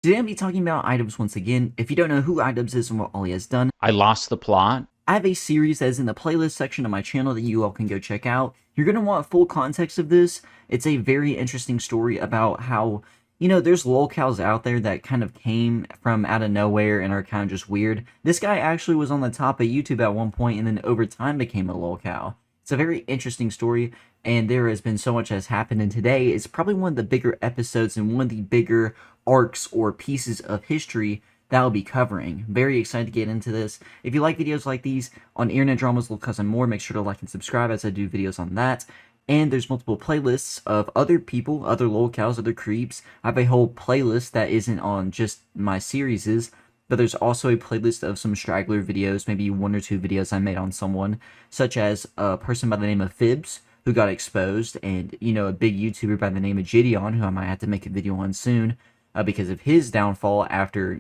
Today I'm be talking about iDubbbz once again. If you don't know who iDubbbz is and what all he has done, I lost the plot. I have a series that is in the playlist section of my channel that you all can go check out. You're going to want full context of this. It's a very interesting story about how, there's lolcows out there that kind of came from out of nowhere and are kind of just weird. This guy actually was on the top of YouTube at one point and then over time became a lolcow. It's a very interesting story, and there has been so much that's happened, and today it's probably one of the bigger episodes and one of the bigger arcs or pieces of history that I'll be covering. Very excited to get into this. If you like videos like these on internet dramas, Little Cousin More, make sure to like and subscribe as I do videos on that. And there's multiple playlists of other people, other lolcows, other creeps. I have a whole playlist that isn't on just my series, but there's also a playlist of some straggler videos, maybe one or two videos I made on someone, such as a person by the name of Fibs, who got exposed, and, a big YouTuber by the name of Gideon, who I might have to make a video on soon, because of his downfall after,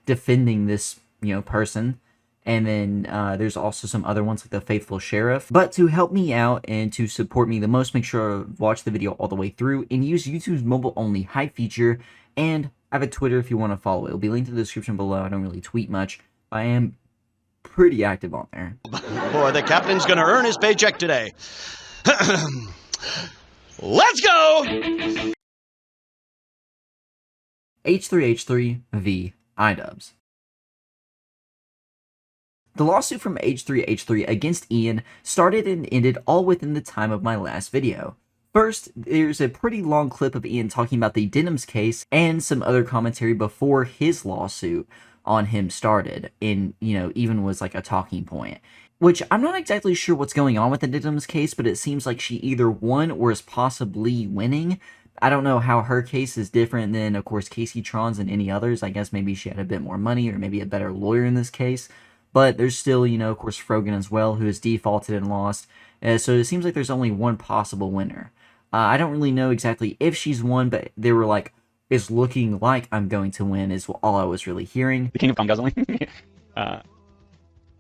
defending this, person. And then there's also some other ones like the Faithful Sheriff. But to help me out and to support me the most, make sure to watch the video all the way through and use YouTube's mobile-only hide feature. And I have a Twitter if you want to follow it. It'll be linked in the description below. I don't really tweet much. I am pretty active on there. Boy, the captain's gonna earn his paycheck today. Let's go! H3H3 v. iDubbbz. The lawsuit from H3H3 against Ian started and ended all within the time of my last video. First, there's a pretty long clip of Ian talking about the iDubbbz case and some other commentary before his lawsuit on him started, and, even was like a talking point. Which, I'm not exactly sure what's going on with the iDubbbz case, but it seems like she either won or is possibly winning. I don't know how her case is different than, of course, Casey Tron's and any others. I guess maybe she had a bit more money or maybe a better lawyer in this case. But there's still, of course, Frogan as well, who has defaulted and lost. So it seems like there's only one possible winner. I don't really know exactly if she's won, but they were like, it's looking like I'm going to win is all I was really hearing. The king of tongue guzzling.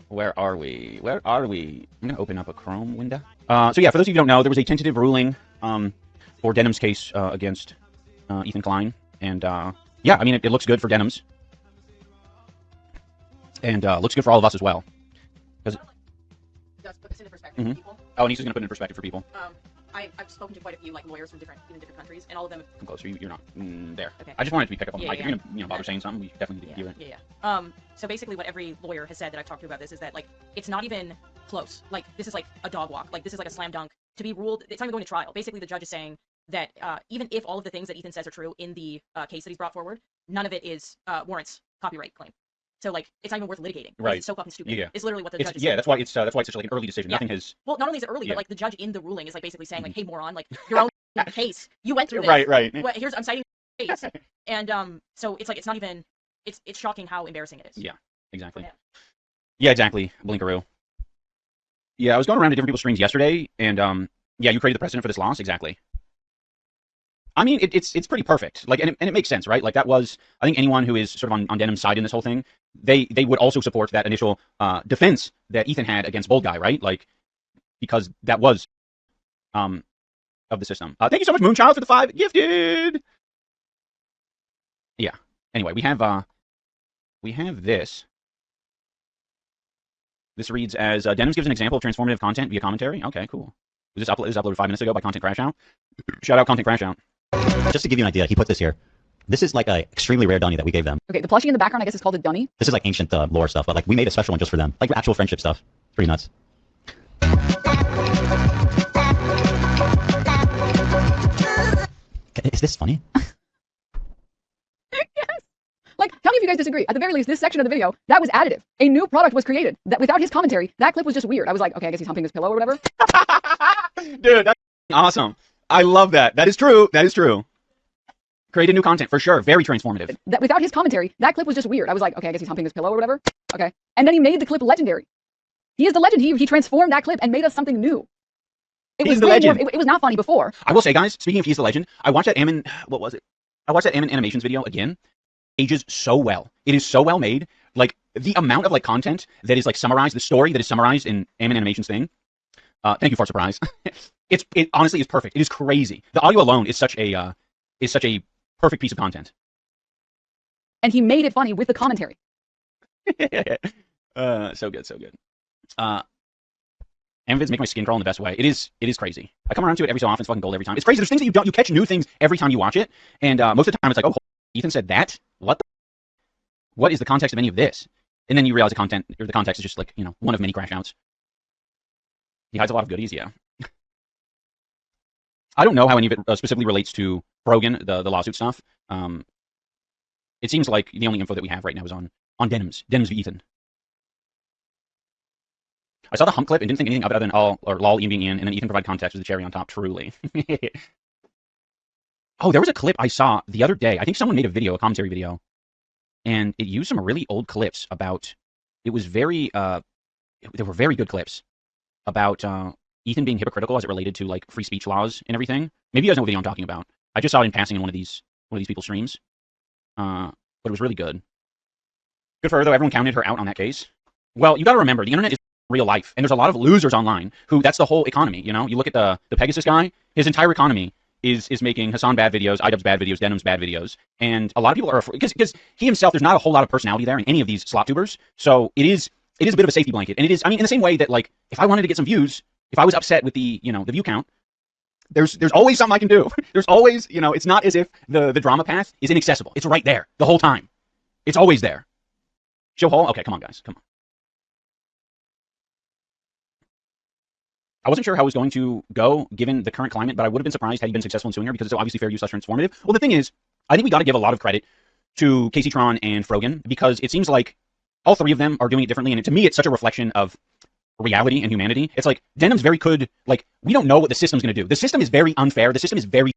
Where are we? Where are we? I'm going to open up a Chrome window. So yeah, for those of you who don't know, there was a tentative ruling for iDubbbz's case against Ethan Klein. And yeah, I mean, it looks good for iDubbbz. And looks good for all of us as well. Just put this into perspective for people. Oh, Anisa's going to put it in perspective for people. I've spoken to quite a few lawyers from different countries, and all of them. Come closer. You're not there. Okay. I just wanted it to be picked up on the Yeah, mic. If you're going to bother saying something, we definitely need to hear it. Yeah. So basically, what every lawyer has said that I've talked to about this is that it's not even close. This is like a dog walk. This is like a slam dunk to be ruled. It's not even going to trial. Basically, the judge is saying that even if all of the things that Ethan says are true in the case that he's brought forward, none of it is warrants copyright claim. So it's not even worth litigating. Right. It's so fucking stupid. Yeah. It's literally what the judge is saying. Yeah, that's why it's such like an early decision. Yeah. Nothing has. Well, not only is it early, Yeah. but the judge in the ruling is basically saying hey moron, your own case. You went through this. Right. Well, I'm citing case. And so it's not even. It's shocking how embarrassing it is. Yeah, exactly. Yeah. Exactly. Blinkaroo. Yeah, I was going around to different people's streams yesterday, and yeah, you created the precedent for this loss. Exactly. I mean, it's pretty perfect. And it makes sense, right? That was, I think anyone who is sort of on iDubbbz's side in this whole thing, they would also support that initial defense that Ethan had against Bold Guy, right? Because that was of the system. Thank you so much, Moonchild, for the 5 gifted. Yeah. Anyway, we have this. This reads as iDubbbz gives an example of transformative content via commentary. Okay, cool. Was this uploaded 5 minutes ago by Content Crash Out? Shout out Content Crash Out. Just to give you an idea, he put this here. This is a extremely rare dunny that we gave them. Okay, the plushie in the background, I guess, is called a dunny. This is ancient lore stuff, but we made a special one just for them. Actual friendship stuff. It's pretty nuts. Is this funny? Yes. Tell me if you guys disagree. At the very least, this section of the video, that was additive. A new product was created. That without his commentary, that clip was just weird. I was like, okay, I guess he's humping his pillow or whatever. Dude, that's awesome. I love that. That is true. That is true. Created new content, for sure. Very transformative. That without his commentary, that clip was just weird. I was like, okay, I guess he's humping his pillow or whatever. Okay. And then he made the clip legendary. He is the legend. He transformed that clip and made us something new. He's the legend. It was not funny before. I will say, guys, speaking of He's the Legend, I watched that what was it? I watched that Ammon Animations video again. Ages so well. It is so well made. The amount of content that is summarized, the story that is summarized in Ammon Animations thing. Thank you for surprise. It honestly is perfect. It is crazy. The audio alone is such a perfect piece of content. and he made it funny with the commentary. So good, so good. Amvids make my skin crawl in the best way. It is crazy. I come around to it every so often. It's fucking gold every time. It's crazy. There's things that you catch new things every time you watch it, and most of the time it's like, oh, Ethan said that. What is the context of any of this? And then you realize the context is just like, you know, one of many crash outs. He hides a lot of goodies, yeah. I don't know how any of it specifically relates to Brogan, the lawsuit stuff. It seems like the only info that we have right now is on Denims v. Ethan. I saw the hump clip and didn't think anything of it other than lol Ian being Ian, and then Ethan provided context with the cherry on top, truly. Oh, there was a clip I saw the other day. I think someone made a commentary video, and it used some really old clips about, it was very, they were very good clips about Ethan being hypocritical as it related to like free speech laws and everything. Maybe you guys know what video I'm talking about. I just saw it in passing in one of these people's streams. But it was really good. Good for her, though. Everyone counted her out on that case. Well, you got to remember, the internet is real life, and there's a lot of losers online who, that's the whole economy, you know? You look at the Pegasus guy, his entire economy is making Hasan bad videos, iDubbbz bad videos, Denims bad videos, and a lot of people are, because he himself, there's not a whole lot of personality there in any of these slop tubers, so it is a bit of a safety blanket, and it is, I mean, in the same way that, like, if I wanted to get some views, if I was upset with the, you know, the view count, there's always something I can do. There's always, you know, it's not as if the drama path is inaccessible. It's right there the whole time. It's always there. Show Hall? Okay, come on, guys. Come on. I wasn't sure how it was going to go given the current climate, but I would have been surprised had he been successful in suing her because it's so obviously fair use, transformative. Well, the thing is, I think we got to give a lot of credit to Casey Tron and Frogan because it seems like all three of them are doing it differently, and to me, it's such a reflection of reality and humanity. It's like Denim's very good. Like, we don't know what the system's going to do. The system is very unfair. The system is very,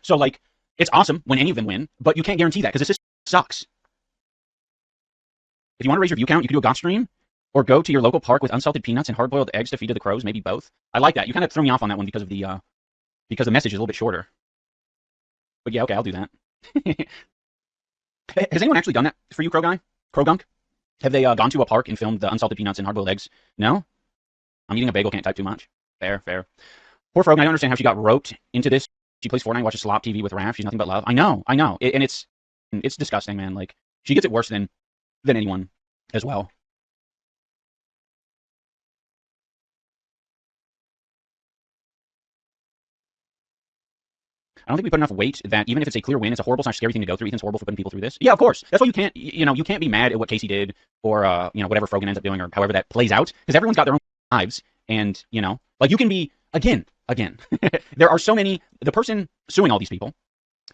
so like, it's awesome when any of them win, but you can't guarantee that because the system sucks. If you want to raise your view count, you can do a goth stream or go to your local park with unsalted peanuts and hard-boiled eggs to feed to the crows, maybe both. I like that. You kind of threw me off on that one because of the message is a little bit shorter. But yeah, okay, I'll do that. Has anyone actually done that for you, Crow Guy? Crow Gunk? Have they gone to a park and filmed the unsalted peanuts and hard-boiled eggs? No? I'm eating a bagel, can't type too much. Fair, fair. Poor Frogan, I don't understand how she got roped into this. She plays Fortnite, watches slop TV with Raph. She's nothing but love. I know. And it's disgusting, man. Like, she gets it worse than anyone as well. I don't think we put enough weight that even if it's a clear win, it's a horrible / scary thing to go through. Ethan's horrible for putting people through this. Yeah, of course. That's why you can't, you can't be mad at what Casey did or, whatever Frogan ends up doing or however that plays out. Because everyone's got their own lives. And, like you can be, again, there are so many, the person suing all these people,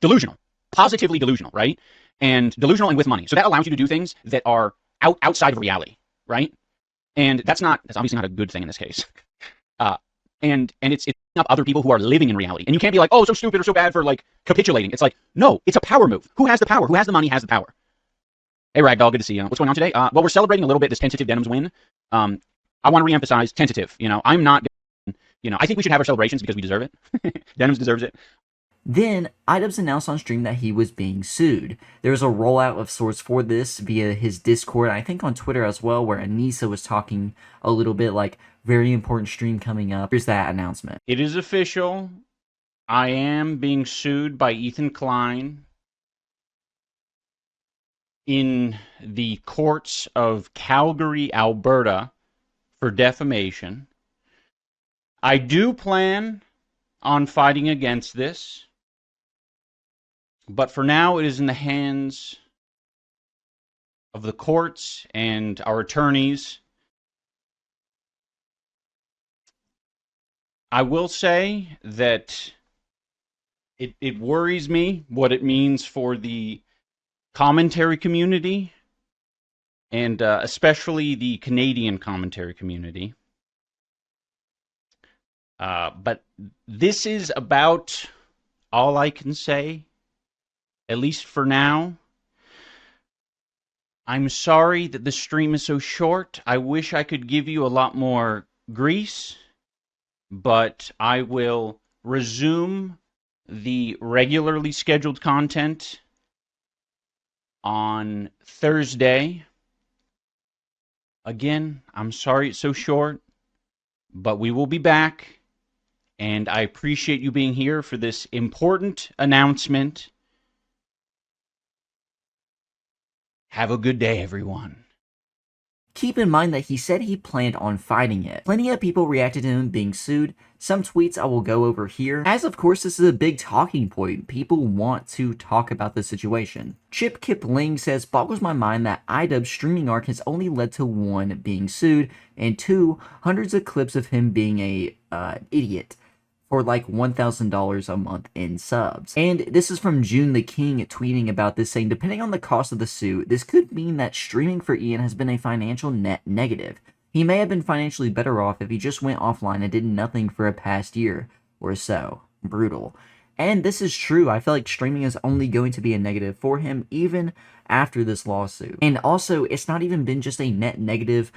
delusional, positively delusional, right? And delusional and with money. So that allows you to do things that are outside of reality, right? And that's obviously not a good thing in this case. And it's up other people who are living in reality. And you can't be like, oh, so stupid or so bad for like capitulating. It's like, no, it's a power move. Who has the power? Who has the money has the power. Hey, Ragdoll, good to see you. What's going on today? Well, we're celebrating a little bit this tentative Denims win. I want to reemphasize tentative. I'm not, I think we should have our celebrations because we deserve it. Denims deserves it. Then, iDubbbz announced on stream that he was being sued. There was a rollout of sorts for this via his Discord, I think on Twitter as well, where Anisa was talking a little bit like, very important stream coming up. Here's that announcement. It is official. I am being sued by Ethan Klein in the courts of Calgary, Alberta, for defamation. I do plan on fighting against this. But for now, it is in the hands of the courts and our attorneys. I will say that it worries me what it means for the commentary community and especially the Canadian commentary community. But this is about all I can say. At least for now. I'm sorry that the stream is so short. I wish I could give you a lot more grease, but I will resume the regularly scheduled content on Thursday. Again, I'm sorry it's so short, but we will be back, and I appreciate you being here for this important announcement. Have a good day, everyone. Keep in mind that he said he planned on fighting it. Plenty of people reacted to him being sued. Some tweets I will go over here, as of course this is a big talking point. People want to talk about the situation. Chip Kipling says, boggles my mind that iDubbbz streaming arc has only led to 1, being sued, and 2, hundreds of clips of him being a idiot for like $1,000 a month in subs. And this is from June the King tweeting about this, saying, depending on the cost of the suit, this could mean that streaming for Ian has been a financial net negative. He may have been financially better off if he just went offline and did nothing for a past year or so. Brutal. And this is true. I feel like streaming is only going to be a negative for him even after this lawsuit. And also, it's not even been just a net negative,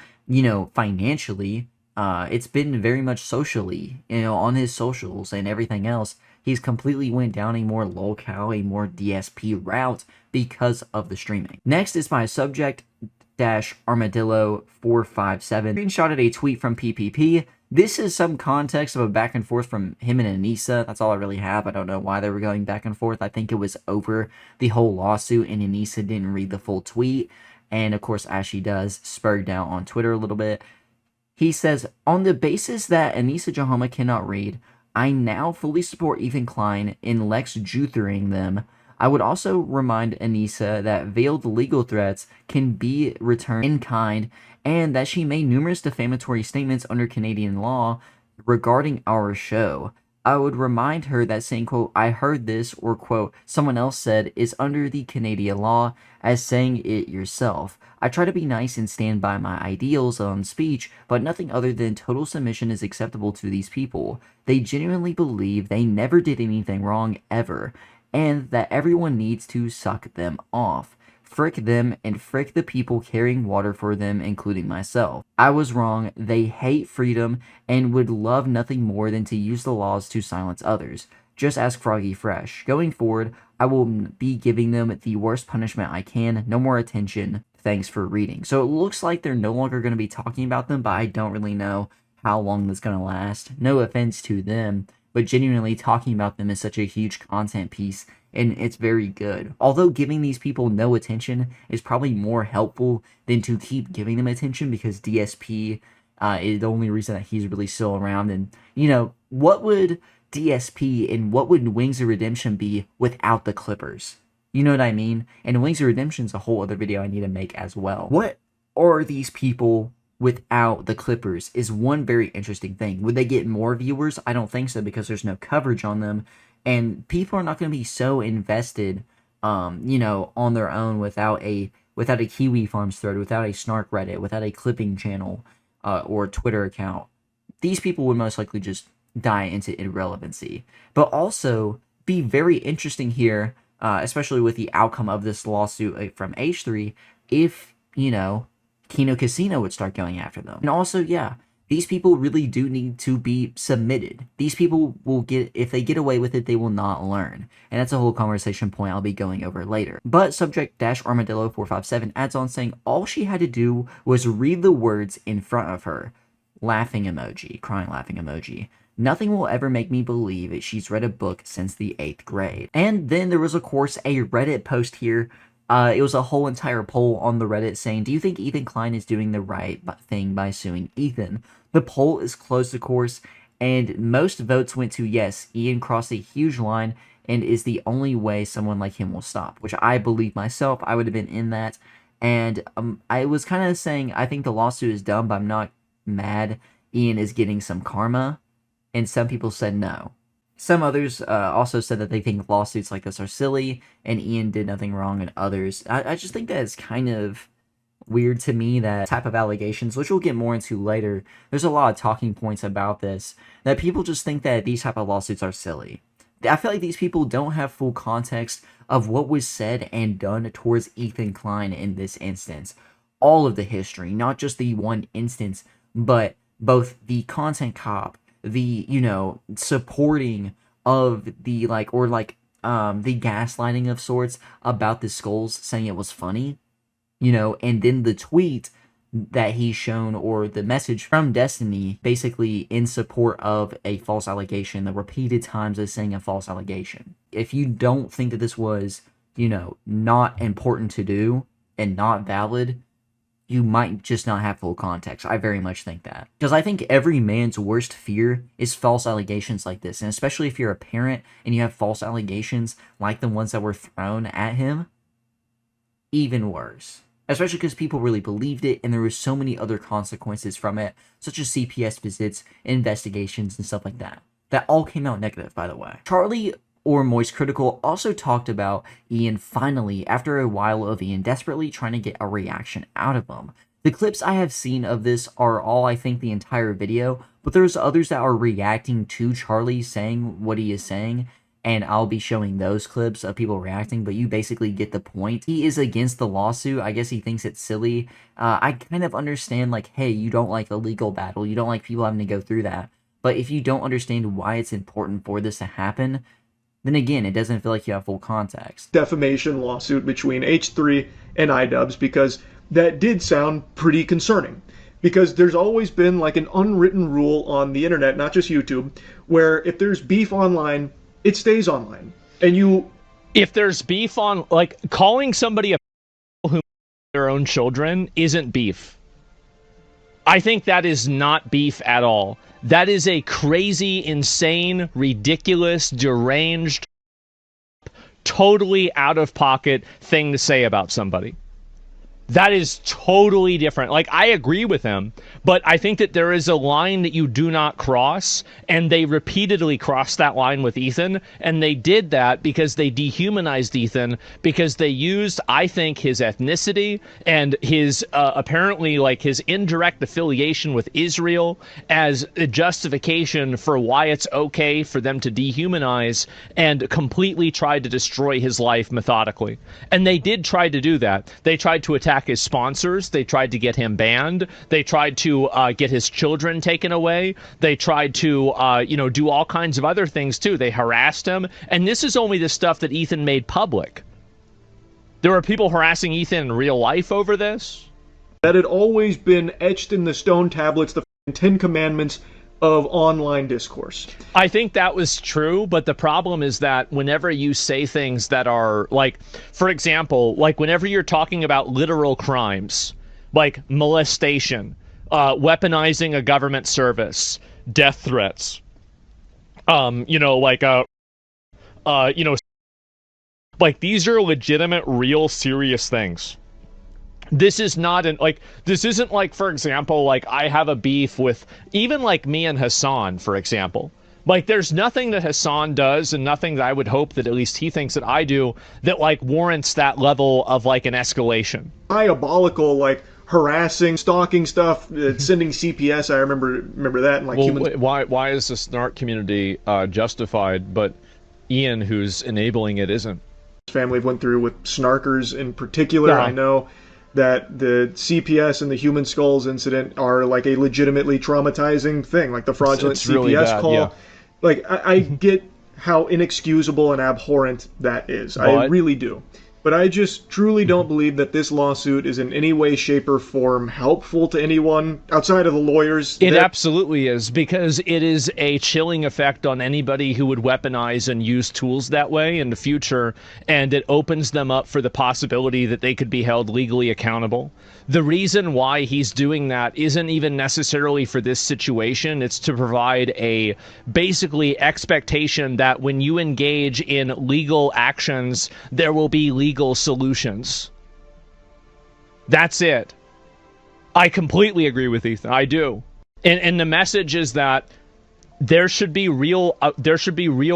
financially. It's been very much socially, on his socials and everything else. He's completely went down a more lolcow, a more DSP route because of the streaming. Next is by subject-armadillo457. Screenshotted a tweet from PPP. This is some context of a back and forth from him and Anisa. That's all I really have. I don't know why they were going back and forth. I think it was over the whole lawsuit and Anisa didn't read the full tweet. And of course, as she does, spurred down on Twitter a little bit. He says, on the basis that Anisa Jahama cannot read, I now fully support Ethan Klein in Lex Juthering them. I would also remind Anisa that veiled legal threats can be returned in kind, and that she made numerous defamatory statements under Canadian law regarding our show. I would remind her that saying, quote, I heard this, or quote, someone else said, is under the Canadian law as saying it yourself. I try to be nice and stand by my ideals on speech, but nothing other than total submission is acceptable to these people. They genuinely believe they never did anything wrong ever, and that everyone needs to suck them off. Frick them and frick the people carrying water for them, including myself. I was wrong. They hate freedom and would love nothing more than to use the laws to silence others. Just ask Froggy Fresh. Going forward, I will be giving them the worst punishment I can. No more attention. Thanks for reading. So it looks like they're no longer going to be talking about them, but I don't really know how long that's going to last. No offense to them, but genuinely talking about them is such a huge content piece, and it's very good. Although giving these people no attention is probably more helpful than to keep giving them attention, because DSP is the only reason that he's really still around. And, what would DSP and what would Wings of Redemption be without the Clippers? You know what I mean? And Wings of Redemption is a whole other video I need to make as well. What are these people without the Clippers is one very interesting thing. Would they get more viewers? I don't think so, because there's no coverage on them. And people are not going to be so invested, on their own without a Kiwi Farms thread, without a Snark Reddit, without a clipping channel, or Twitter account. These people would most likely just die into irrelevancy. But also, be very interesting here, especially with the outcome of this lawsuit from H3, if, Kino Casino would start going after them. And also, yeah, these people really do need to be submitted. These people will if they get away with it, they will not learn. And that's a whole conversation point I'll be going over later. But subject-armadillo457 adds on saying all she had to do was read the words in front of her. Laughing emoji, crying laughing emoji. Nothing will ever make me believe that she's read a book since the 8th grade. And then there was, of course, a Reddit post here. It was a whole entire poll on the Reddit saying, do you think Ethan Klein is doing the right thing by suing Ethan? The poll is closed, of course, and most votes went to yes. Ian crossed a huge line and is the only way someone like him will stop, which I believe myself. I would have been in that. And I was kind of saying, I think the lawsuit is dumb, but I'm not mad. Ian is getting some karma. And some people said no. Some others also said that they think lawsuits like this are silly, and Ian did nothing wrong, and others. I just think that it's kind of weird to me, that type of allegations, which we'll get more into later. There's a lot of talking points about this, that people just think that these type of lawsuits are silly. I feel like these people don't have full context of what was said and done towards Ethan Klein in this instance. All of the history, not just the one instance, but both the content cop, the, supporting of the, the gaslighting of sorts about the skulls, saying it was funny, and then the tweet that he's shown, or the message from Destiny, basically in support of a false allegation, the repeated times of saying a false allegation. If you don't think that this was, not important to do, and not valid, you might just not have full context. I very much think that. Because I think every man's worst fear is false allegations like this. And especially if you're a parent and you have false allegations like the ones that were thrown at him, even worse. Especially because people really believed it and there were so many other consequences from it, such as CPS visits, investigations, and stuff like that. That all came out negative, by the way. Charlie or Moist Critical also talked about Ian finally, after a while of Ian desperately trying to get a reaction out of him. The clips I have seen of this are all, I think, the entire video, but there's others that are reacting to Charlie saying what he is saying, and I'll be showing those clips of people reacting, but you basically get the point. He is against the lawsuit. I guess he thinks it's silly. I kind of understand, like, hey, you don't like a legal battle. You don't like people having to go through that. But if you don't understand why it's important for this to happen, then again, it doesn't feel like you have full context. Defamation lawsuit between H3 and iDubbbz, because that did sound pretty concerning. Because there's always been like an unwritten rule on the internet, not just YouTube, where if there's beef online, it stays online. And if there's beef on, like, calling somebody a who their own children isn't beef. I think that is not beef at all. That is a crazy, insane, ridiculous, deranged, totally out of pocket thing to say about somebody. That is totally different. Like, I agree with him, but I think that there is a line that you do not cross, and they repeatedly crossed that line with Ethan, and they did that because they dehumanized Ethan, because they used, I think, his ethnicity and his, apparently, like, his indirect affiliation with Israel as a justification for why it's okay for them to dehumanize, and completely tried to destroy his life methodically. And they did try to do that. They tried to attack his sponsors. They tried to get him banned. They tried to get his children taken away. They tried to, do all kinds of other things too. They harassed him. And this is only the stuff that Ethan made public. There were people harassing Ethan in real life over this. That had always been etched in the stone tablets, the 10 Commandments of online discourse. I think that was true, but the problem is that whenever you say things that are, like, for example, like whenever you're talking about literal crimes, like molestation, weaponizing a government service, death threats, like these are legitimate, real, serious things. This is not this isn't like, for example, like I have a beef with even like me and Hasan, for example. Like there's nothing that Hasan does and nothing that I would hope that at least he thinks that I do that like warrants that level of like an escalation. Diabolical, like harassing, stalking stuff, sending CPS. I remember that. And like why is the snark community justified, but Ian, who's enabling it, isn't? Family went through with snarkers in particular. I know that the CPS and the human skulls incident are like a legitimately traumatizing thing, like the fraudulent it's CPS really bad, call. Yeah. Like, I get how inexcusable and abhorrent that is. I really do. But I just truly don't believe that this lawsuit is in any way, shape, or form helpful to anyone outside of the lawyers. It absolutely is, because it is a chilling effect on anybody who would weaponize and use tools that way in the future, and it opens them up for the possibility that they could be held legally accountable. The reason why he's doing that isn't even necessarily for this situation. It's to provide a basically expectation that when you engage in legal actions, there will be legal solutions. That's it. I completely agree with Ethan. I do. And the message is that there should be real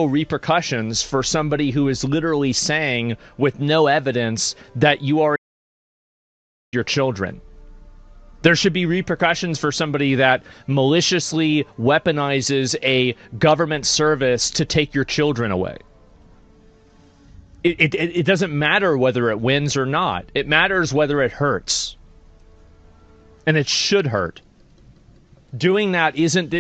repercussions for somebody who is literally saying with no evidence that you are your children. There should be repercussions for somebody that maliciously weaponizes a government service to take your children away. It doesn't matter whether it wins or not. It matters whether it hurts. And it should hurt. Doing that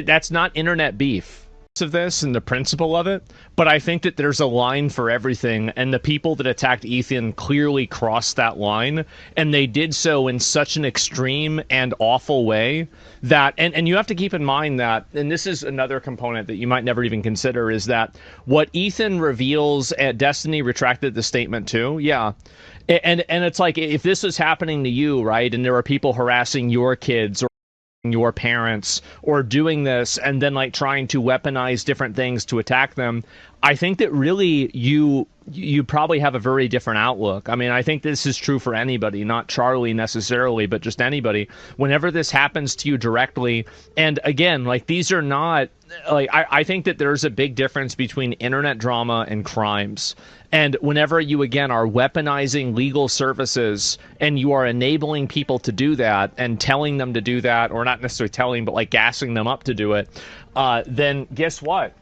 that's not internet beef of this and the principle of it, but I think that there's a line for everything, and the people that attacked Ethan clearly crossed that line, and they did so in such an extreme and awful way that, and you have to keep in mind that, and this is another component that you might never even consider, is that what Ethan reveals at Destiny retracted the statement too, yeah, And it's like, if this is happening to you, right, and there are people harassing your kids or your parents or doing this and then like trying to weaponize different things to attack them, I think that really you probably have a very different outlook. I mean, I think this is true for anybody, not Charlie necessarily, but just anybody. Whenever this happens to you directly, and again, like, these are not, like, I think that there's a big difference between internet drama and crimes. And whenever you, again, are weaponizing legal services and you are enabling people to do that and telling them to do that, or not necessarily telling, but like gassing them up to do it, then guess what?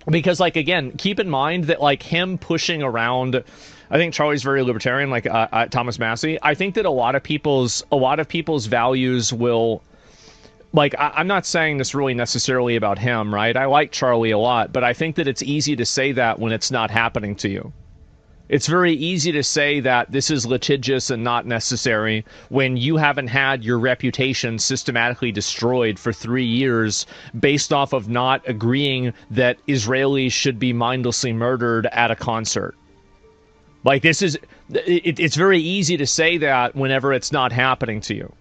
Because, like, again, keep in mind that, like, him pushing around, I think Charlie's very libertarian, like Thomas Massey. I think that a lot of people's values will, like, I'm not saying this really necessarily about him, right? I like Charlie a lot, but I think that it's easy to say that when it's not happening to you. It's very easy to say that this is litigious and not necessary when you haven't had your reputation systematically destroyed for 3 years based off of not agreeing that Israelis should be mindlessly murdered at a concert. Like, this is, it's very easy to say that whenever it's not happening to you.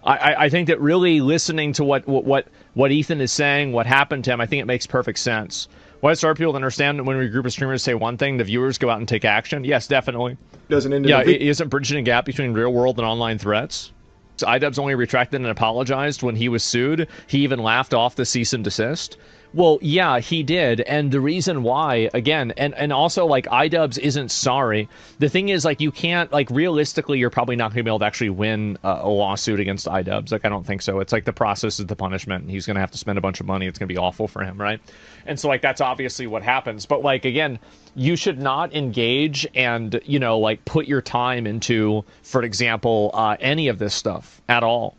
I think that really listening to what Ethan is saying, what happened to him, I think it makes perfect sense. Why start people to understand that when a group of streamers say one thing, the viewers go out and take action? Yes, definitely. Doesn't isn't bridging a gap between real world and online threats? So iDubbbz only retracted and apologized when he was sued. He even laughed off the cease and desist. Well, yeah, he did, and the reason why, again, and also, like, iDubbbz isn't sorry. The thing is, like, you can't, like, realistically, you're probably not going to be able to actually win a lawsuit against iDubbbz. Like, I don't think so. It's like the process is the punishment, and he's going to have to spend a bunch of money. It's going to be awful for him, right? And so, like, that's obviously what happens. But, like, again, you should not engage and, you know, like, put your time into, for example, any of this stuff at all.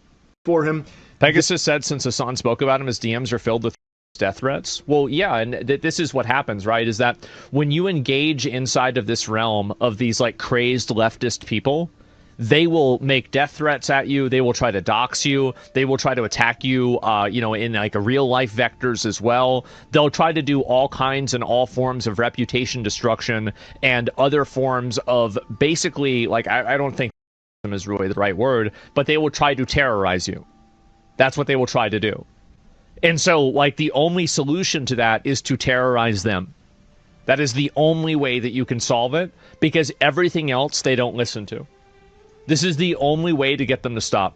For him, Pegasus said since Hasan spoke about him, his DMs are filled with death threats. Well, yeah, and this is what happens, right? Is that when you engage inside of this realm of these, like, crazed leftist people, they will make death threats at you. They will try to dox you. They will try to attack you, you know, in, like, a real life vectors as well. They'll try to do all kinds and all forms of reputation destruction and other forms of, basically, like, I don't think is really the right word, but they will try to terrorize you. That's what they will try to do. And so, like, the only solution to that is to terrorize them. That is the only way that you can solve it, because everything else they don't listen to. This is the only way to get them to stop.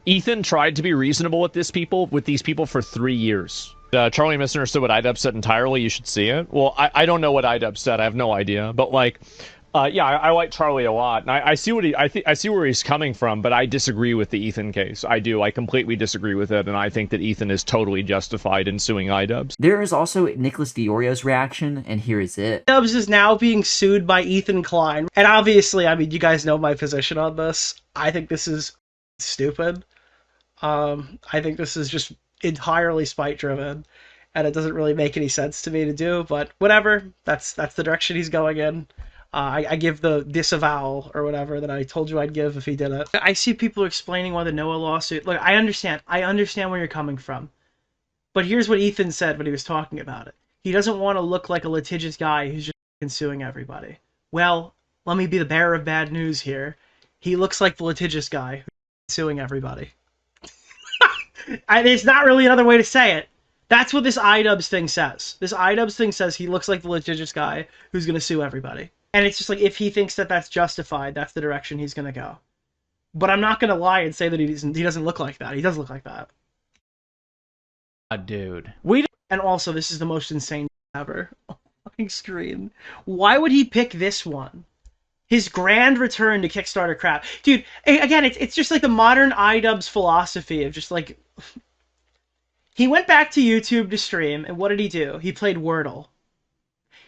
Ethan tried to be reasonable with these people for 3 years. Charlie misunderstood what iDubbbz said entirely. You should see it. Well, I don't know what iDubbbz said. I have no idea. But, like, yeah, I like Charlie a lot, and I see what I see where he's coming from, but I disagree with the Ethan case. I do. I completely disagree with it, and I think that Ethan is totally justified in suing iDubbbz. There is also Nicholas Diorio's reaction, and here is it. iDubbbz is now being sued by Ethan Klein, and obviously, I mean, you guys know my position on this. I think this is stupid. I think this is just entirely spite-driven, and it doesn't really make any sense to me to do. But whatever. That's the direction he's going in. I give the disavowal or whatever that I told you I'd give if he did it. I see people explaining why the Noah lawsuit. Look, I understand where you're coming from. But here's what Ethan said when he was talking about it. He doesn't want to look like a litigious guy who's just suing everybody. Well, let me be the bearer of bad news here. He looks like the litigious guy who's suing everybody. There's not really another way to say it. That's what this iDubbbz thing says. This iDubbbz thing says he looks like the litigious guy who's going to sue everybody. And it's just like, if he thinks that that's justified, that's the direction he's going to go. But I'm not going to lie and say that he doesn't look like that. He does look like that. Dude. And also, this is the most insane ever. Oh, fucking screen. Why would he pick this one? His grand return to Kickstarter Crap. Dude, again, it's just like the modern iDubbbz philosophy of just like... He went back to YouTube to stream, and what did he do? He played Wordle.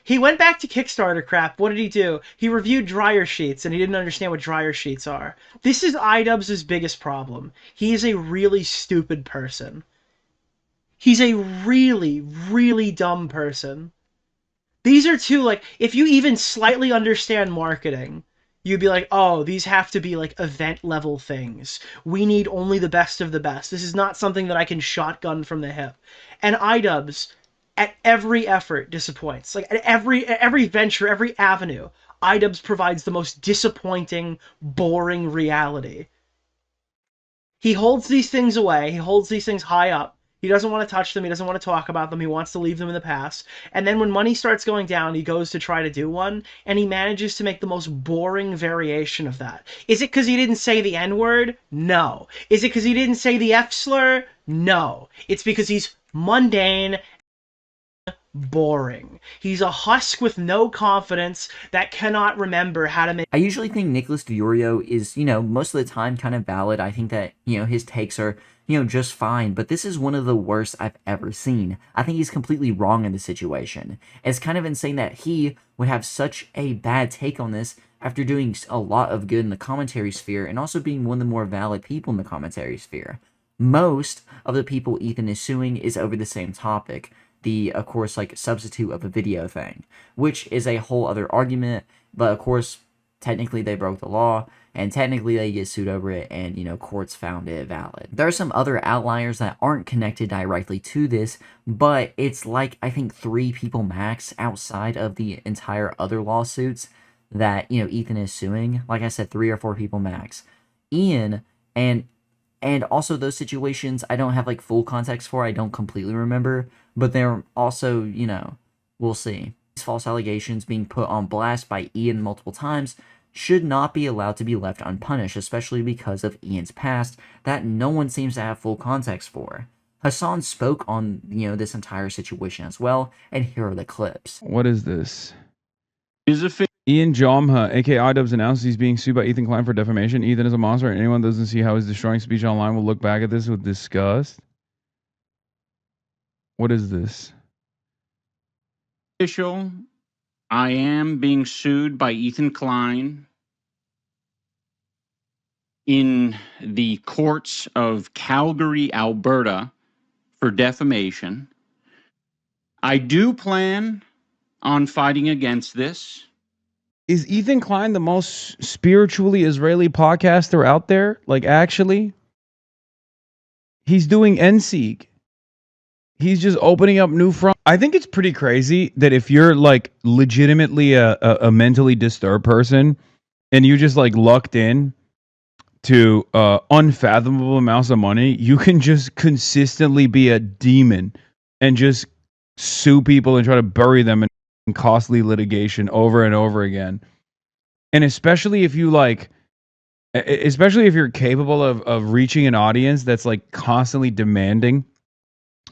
He went back to Kickstarter Crap. What did he do? He reviewed dryer sheets, and he didn't understand what dryer sheets are. This is iDubbbz's biggest problem. He is a really stupid person. He's a really, really dumb person. These are two, like, if you even slightly understand marketing, you'd be like, oh, these have to be, like, event-level things. We need only the best of the best. This is not something that I can shotgun from the hip. And iDubbbz, at every effort disappoints. Like at every venture, every avenue, iDubbbz provides the most disappointing, boring reality. He holds these things away. He holds these things high up. He doesn't want to touch them. He doesn't want to talk about them. He wants to leave them in the past. And then when money starts going down, he goes to try to do one, and he manages to make the most boring variation of that. Is it because he didn't say the N-word? No. Is it because he didn't say the F-slur? No. It's because he's mundane, boring. He's a husk with no confidence that cannot remember how to make... I usually think Nicholas Diorio is, most of the time kind of valid. I think that, his takes are, just fine, but this is one of the worst I've ever seen. I think he's completely wrong in the situation. It's kind of insane that he would have such a bad take on this after doing a lot of good in the commentary sphere and also being one of the more valid people in the commentary sphere. Most of the people Ethan is suing is over the same topic. The, of course, substitute of a video thing, which is a whole other argument, but of course, technically they broke the law, and technically they get sued over it, and, courts found it valid. There are some other outliers that aren't connected directly to this, but it's I think 3 people max outside of the entire other lawsuits that, Ethan is suing. Like I said, 3 or 4 people max. Ian, and also those situations I don't have full context for, I don't completely remember, but they're also, we'll see. These false allegations being put on blast by Ian multiple times should not be allowed to be left unpunished, especially because of Ian's past that no one seems to have full context for. Hasan spoke on, this entire situation as well, and here are the clips. What is this? Ian Jomha, aka iDubbbz, announces he's being sued by Ethan Klein for defamation. Ethan is a monster, and anyone that doesn't see how he's destroying speech online will look back at this with disgust. What is this? Official. I am being sued by Ethan Klein in the courts of Calgary, Alberta, for defamation. I do plan on fighting against this. Is Ethan Klein the most spiritually Israeli podcaster out there? Actually? He's doing NSEG. He's just opening up new front. I think it's pretty crazy that if you're legitimately a mentally disturbed person and you just lucked in to unfathomable amounts of money, you can just consistently be a demon and just sue people and try to bury them in costly litigation over and over again. And especially if you especially if you're capable of reaching an audience that's constantly demanding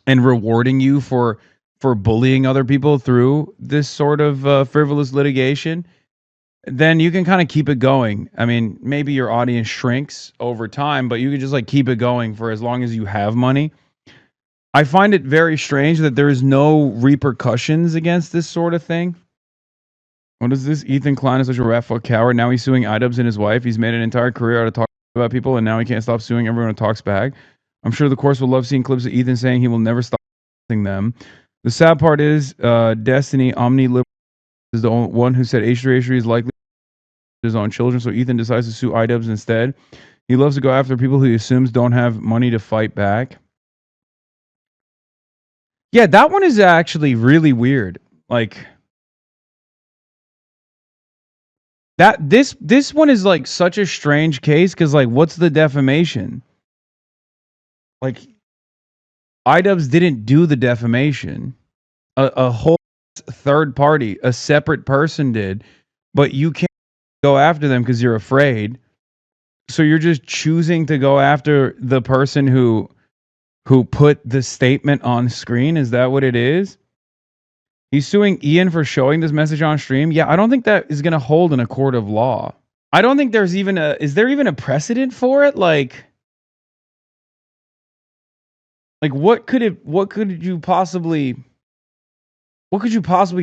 and rewarding you for bullying other people through this sort of frivolous litigation, then you can kind of keep it going. I mean, maybe your audience shrinks over time, but you can just keep it going for as long as you have money. I find it very strange that there is no repercussions against this sort of thing. What is this? Ethan Klein is such a rat fuck coward. Now he's suing iDubbbz and his wife. He's made an entire career out of talking about people, and now he can't stop suing everyone who talks back. I'm sure the courts will love seeing clips of Ethan saying he will never stop them. The sad part is Destiny Omni is the one who said H3 is likely his own children, so Ethan decides to sue iDubbbz instead. He loves to go after people who he assumes don't have money to fight back. Yeah, that one is actually really weird. This one is such a strange case because what's the defamation? iDubbbz didn't do the defamation. A whole third party, a separate person did, but you can't go after them because you're afraid. So you're just choosing to go after the person who put the statement on screen. Is that what it is? He's suing Ian for showing this message on stream. Yeah, I don't think that is going to hold in a court of law. I don't think there's even is there even a precedent for it? What could you possibly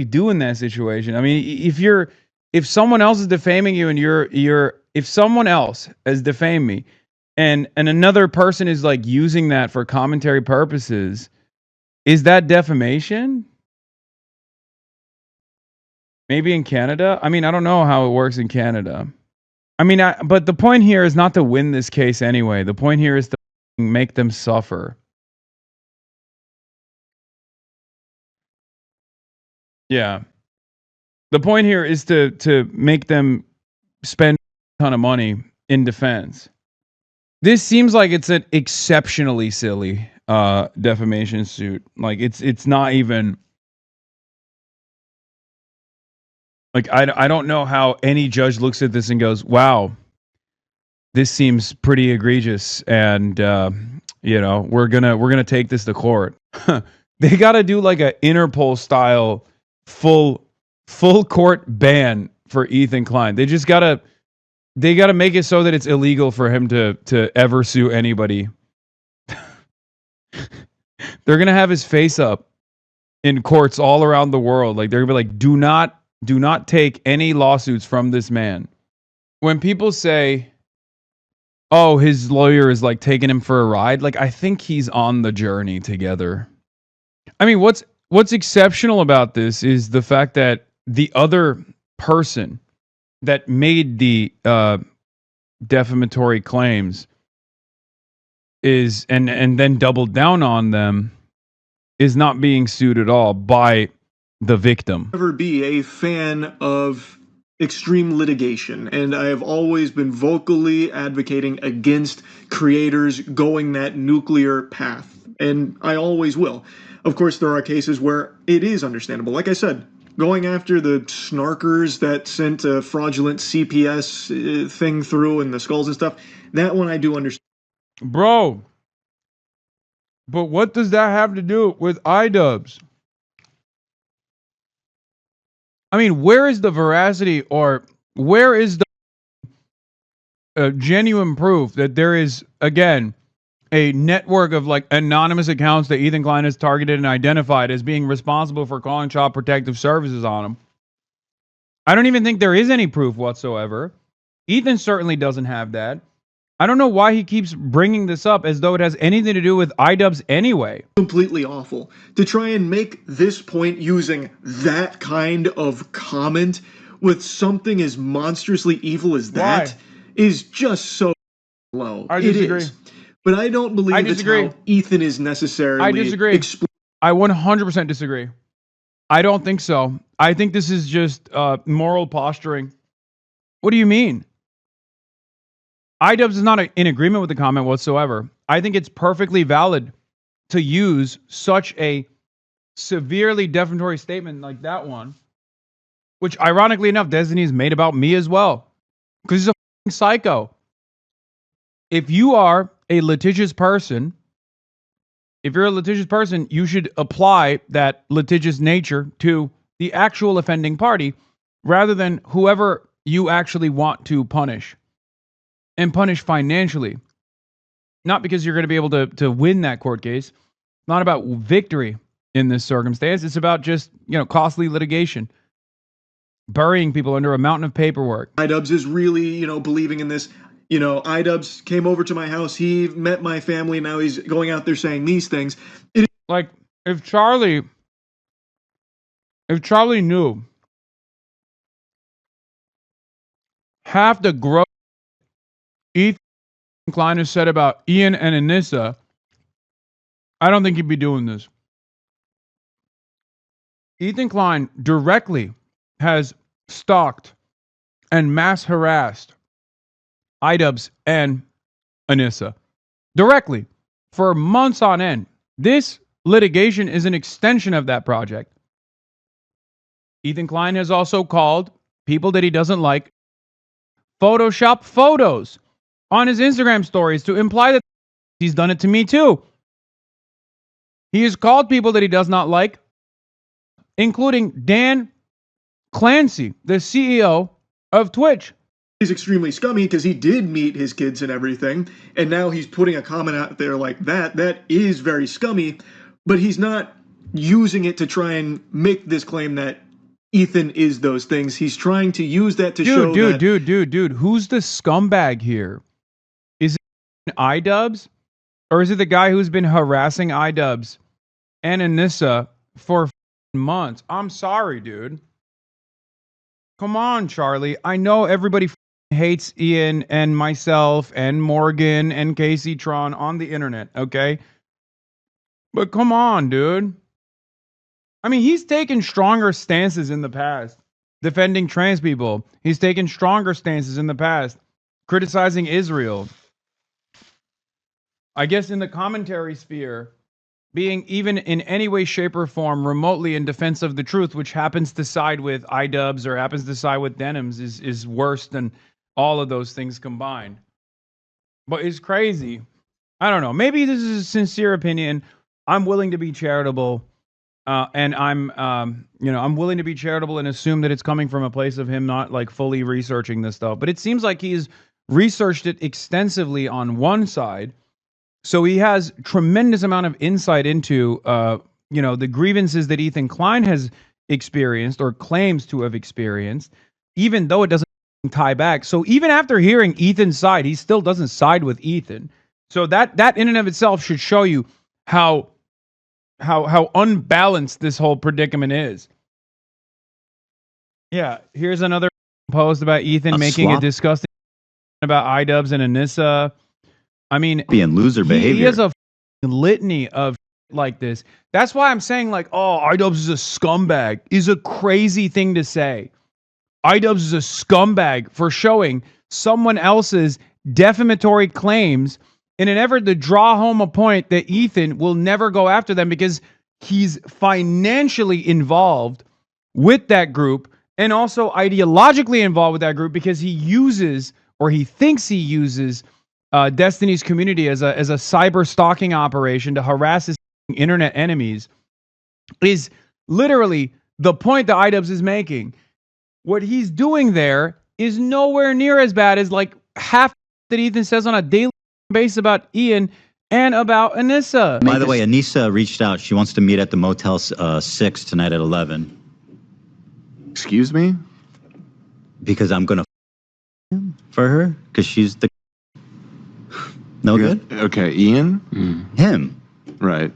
do in that situation? I mean, if someone else is defaming you and if someone else has defamed me and another person is using that for commentary purposes, is that defamation? Maybe in Canada? I mean, I don't know how it works in Canada. I mean, but the point here is not to win this case anyway. The point here is to make them suffer. Yeah. The point here is to make them spend a ton of money in defense. This seems like it's an exceptionally silly defamation suit. Like it's not even like I don't know how any judge looks at this and goes, "Wow, this seems pretty egregious," and we're gonna take this to court. They got to do like a Interpol style full court ban for Ethan Klein. They gotta make it so that it's illegal for him to ever sue anybody. They're gonna have his face up in courts all around the world. Like they're gonna be like, do not take any lawsuits from this man. When people say, oh, his lawyer is like taking him for a ride, like I think he's on the journey together. I mean, what's exceptional about this is the fact that the other person that made the defamatory claims is and then doubled down on them is not being sued at all by the victim. Never be a fan of extreme litigation, and I have always been vocally advocating against creators going that nuclear path, and I always will. Of course, there are cases where it is understandable. Like I said, going after the snarkers that sent a fraudulent CPS thing through and the skulls and stuff, that one I do understand. Bro, but what does that have to do with iDubbbz? I mean, where is the veracity or where is the genuine proof that there is, again, a network of like anonymous accounts that Ethan Klein has targeted and identified as being responsible for calling Child Protective Services on him? I don't even think there is any proof whatsoever. Ethan certainly doesn't have that. I don't know why he keeps bringing this up as though it has anything to do with iDubbbz anyway. Completely awful. To try and make this point using that kind of comment with something as monstrously evil as that is just so low. I disagree. It is. But I don't believe that's how Ethan is necessarily... I disagree. I 100% disagree. I don't think so. I think this is just moral posturing. What do you mean? iDubbbz is not in agreement with the comment whatsoever. I think it's perfectly valid to use such a severely defamatory statement like that one, which ironically enough, Destiny's made about me as well, because he's a f***ing psycho. If you are a litigious person, you should apply that litigious nature to the actual offending party rather than whoever you actually want to punish. And punish financially. Not because you're going to be able to win that court case. It's not about victory in this circumstance. It's about just, costly litigation. Burying people under a mountain of paperwork. iDubbbz is really, believing in this. iDubbbz came over to my house. He met my family. Now he's going out there saying these things. Like, if Charlie knew half the growth Ethan Klein has said about Ian and Anisa, I don't think he'd be doing this. Ethan Klein directly has stalked and mass harassed iDubbbz and Anisa. Directly. For months on end. This litigation is an extension of that project. Ethan Klein has also called people that he doesn't like Photoshop photos on his Instagram stories to imply that he's done it to me too. He has called people that he does not like, including Dan Clancy, the CEO of Twitch. He's extremely scummy because he did meet his kids and everything, and now he's putting a comment out there like that. That is very scummy, but he's not using it to try and make this claim that Ethan is those things. He's trying to use that to show that... Dude, who's the scumbag here? Is it iDubbbz? Or is it the guy who's been harassing iDubbbz and Anisa for months? I'm sorry, dude. Come on, Charlie. I know everybody hates Ian and myself and Morgan and Casey Tron on the internet, okay? But come on, dude. I mean, he's taken stronger stances in the past, defending trans people. He's taken stronger stances in the past, criticizing Israel. I guess in the commentary sphere, being even in any way, shape, or form remotely in defense of the truth, which happens to side with iDubbbz or happens to side with Denims, is worse than all of those things combined. But it's crazy. I don't know. Maybe this is a sincere opinion. I'm willing to be charitable, and I'm willing to be charitable and assume that it's coming from a place of him not like fully researching this stuff. But it seems like he's researched it extensively on one side. So he has tremendous amount of insight into, the grievances that Ethan Klein has experienced or claims to have experienced, even though it doesn't tie back. So even after hearing Ethan's side, he still doesn't side with Ethan. So that in and of itself should show you how unbalanced this whole predicament is. Yeah, here's another post about Ethan making a disgusting about iDubbbz and Anisa. I mean, being loser behavior. He has a litany of like this. That's why I'm saying like, oh, iDubbbz is a scumbag is a crazy thing to say. iDubbbz is a scumbag for showing someone else's defamatory claims in an effort to draw home a point that Ethan will never go after them because he's financially involved with that group and also ideologically involved with that group because he uses or he thinks he uses Destiny's community as a cyber stalking operation to harass his internet enemies is literally the point that iDubbbz is making. What he's doing there is nowhere near as bad as like half that Ethan says on a daily basis about Ian and about Anisa. By the way, Anisa reached out. She wants to meet at the Motel 6 tonight at 11. Excuse me? Because I'm going to for her because she's the no good? Okay, Ian? Him. Right.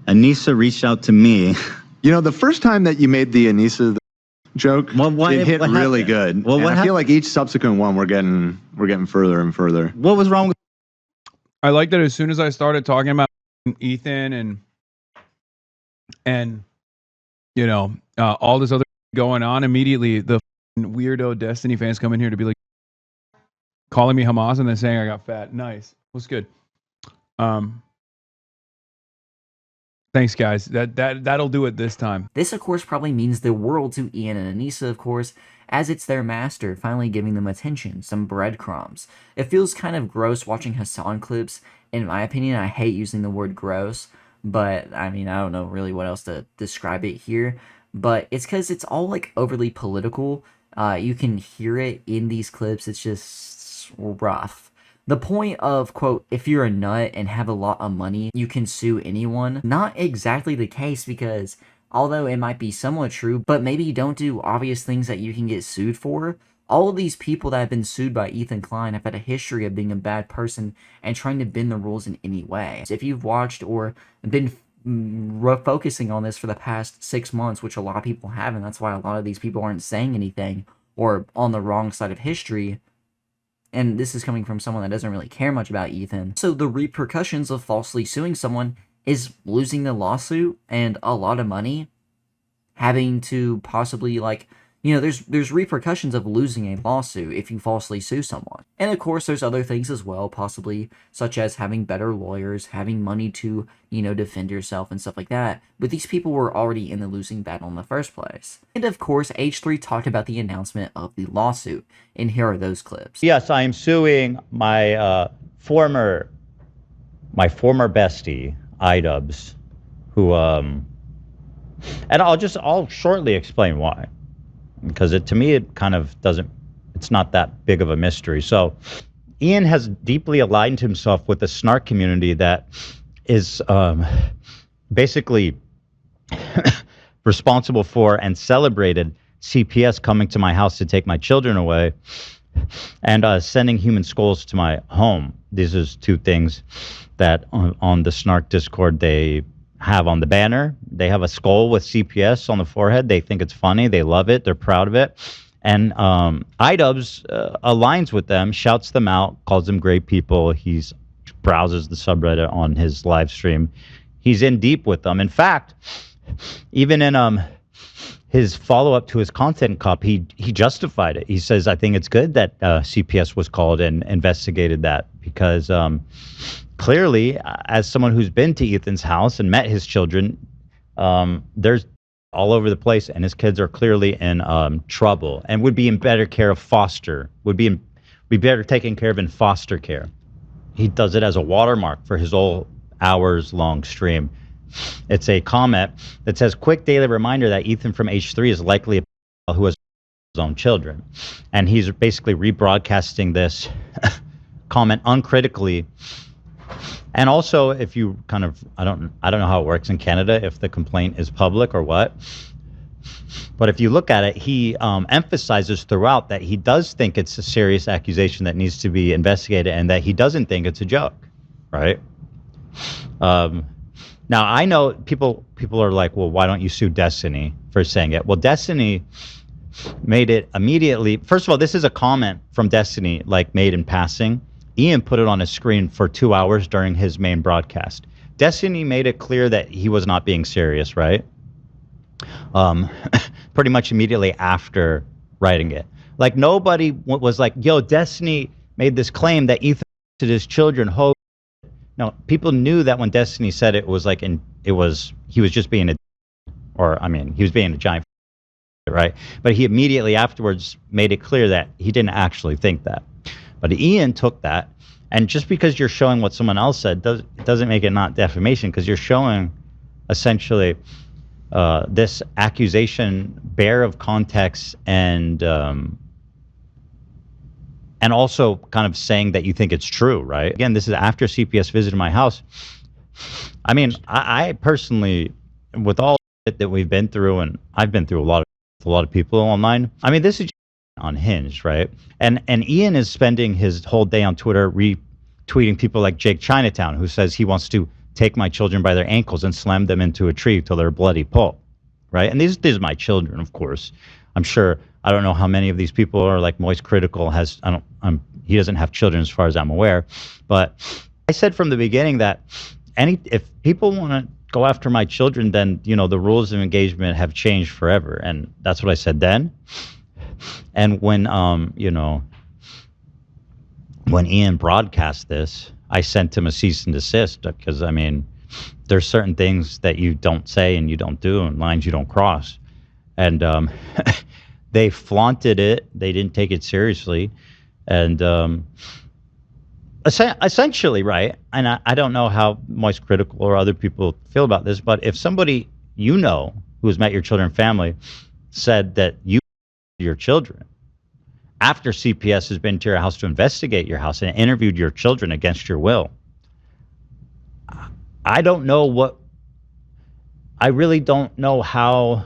Anisa reached out to me. You know, the first time that you made the Anisa joke, it hit really good. Well, and I feel like each subsequent one we're getting further and further. What was wrong with I like that as soon as I started talking about Ethan and all this other going on, immediately the weirdo Destiny fans come in here to be like calling me Hamas and then saying I got fat. Nice. What's good? Thanks, guys. That'll do it this time. This, of course, probably means the world to Ian and Anisa, of course, as it's their master finally giving them attention, some breadcrumbs. It feels kind of gross watching Hasan clips. In my opinion, I hate using the word gross, but I mean, I don't know really what else to describe it here. But it's because it's all like overly political. You can hear it in these clips. It's just rough. The point of, quote, if you're a nut and have a lot of money, you can sue anyone. Not exactly the case because although it might be somewhat true, but maybe you don't do obvious things that you can get sued for. All of these people that have been sued by Ethan Klein have had a history of being a bad person and trying to bend the rules in any way. So if you've watched or been focusing on this for the past 6 months, which a lot of people have, and that's why a lot of these people aren't saying anything or on the wrong side of history, and this is coming from someone that doesn't really care much about Ethan. So the repercussions of falsely suing someone is losing the lawsuit and a lot of money, having to possibly there's repercussions of losing a lawsuit if you falsely sue someone. And of course there's other things as well, possibly such as having better lawyers, having money to, defend yourself and stuff like that. But these people were already in the losing battle in the first place. And of course H3 talked about the announcement of the lawsuit, and here are those clips. Yes, I am suing my former bestie, iDubbbz, who and I'll shortly explain why. Because to me, it kind of doesn't, it's not that big of a mystery. So Ian has deeply aligned himself with the snark community that is basically responsible for and celebrated CPS coming to my house to take my children away and sending human skulls to my home. These are two things that on the snark Discord they have on the banner. They have a skull with CPS on the forehead. They think it's funny. They love it. They're proud of it. And iDubbbz aligns with them, shouts them out, calls them great people. He browses the subreddit on his live stream. He's in deep with them. In fact, even in his follow-up to his content cop, he justified it. He says, I think it's good that CPS was called and investigated that because clearly, as someone who's been to Ethan's house and met his children, there's all over the place, and his kids are clearly in trouble and would be in better care of foster, would be better taken care of in foster care. He does it as a watermark for his whole hours-long stream. It's a comment that says, quick daily reminder that Ethan from H3 is likely a who has his own children. And he's basically rebroadcasting this comment uncritically. And also, if you kind of, I don't know how it works in Canada, if the complaint is public or what. But if you look at it, he emphasizes throughout that he does think it's a serious accusation that needs to be investigated and that he doesn't think it's a joke, right? Now, I know people are like, well, why don't you sue Destiny for saying it? Well, Destiny made it immediately. First of all, this is a comment from Destiny, like made in passing. Ian put it on his screen for 2 hours during his main broadcast. Destiny made it clear that he was not being serious, right? Pretty much immediately after writing it. Like, nobody was like, yo, Destiny made this claim that Ethan to his children. No, people knew that when Destiny said it was like, he was just being he was being a giant, right? But he immediately afterwards made it clear that he didn't actually think that. But Ian took that, and just because you're showing what someone else said doesn't make it not defamation, because you're showing essentially this accusation bare of context and also kind of saying that you think it's true, right? Again, this is after CPS visited my house. I mean, I personally, with all that we've been through, and I've been through a lot of people online. I mean, this is unhinged, right? And Ian is spending his whole day on Twitter retweeting people like Jake Chinatown, who says he wants to take my children by their ankles and slam them into a tree till they're bloody pulp, right? And these are my children, of course. I'm sure, I don't know how many of these people are like Moist Critical he doesn't have children as far as I'm aware, but I said from the beginning that if people want to go after my children, then, you know, the rules of engagement have changed forever. And that's what I said then. And when, when Ian broadcast this, I sent him a cease and desist because, I mean, there's certain things that you don't say and you don't do and lines you don't cross. And they flaunted it. They didn't take it seriously. And essentially, right, and I don't know how Moist Critical or other people feel about this, but if somebody you know who has met your children and family said that you your children after CPS has been to your house to investigate your house and interviewed your children against your will, I really don't know how.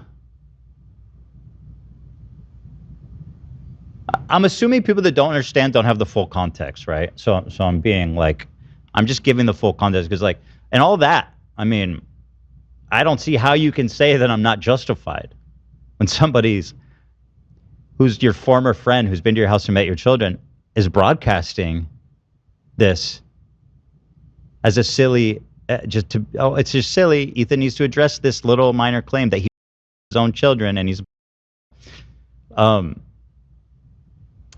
I'm assuming people that don't understand don't have the full context, right? So I'm being like, I'm just giving the full context because, like, and all that, I mean, I don't see how you can say that I'm not justified when who's your former friend who's been to your house and met your children is broadcasting this as a silly, it's just silly. Ethan needs to address this little minor claim that he has his own children and he's,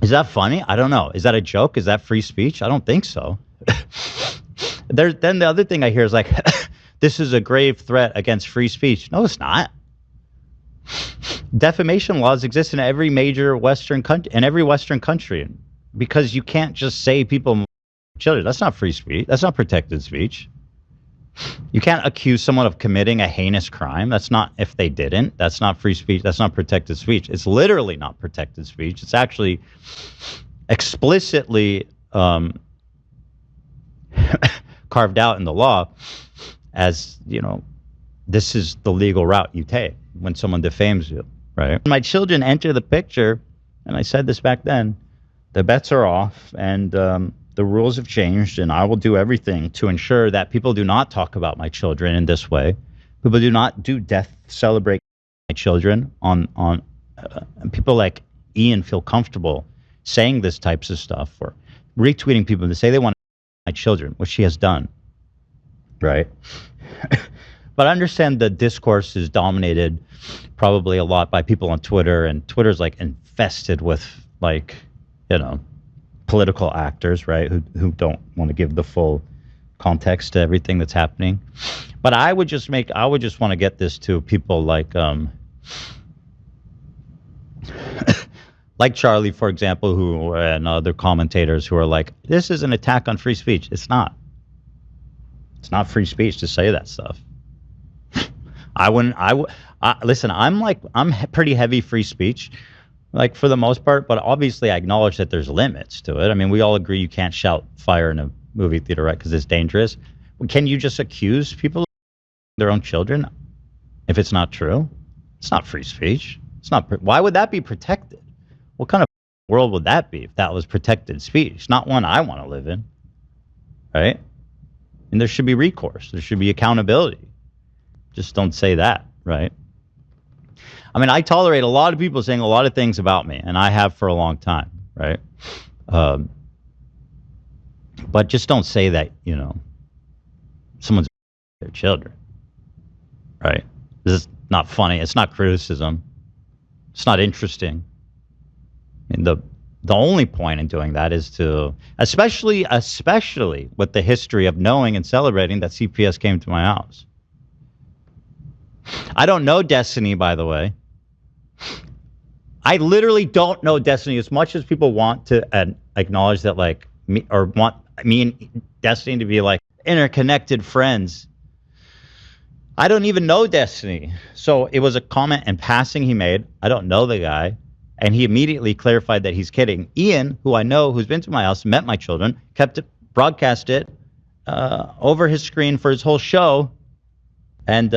is that funny? I don't know. Is that a joke? Is that free speech? I don't think so. Then the other thing I hear is like, this is a grave threat against free speech. No, it's not. Defamation laws exist in every major Western country, because you can't just say people children. That's not free speech. That's not protected speech. You can't accuse someone of committing a heinous crime. That's not, if they didn't, that's not free speech. That's not protected speech. It's literally not protected speech. It's actually explicitly carved out in the law as, you know, this is the legal route you take when someone defames you, right? My children enter the picture, and I said this back then, the bets are off, and the rules have changed, and I will do everything to ensure that people do not talk about my children in this way. People do not do death celebrate my children on people like Ian feel comfortable saying this types of stuff or retweeting people to say they want my children, which she has done, right? But I understand the discourse is dominated probably a lot by people on Twitter, and Twitter's like infested with like, you know, political actors, right? Who don't want to give the full context to everything that's happening. But I would just want to get this to people like like Charlie, for example, who and other commentators who are like, this is an attack on free speech. It's not. It's not free speech to say that stuff. Listen, I'm pretty heavy free speech, like for the most part, but obviously I acknowledge that there's limits to it. I mean, we all agree you can't shout fire in a movie theater, right? Because it's dangerous. Can you just accuse people of their own children if it's not true? It's not free speech. It's not. Why would that be protected? What kind of world would that be if that was protected speech? Not one I want to live in, right? And there should be recourse. There should be accountability. Just don't say that, right? I mean, I tolerate a lot of people saying a lot of things about me, and I have for a long time, right? But just don't say that, you know, someone's their children, right? This is not funny. It's not criticism. It's not interesting. I mean, the only point in doing that is to, especially with the history of knowing and celebrating that CPS came to my house. I don't know Destiny, by the way. I literally don't know Destiny as much as people want to acknowledge that, like, me, or want me and Destiny to be like interconnected friends. I don't even know Destiny. So it was a comment in passing he made. I don't know the guy. And he immediately clarified that he's kidding. Ian, who I know, who's been to my house, met my children, broadcast it over his screen for his whole show. And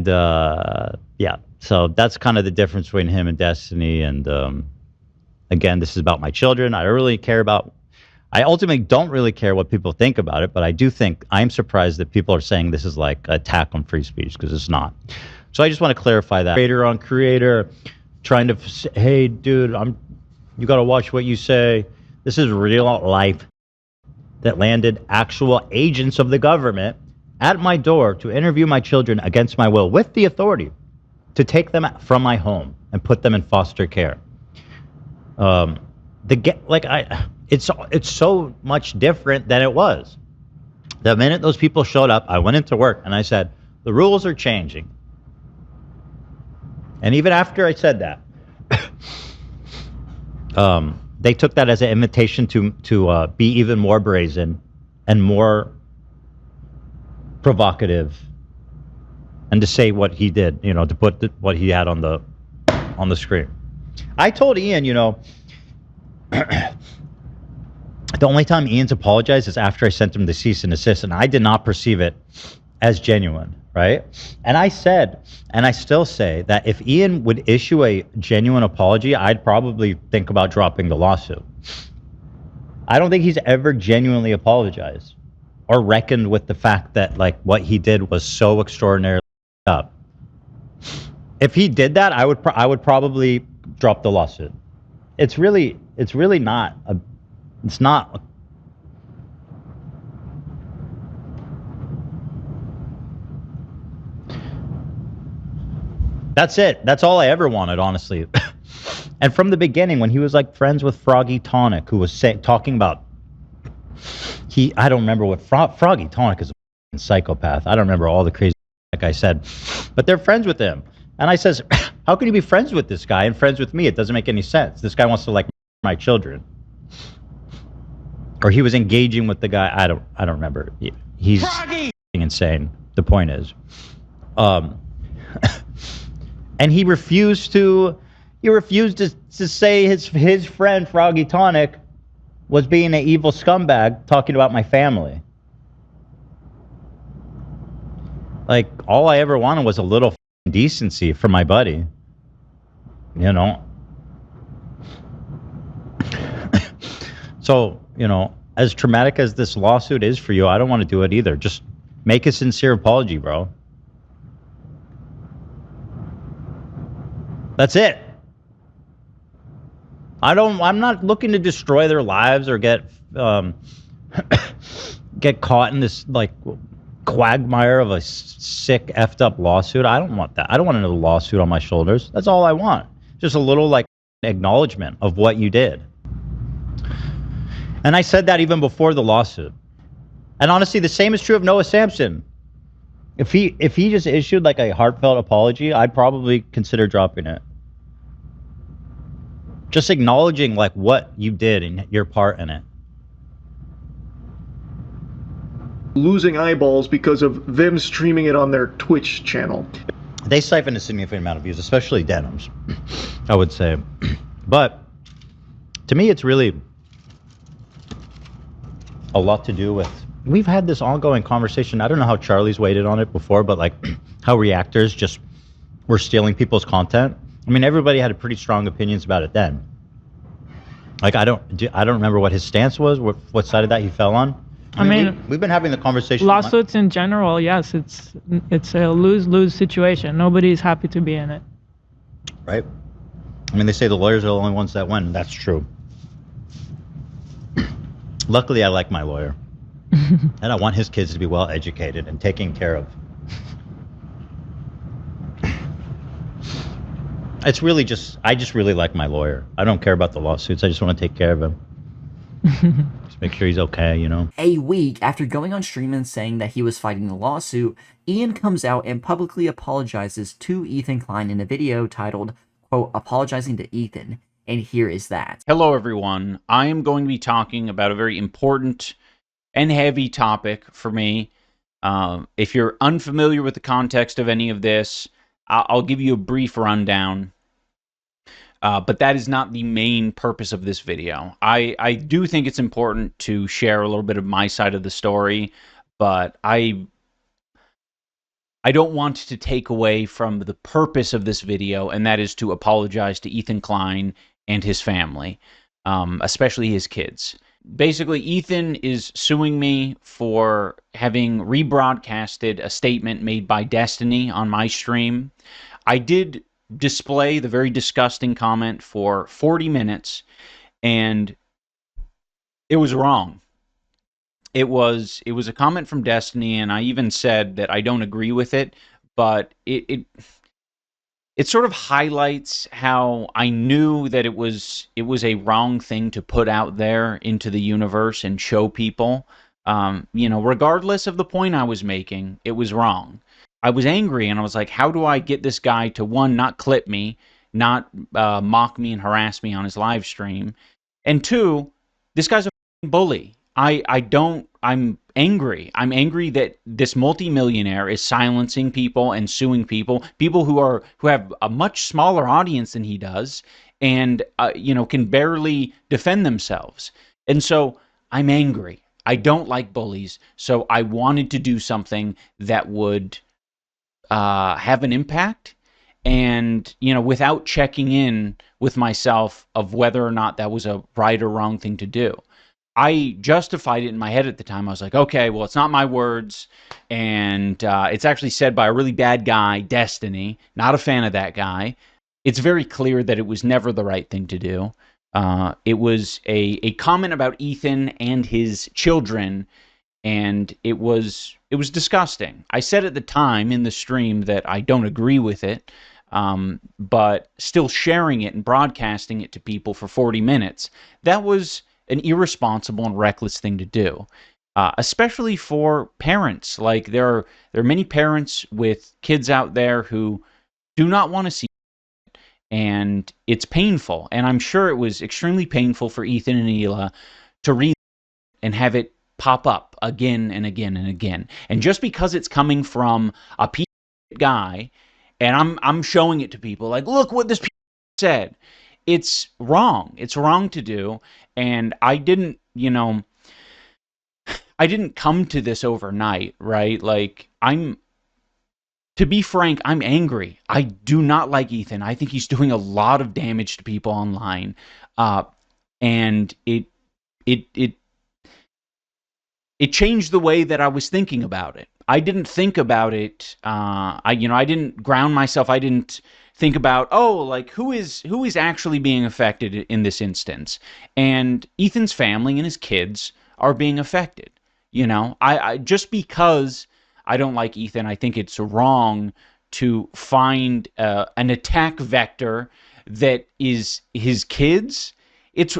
yeah, so that's kind of the difference between him and Destiny. And again, this is about my children. I ultimately don't really care what people think about it, but I'm surprised that people are saying this is like an attack on free speech, because it's not. So I just want to clarify that. Creator on creator, trying to say, hey, dude, you got to watch what you say. This is real life that landed actual agents of the government at my door to interview my children against my will, with the authority to take them from my home and put them in foster care. It's so much different than it was. The minute those people showed up, I went into work and I said, the rules are changing. And even after I said that, they took that as an invitation to be even more brazen and more provocative, and to say what he did, you know, to put what he had on the screen. I told Ian, you know, the only time Ian's apologized is after I sent him the cease and desist, and I did not perceive it as genuine, right? And I said, and I still say, that if Ian would issue a genuine apology, I'd probably think about dropping the lawsuit. I don't think he's ever genuinely apologized or reckoned with the fact that, like, what he did was so extraordinarily up. If he did that, I would probably drop the lawsuit. It's really not a. It's not. That's it. That's all I ever wanted, honestly. And from the beginning, when he was like friends with Froggy Tonic, who was talking about I don't remember what Froggy Tonic is a psychopath. I don't remember all the crazy like I said, but they're friends with him. And I says, how can you be friends with this guy and friends with me? It doesn't make any sense. This guy wants to like my children. Or he was engaging with the guy. I don't remember. He's insane. The point is, and he refused to say his friend Froggy Tonic was being an evil scumbag talking about my family. Like, all I ever wanted was a little decency for my buddy, you know. So, you know, as traumatic as this lawsuit is for you, I don't want to do it either. Just make a sincere apology, bro. That's it. I'm not looking to destroy their lives or get get caught in this like quagmire of a sick, effed up lawsuit. I don't want that. I don't want another lawsuit on my shoulders. That's all I want. Just a little like acknowledgement of what you did. And I said that even before the lawsuit. And honestly, the same is true of Noah Sampson. If he just issued like a heartfelt apology, I'd probably consider dropping it. Just acknowledging like what you did and your part in it. Losing eyeballs because of them streaming it on their Twitch channel. They siphon a significant amount of views, especially Denims, I would say. But to me, it's really a lot to do with, we've had this ongoing conversation. I don't know how Charlie's waited on it before, but like how reactors just were stealing people's content. I mean, everybody had pretty strong opinions about it then. Like, I don't remember what his stance was, what side of that he fell on. I mean, we've been having the conversation. Lawsuits in general, yes, it's a lose-lose situation. Nobody's happy to be in it. Right. I mean, they say the lawyers are the only ones that win. That's true. Luckily, I like my lawyer. And I want his kids to be well educated and taken care of. It's really just, I just really like my lawyer. I don't care about the lawsuits. I just want to take care of him. Just make sure he's okay, you know? A week after going on stream and saying that he was fighting the lawsuit, Ian comes out and publicly apologizes to Ethan Klein in a video titled, quote, "Apologizing to Ethan." And here is that. Hello, everyone. I am going to be talking about a very important and heavy topic for me. If you're unfamiliar with the context of any of this, I'll give you a brief rundown. But that is not the main purpose of this video. I do think it's important to share a little bit of my side of the story, but I don't want to take away from the purpose of this video, and that is to apologize to Ethan Klein and his family, especially his kids. Basically, Ethan is suing me for having rebroadcasted a statement made by Destiny on my stream. I did display the very disgusting comment for 40 minutes, and it was wrong. It was a comment from Destiny, and I even said that I don't agree with it, but it sort of highlights how I knew that it was a wrong thing to put out there into the universe and show people. You know, regardless of the point I was making, it was wrong. I was angry, and I was like, how do I get this guy to, one, not clip me, not mock me and harass me on his live stream, and two, this guy's a bully. I'm angry. I'm angry that this multimillionaire is silencing people and suing people who have a much smaller audience than he does, and you know, can barely defend themselves. And so I'm angry. I don't like bullies, so I wanted to do something that would have an impact, and, you know, without checking in with myself of whether or not that was a right or wrong thing to do. I justified it in my head at the time. I was like, okay, well, it's not my words, and it's actually said by a really bad guy, Destiny. Not a fan of that guy. It's very clear that it was never the right thing to do. It was a comment about Ethan and his children, and it was disgusting. I said at the time in the stream that I don't agree with it, but still sharing it and broadcasting it to people for 40 minutes, that was an irresponsible and reckless thing to do, especially for parents. Like, there are many parents with kids out there who do not want to see it, and it's painful. And I'm sure it was extremely painful for Ethan and Hila to read and have it pop up again and again and again. And just because it's coming from a piece of guy, and I'm showing it to people, like, look what this said, it's wrong. It's wrong to do. And I didn't, you know, I didn't come to this overnight, right? Like, to be frank, I'm angry. I do not like Ethan. I think he's doing a lot of damage to people online. And it changed the way that I was thinking about it. I didn't think about it. I didn't ground myself. I didn't think about, oh, like, who is actually being affected in this instance? And Ethan's family and his kids are being affected. You know, I just because I don't like Ethan, I think it's wrong to find an attack vector that is his kids. It's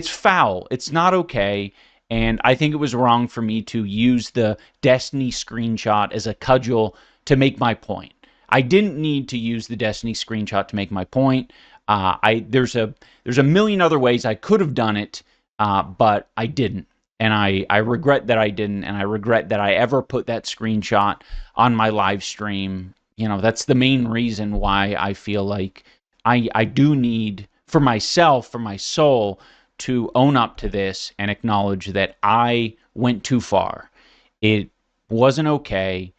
foul. It's not okay. And I think it was wrong for me to use the Destiny screenshot as a cudgel to make my point. I didn't need to use the Destiny screenshot to make my point. There's a million other ways I could have done it, but I didn't. And I regret that I didn't, and I regret that I ever put that screenshot on my live stream. You know, that's the main reason why I feel like I do need, for myself, for my soul, to own up to this and acknowledge that I went too far. It wasn't okay.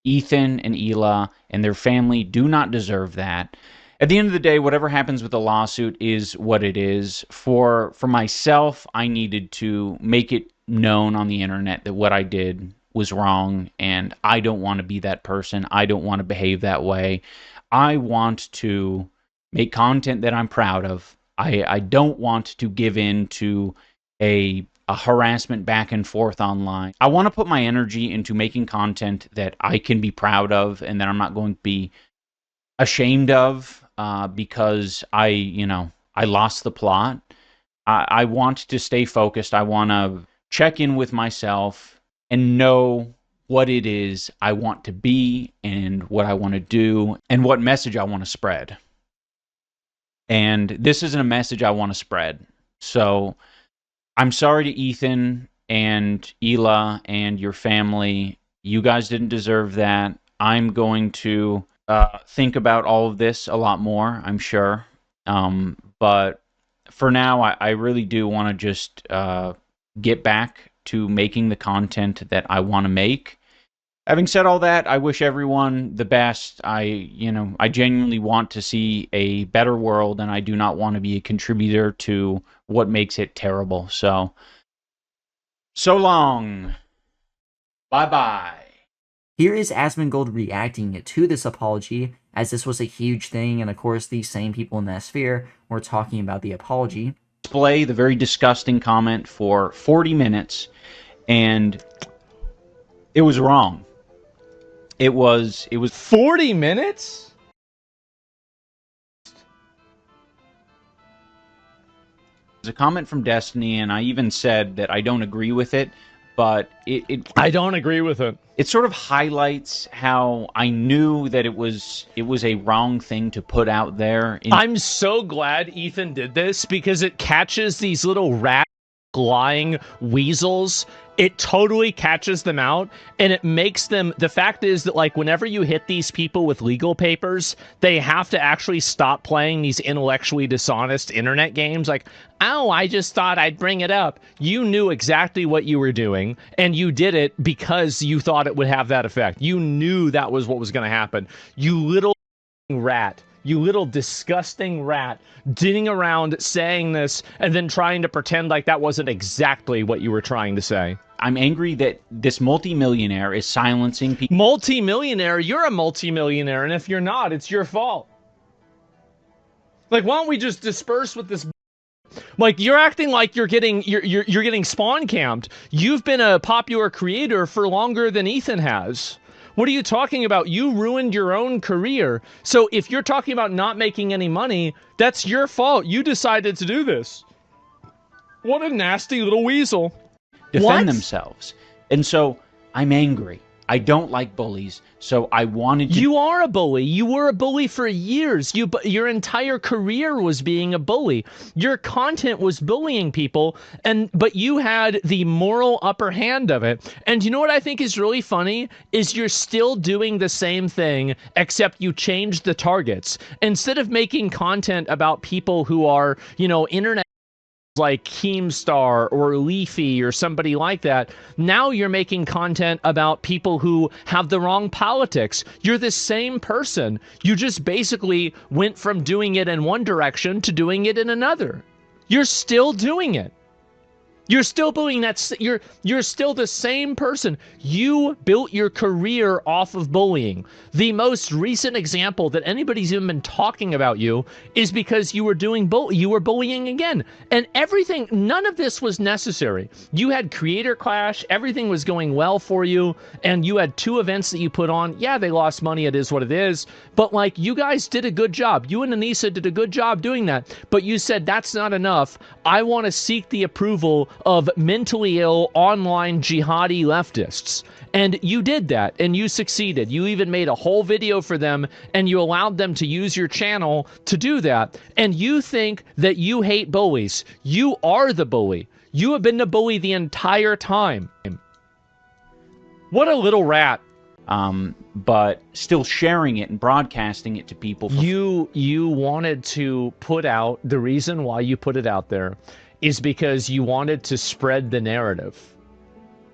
Ethan and Hila and their family do not deserve that. At the end of the day, whatever happens with the lawsuit is what it is. For myself, I needed to make it known on the internet that what I did was wrong, and I don't want to be that person. I don't want to behave that way. I want to make content that I'm proud of. I don't want to give in to a harassment back and forth online. I want to put my energy into making content that I can be proud of and that I'm not going to be ashamed of because I lost the plot. I want to stay focused. I want to check in with myself and know what it is I want to be and what I want to do and what message I want to spread. And this isn't a message I want to spread. So I'm sorry to Ethan and Hila and your family. You guys didn't deserve that. I'm going to think about all of this a lot more, I'm sure. But for now, I really do want to just get back to making the content that I want to make. Having said all that, I wish everyone the best. I genuinely want to see a better world, and I do not want to be a contributor to what makes it terrible. So long. Bye-bye. Here is Asmongold reacting to this apology, as this was a huge thing, and of course these same people in that sphere were talking about the apology. Display the very disgusting comment for 40 minutes, and it was wrong. It was 40 minutes? It was a comment from Destiny, and I even said that I don't agree with it, but I don't agree with it. It sort of highlights how I knew that it was a wrong thing to put out there. I'm so glad Ethan did this because it catches these little rat lying weasels. It totally catches them out, and it makes them, the fact is that, like, whenever you hit these people with legal papers, they have to actually stop playing these intellectually dishonest internet games. Like, oh, I just thought I'd bring it up. You knew exactly what you were doing, and you did it because you thought it would have that effect. You knew that was what was going to happen. You little rat. You little disgusting rat, dinning around saying this and then trying to pretend like that wasn't exactly what you were trying to say. I'm angry that this multimillionaire is silencing people. Multimillionaire? You're a multimillionaire, and if you're not, it's your fault. Like, why don't we just disperse with this? Like, you're acting like you're getting spawn camped. You've been a popular creator for longer than Ethan has. What are you talking about? You ruined your own career. So if you're talking about not making any money, that's your fault. You decided to do this. What a nasty little weasel. Defend themselves. And so I'm angry. I don't like bullies, so I wanted to... You are a bully. You were a bully for years. Your entire career was being a bully. Your content was bullying people, but you had the moral upper hand of it. And you know what I think is really funny? Is you're still doing the same thing, except you changed the targets. Instead of making content about people who are, internet like Keemstar or Leafy or somebody like that, now you're making content about people who have the wrong politics. You're the same person. You just basically went from doing it in one direction to doing it in another. You're still doing it. You're still bullying you're still the same person. You built your career off of bullying. The most recent example that anybody's even been talking about you is because you were bullying again. And everything, none of this was necessary. You had Creator Clash, everything was going well for you, and you had 2 events that you put on. Yeah, they lost money, it is what it is. But like, you guys did a good job. You and Anisa did a good job doing that. But you said, that's not enough. I want to seek the approval of mentally ill online jihadi leftists. And you did that, and you succeeded. You even made a whole video for them, and you allowed them to use your channel to do that. And you think that you hate bullies. You are the bully. You have been the bully the entire time. What a little rat. But still sharing it and broadcasting it to people. You wanted to put out, the reason why you put it out there is because you wanted to spread the narrative.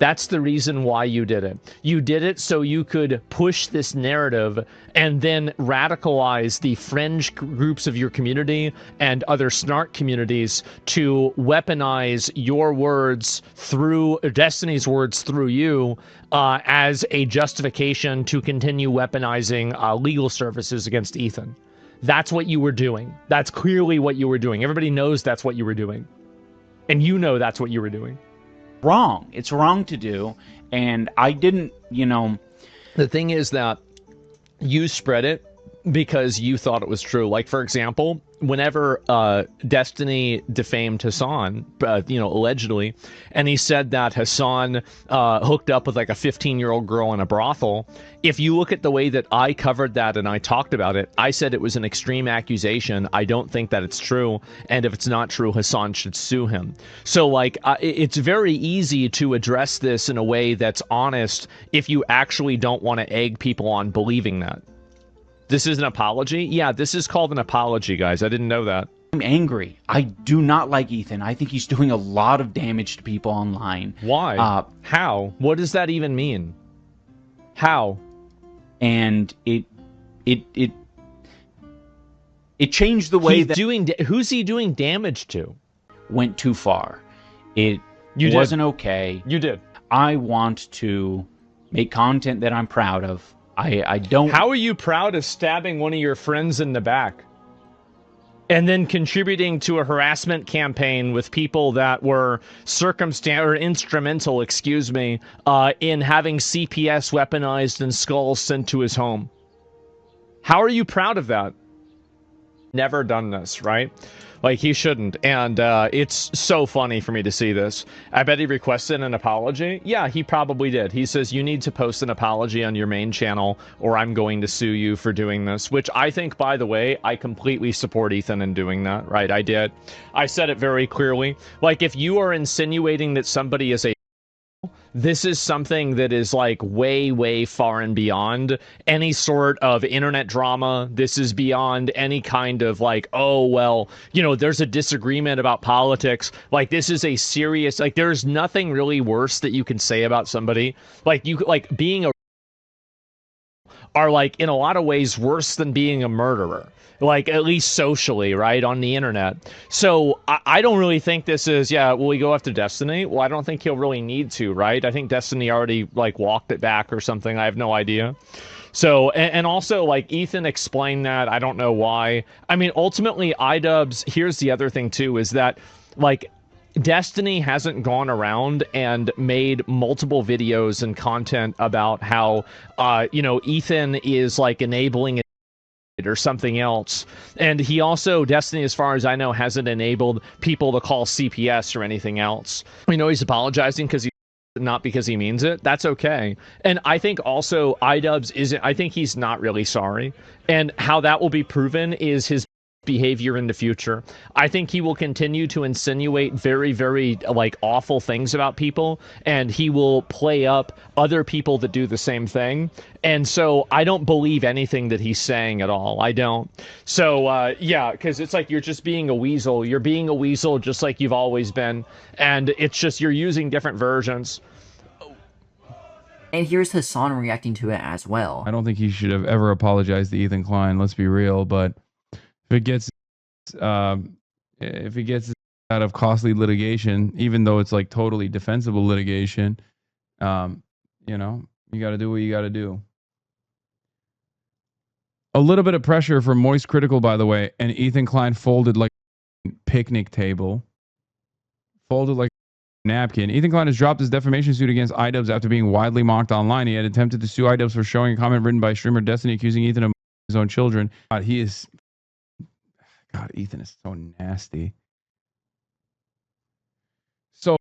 That's the reason why you did it. You did it so you could push this narrative and then radicalize the fringe groups of your community and other snark communities to weaponize your words through Destiny's words through you as a justification to continue weaponizing legal services against Ethan. That's what you were doing. That's clearly what you were doing. Everybody knows that's what you were doing. And you know that's what you were doing. Wrong. It's wrong to do. And I didn't, you know. The thing is that you spread it because you thought it was true. Like, for example, whenever Destiny defamed Hasan, allegedly, and he said that Hasan hooked up with like a 15-year-old girl in a brothel, if you look at the way that I covered that and I talked about it, I said it was an extreme accusation. I don't think that it's true. And if it's not true, Hasan should sue him. So like, it's very easy to address this in a way that's honest if you actually don't want to egg people on believing that. This is an apology? Yeah, this is called an apology, guys. I didn't know that. I'm angry. I do not like Ethan. I think he's doing a lot of damage to people online. Why? How? What does that even mean? How? And it changed the way who's he doing damage to? Went too far. It wasn't okay. You did. I want to make content that I'm proud of. I don't. How are you proud of stabbing one of your friends in the back? And then contributing to a harassment campaign with people that were instrumental, in having CPS weaponized and skulls sent to his home. How are you proud of that? Never done this, right? Like, he shouldn't. And it's so funny for me to see this. I bet he requested an apology. Yeah, he probably did. He says, you need to post an apology on your main channel or I'm going to sue you for doing this. Which I think, by the way, I completely support Ethan in doing that, right? I did. I said it very clearly. Like, if you are insinuating that somebody is a this is something that is like way, way far and beyond any sort of internet drama. This is beyond any kind of like, oh, well, there's a disagreement about politics. Like, this is a serious, like, there's nothing really worse that you can say about somebody. Like, being a are like in a lot of ways worse than being a murderer. Like, at least socially, right, on the internet. So I don't really think this is, will we go after Destiny? Well, I don't think he'll really need to, right? I think Destiny already, like, walked it back or something. I have no idea. So, and also, like, Ethan explained that. I don't know why. I mean, ultimately, iDubbbz, here's the other thing, too, is that, like, Destiny hasn't gone around and made multiple videos and content about how, Ethan is, like, enabling it or something else. And he also, Destiny, as far as I know, hasn't enabled people to call CPS or anything else. He's apologizing not because he means it. That's okay. And I think also iDubbbz I think he's not really sorry. And how that will be proven is his behavior in the future. I think he will continue to insinuate very, very like awful things about people, and he will play up other people that do the same thing. And so I don't believe anything that he's saying at all. I don't. So yeah, because it's like you're just being a weasel. You're being a weasel just like you've always been, and it's just you're using different versions. And here's Hasan reacting to it as well. I don't think he should have ever apologized to Ethan Klein. Let's be real, but if it gets out of costly litigation, even though it's like totally defensible litigation. You know, you got to do what you got to do. A little bit of pressure from Moist Critical, by the way, and Ethan Klein folded like a picnic table. Folded like a napkin. Ethan Klein has dropped his defamation suit against iDubbbz after being widely mocked online. He had attempted to sue iDubbbz for showing a comment written by streamer Destiny accusing Ethan of his own children. God, Ethan is so nasty. So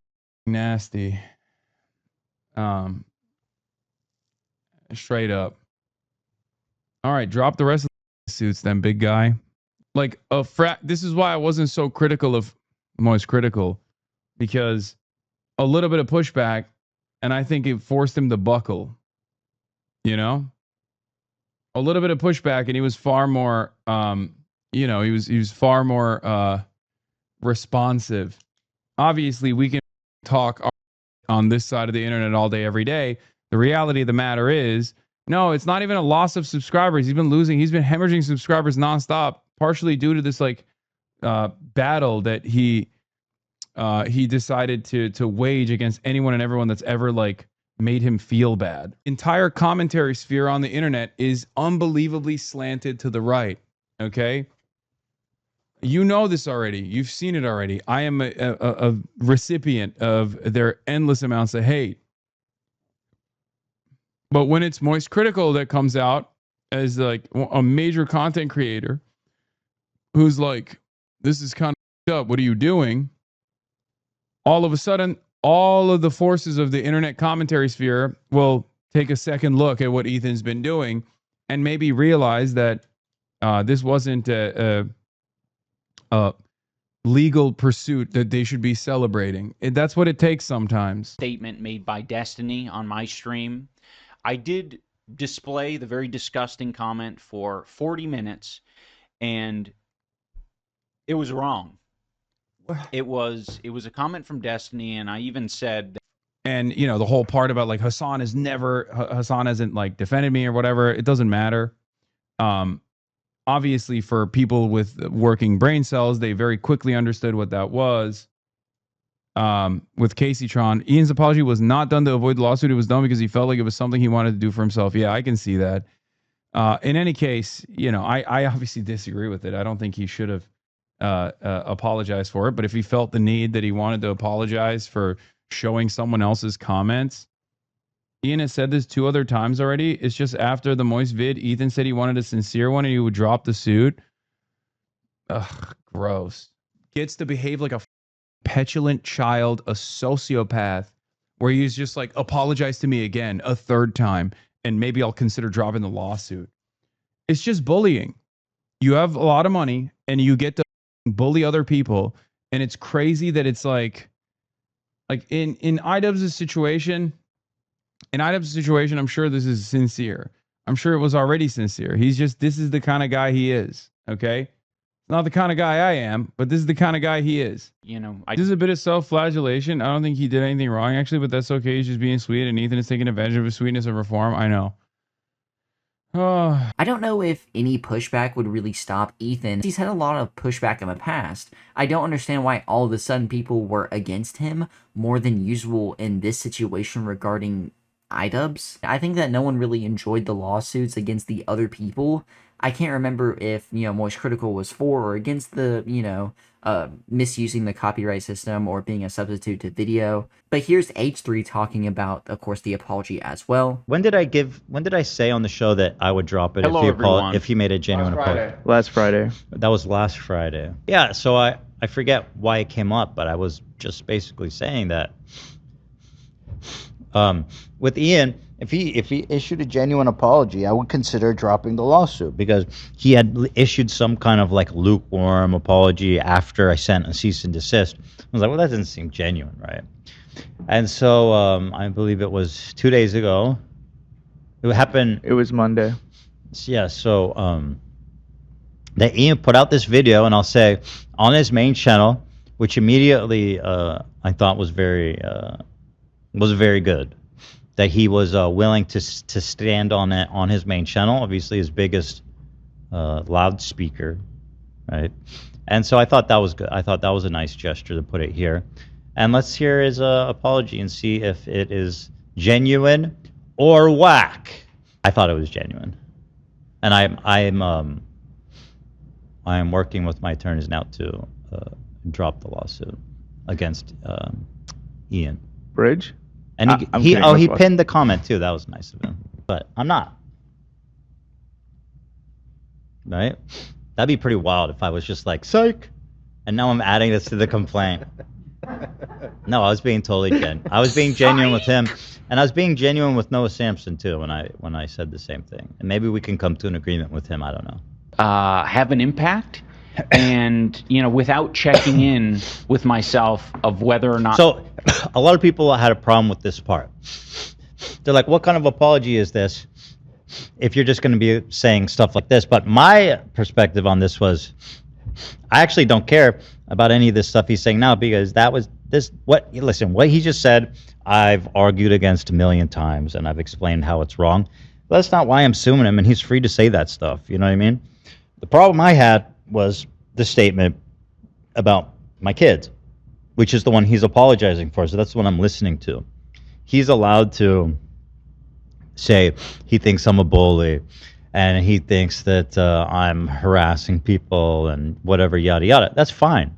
nasty. Straight up. All right, drop the rest of the suits then, big guy. Like this is why I wasn't so critical of Moist Critical, because a little bit of pushback, and I think it forced him to buckle. You know? A little bit of pushback, and he was far more he was far more responsive. Obviously, we can talk on this side of the internet all day, every day. The reality of the matter is, no, it's not even a loss of subscribers. He's been hemorrhaging subscribers nonstop, partially due to this battle that he decided to wage against anyone and everyone that's ever made him feel bad. Entire commentary sphere on the internet is unbelievably slanted to the right. Okay. You know this already. You've seen it already. I am a recipient of their endless amounts of hate. But when it's Moist Critical that comes out as a major content creator who's like, this is kind of up, what are you doing? All of a sudden, all of the forces of the internet commentary sphere will take a second look at what Ethan's been doing and maybe realize that this wasn't a legal pursuit that they should be celebrating. That's what it takes sometimes. Statement made by Destiny on my stream. I did display the very disgusting comment for 40 minutes, and it was wrong. It was a comment from Destiny, and I even said that, and the whole part about Hasan hasn't defended me or whatever, it doesn't matter. Obviously for people with working brain cells, they very quickly understood what that was. With Caseytron, Ian's apology was not done to avoid the lawsuit. It was done because he felt like it was something he wanted to do for himself. Yeah, I can see that. In any case, I obviously disagree with it. I don't think he should have apologized for it. But if he felt the need that he wanted to apologize for showing someone else's comments, Ian has said this 2 other times already. It's just after the Moist vid, Ethan said he wanted a sincere one and he would drop the suit. Ugh, gross. Gets to behave like a petulant child, a sociopath, where he's just like, apologize to me again a 3rd time and maybe I'll consider dropping the lawsuit. It's just bullying. You have a lot of money and you get to bully other people, and it's crazy that it's like in iDubbbz's situation. In iDubbbz's situation, I'm sure this is sincere. I'm sure it was already sincere. This is the kind of guy he is. Okay. Not the kind of guy I am, but this is the kind of guy he is. This is a bit of self-flagellation. I don't think he did anything wrong, actually, but that's okay. He's just being sweet, and Ethan is taking advantage of his sweetness and reform. I know. I don't know if any pushback would really stop Ethan. He's had a lot of pushback in the past. I don't understand why all of a sudden people were against him more than usual in this situation regarding iDubbbz. I think that no one really enjoyed the lawsuits against the other people. I can't remember if, Moist Critical was for or against the, misusing the copyright system or being a substitute to video. But here's H3 talking about, of course, the apology as well. When did I say on the show that I would drop it if he made a genuine apology? Last Friday. That was last Friday. Yeah, so I forget why it came up, but I was just basically saying that with Ian, if he issued a genuine apology, I would consider dropping the lawsuit, because he had issued some kind of lukewarm apology after I sent a cease and desist. I was like, well, that doesn't seem genuine, right? And so I believe it was 2 days ago. It happened. It was Monday. Yeah. So that Ian put out this video, and I'll say on his main channel, which immediately I thought was very good. That he was willing to stand on it on his main channel, obviously his biggest loudspeaker, right? And so I thought that was good. I thought that was a nice gesture to put it here. And let's hear his apology and see if it is genuine or whack. I thought it was genuine. And I am working with my attorneys now to drop the lawsuit against Ian. Bridge? And he pinned the comment too. That was nice of him. But I'm not. Right? That'd be pretty wild if I was just like, psych! And now I'm adding this to the complaint. No, I was being totally genuine. I was being genuine with him. And I was being genuine with Noah Sampson too when I said the same thing. And maybe we can come to an agreement with him. I don't know. Have an impact, and without checking in with myself of whether or not. So, a lot of people had a problem with this part. They're like, "What kind of apology is this? If you're just going to be saying stuff like this?" But my perspective on this was, I actually don't care about any of this stuff he's saying now because that was this. Listen, what he just said, I've argued against a million times, and I've explained how it's wrong. But that's not why I'm suing him, and he's free to say that stuff. You know what I mean? The problem I had was the statement about my kids, which is the one he's apologizing for. So that's the one I'm listening to. He's allowed to say he thinks I'm a bully, and he thinks that I'm harassing people and whatever, yada, yada. That's fine,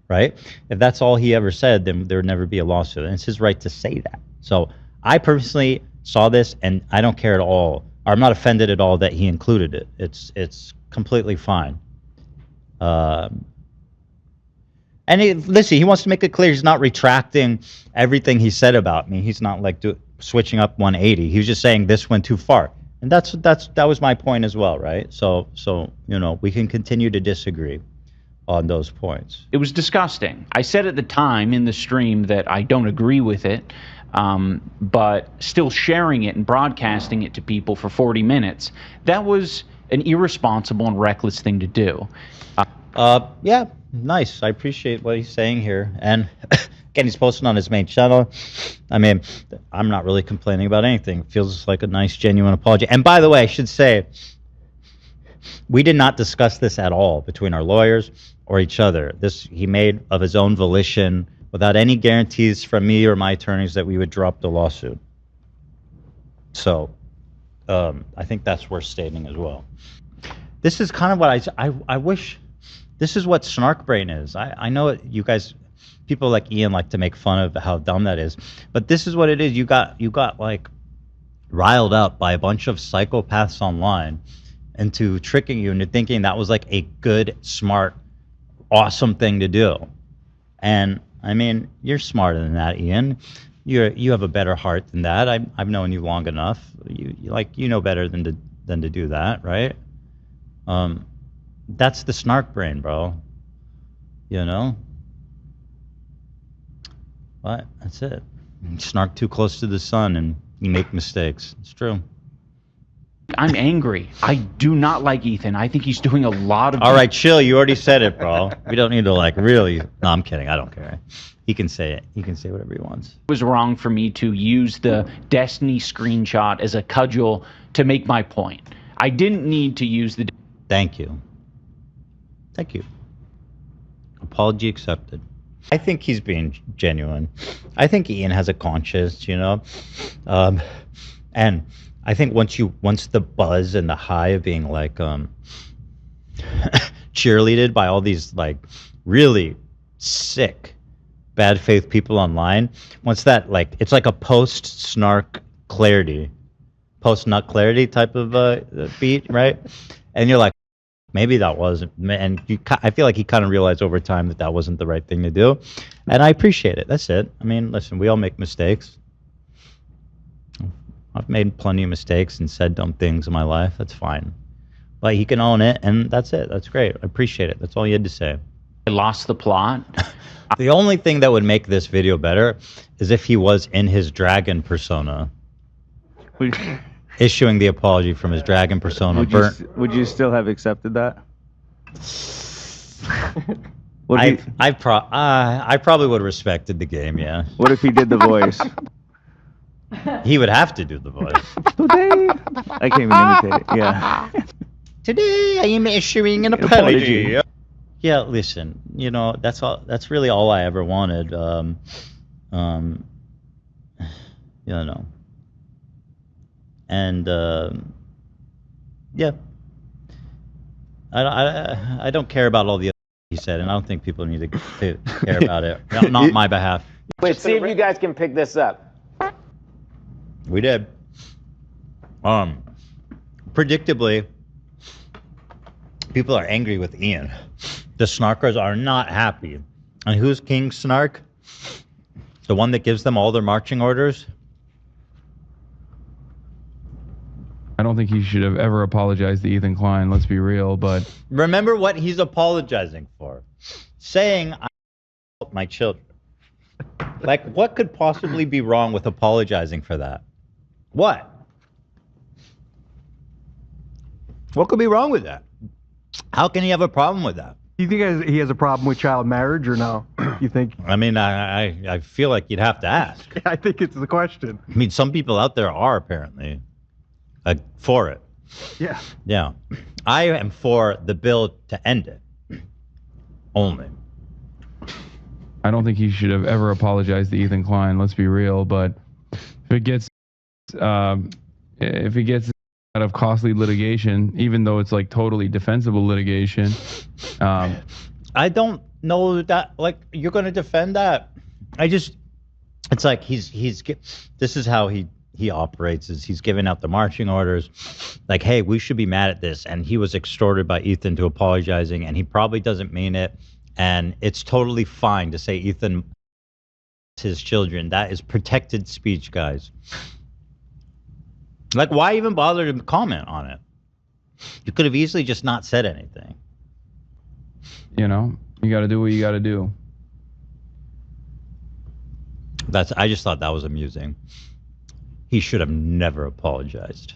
right? If that's all he ever said, then there would never be a lawsuit. And it's his right to say that. So I personally saw this, and I don't care at all. I'm not offended at all that he included it. It's completely fine. And listen, he wants to make it clear he's not retracting everything he said about me. He's not like switching up 180. He was just saying this went too far. And that was my point as well, right? So we can continue to disagree on those points. It was disgusting. I said at the time in the stream that I don't agree with it, but still sharing it and broadcasting it to people for 40 minutes, that was an irresponsible and reckless thing to do. Yeah, nice. I appreciate what he's saying here. And again, he's posting on his main channel. I mean, I'm not really complaining about anything. It feels like a nice, genuine apology. And by the way, I should say, we did not discuss this at all between our lawyers or each other. This he made of his own volition without any guarantees from me or my attorneys that we would drop the lawsuit. So I think that's worth stating as well. This is kind of what I wish. This is what snark brain is. I know you guys, people like Ian like to make fun of how dumb that is, but this is what it is. You got like riled up by a bunch of psychopaths online into tricking you into thinking that was like a good, smart, awesome thing to do. And I mean, you're smarter than that, Ian. You have a better heart than that. I've known you long enough. You know better than to do that, right? That's the snark brain, bro. You know? But that's it. You snark too close to the sun and you make mistakes. It's true. I'm angry. I do not like Ethan. I think he's doing a lot of... All right, chill. You already said it, bro. We don't need to like really... No, I'm kidding. I don't care. He can say it. He can say whatever he wants. It was wrong for me to use the Destiny screenshot as a cudgel to make my point. I didn't need to use the... Thank you. Thank you. Apology accepted. I think he's being genuine. I think Ian has a conscience, you know? And I think once the buzz and the high of being like cheerleaded by all these like really sick bad faith people online, once that like it's like a post snark clarity, post nut clarity type of beat, right? And you're like, maybe that wasn't, and I feel like he kind of realized over time that that wasn't the right thing to do, and I appreciate it. That's it. I mean, listen, we all make mistakes. I've made plenty of mistakes and said dumb things in my life. That's fine. But he can own it, and that's it. That's great. I appreciate it. That's all you had to say. I lost the plot. The only thing that would make this video better is if he was in his dragon persona. Issuing the apology from his dragon persona. Would you still have accepted that? I probably would have respected the game, yeah. What if he did the voice? He would have to do the voice. Today, I can't even imitate it. Yeah. Today I am issuing an apology. Yeah, listen, you know, that's all. That's really all I ever wanted. You know, and yeah, I don't care about all the other he said, and I don't think people need to care about it. Not on my behalf. Wait, see if you guys can pick this up. We did. Predictably, people are angry with Ian. The snarkers are not happy. And who's King Snark? The one that gives them all their marching orders? I don't think he should have ever apologized to Ethan Klein, let's be real, but... Remember what he's apologizing for. Saying, I my children. Like, what could possibly be wrong with apologizing for that? What? What could be wrong with that? How can he have a problem with that? Do you think he has a problem with child marriage or no? You think? I mean, I feel like you'd have to ask. I think it's the question. I mean, some people out there are apparently for it. Yeah. Yeah. I am for the bill to end it. Only. I don't think he should have ever apologized to Ethan Klein, let's be real, but if it gets out of costly litigation, even though it's like totally defensible litigation, I don't know that, like, you're going to defend that. It's like this is how he operates, is he's giving out the marching orders like, hey, we should be mad at this, and he was extorted by Ethan to apologizing, and he probably doesn't mean it, and it's totally fine to say Ethan his children. That is protected speech, guys. Like, why even bother to comment on it? You could have easily just not said anything. You know, you got to do what you got to do. I just thought that was amusing. He should have never apologized.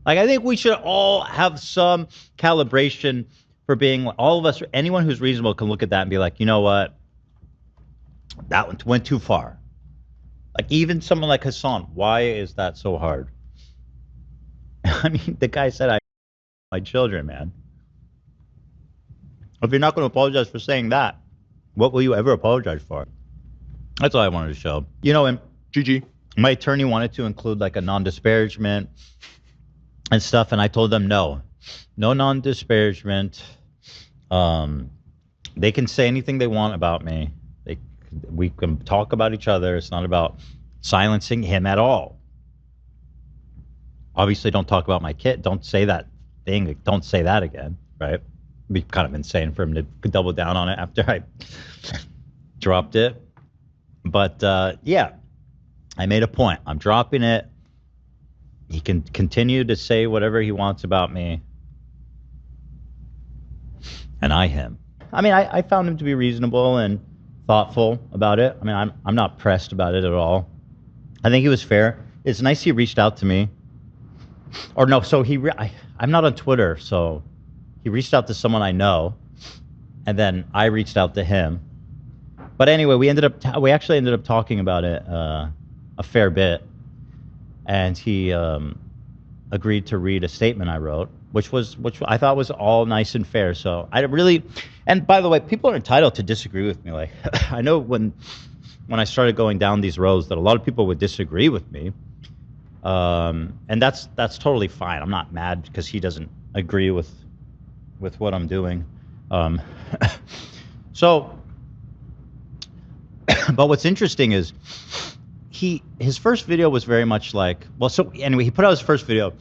Like, I think we should all have some calibration for being, all of us, anyone who's reasonable can look at that and be like, you know what? That one went too far. Like, even someone like Hasan, why is that so hard? I mean, the guy said, my children, man. If you're not going to apologize for saying that, what will you ever apologize for? That's all I wanted to show. You know, and GG. My attorney wanted to include like a non-disparagement and stuff, and I told them no non-disparagement. They can say anything they want about me. We can talk about each other. It's not about silencing him at all. Obviously, don't talk about my kid. Don't say that thing. Don't say that again, right? It'd be kind of insane for him to double down on it after I dropped it. But yeah, I made a point. I'm dropping it. He can continue to say whatever he wants about me. And him. I mean, I found him to be reasonable and thoughtful about it. I mean, I'm not pressed about it at all. I think he was fair. It's nice he reached out to me. Or no, so I'm not on Twitter, so he reached out to someone I know, and then I reached out to him. But anyway, we actually ended up talking about it a fair bit, and he agreed to read a statement I wrote, which I thought was all nice and fair. So I really, and by the way, people are entitled to disagree with me. Like, I know when I started going down these roads that a lot of people would disagree with me. And that's totally fine. I'm not mad because he doesn't agree with what I'm doing. So, but what's interesting is his first video was very much like, well, so anyway, he put out his first video,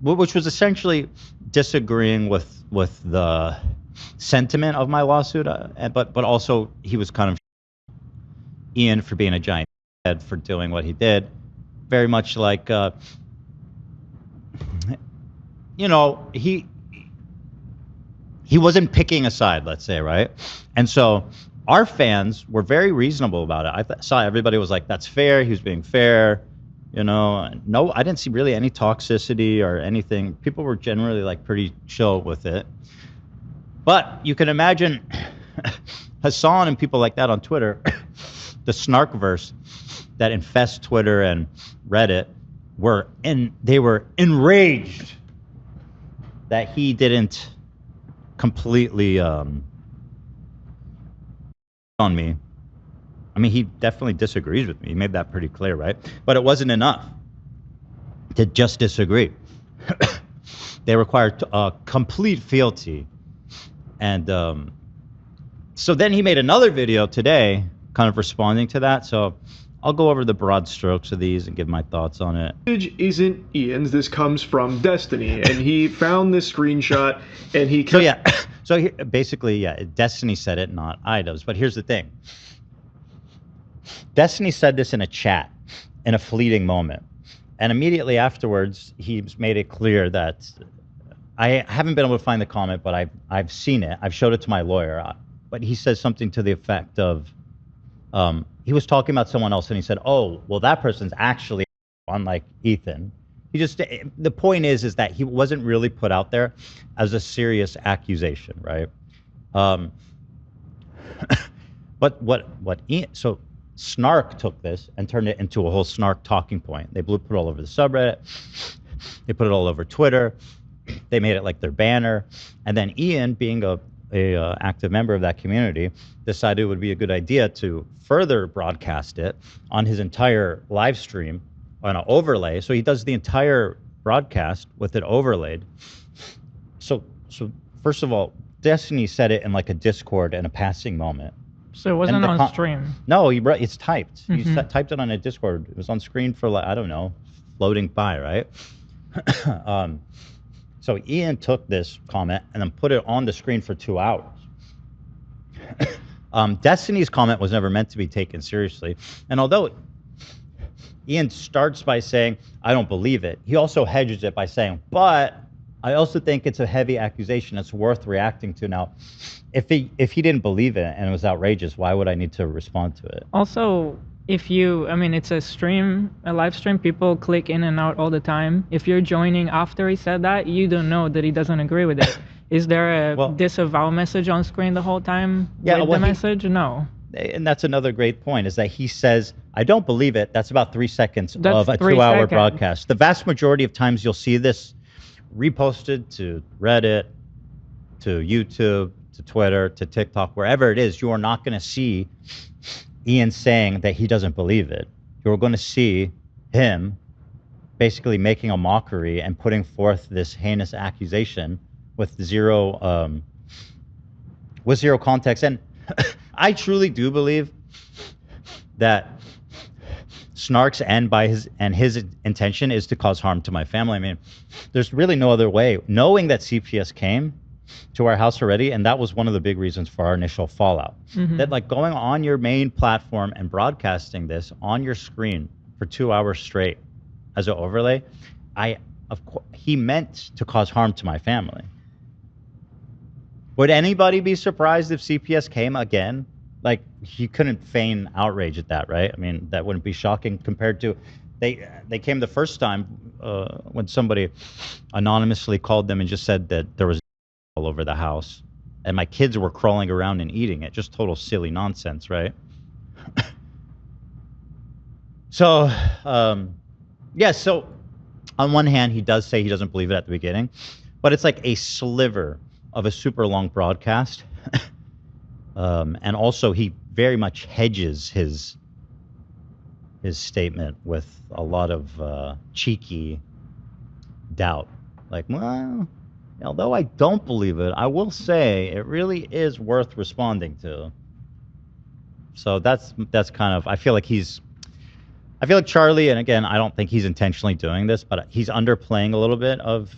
which was essentially disagreeing with the sentiment of my lawsuit, but also he was kind of Ian for being a giant head for doing what he did. Very much like, you know, he wasn't picking a side, let's say, right? And so our fans were very reasonable about it. I saw everybody was like, that's fair. He was being fair. You know, no, I didn't see really any toxicity or anything. People were generally like pretty chill with it. But you can imagine Hasan and people like that on Twitter, the snarkverse that infest Twitter and Reddit, they were enraged that he didn't completely on me. I mean, he definitely disagrees with me. He made that pretty clear, right? But it wasn't enough to just disagree. They required complete fealty. And so then he made another video today kind of responding to that. So I'll go over the broad strokes of these and give my thoughts on it. This isn't Ian's. This comes from Destiny, and he found this screenshot, and he... So yeah, so basically, yeah, Destiny said it, not iDubbbz. But here's the thing. Destiny said this in a chat, in a fleeting moment. And immediately afterwards, he's made it clear that... I haven't been able to find the comment, but I've seen it. I've showed it to my lawyer. But he says something to the effect of... he was talking about someone else, and he said, oh, well, that person's actually unlike Ethan. He just... The point is that he wasn't really put out there as a serious accusation, right? But what Ian... So Snark took this and turned it into a whole Snark talking point. They put it all over the subreddit. They put it all over Twitter. They made it like their banner. And then Ian, being a active member of that community, decided it would be a good idea to further broadcast it on his entire live stream on an overlay. So he does the entire broadcast with it overlaid. So first of all, Destiny said it in like a Discord in a passing moment. So it wasn't on stream? No, it's typed. He typed it on a Discord. It was on screen for, like, I don't know, floating by, right? So Ian took this comment and then put it on the screen for 2 hours. Destiny's comment was never meant to be taken seriously. And although Ian starts by saying, I don't believe it, he also hedges it by saying, but I also think it's a heavy accusation. It's worth reacting to. Now, if he didn't believe it and it was outrageous, why would I need to respond to it? Also, it's a live stream, people click in and out all the time. If you're joining after he said that, you don't know that he doesn't agree with it. Is there a disavow message on screen the whole time with the message? No. And that's another great point, is that he says, I don't believe it. That's about 3 seconds of a 2-hour broadcast. The vast majority of times you'll see this reposted to Reddit, to YouTube, to Twitter, to TikTok, wherever it is, you are not going to see Ian saying that he doesn't believe it. You're going to see him basically making a mockery and putting forth this heinous accusation with zero context. And I truly do believe that Snark's end his intention is to cause harm to my family. I mean, there's really no other way. Knowing that CPS came to our house already, and that was one of the big reasons for our initial fallout. That, like, going on your main platform and broadcasting this on your screen for 2 hours straight as an overlay, he meant to cause harm to my family. Would anybody be surprised if CPS came again? Like, he couldn't feign outrage at that, right? I mean, that wouldn't be shocking compared to they came the first time when somebody anonymously called them and just said that there was all over the house and my kids were crawling around and eating it. Just total silly nonsense, right? So so on one hand, he does say he doesn't believe it at the beginning, but it's like a sliver of a super long broadcast. And also he very much hedges his statement with a lot of cheeky doubt. Like, well, although I don't believe it, I will say it really is worth responding to. So that's kind of, I feel like Charlie, and again, I don't think he's intentionally doing this, but he's underplaying a little bit of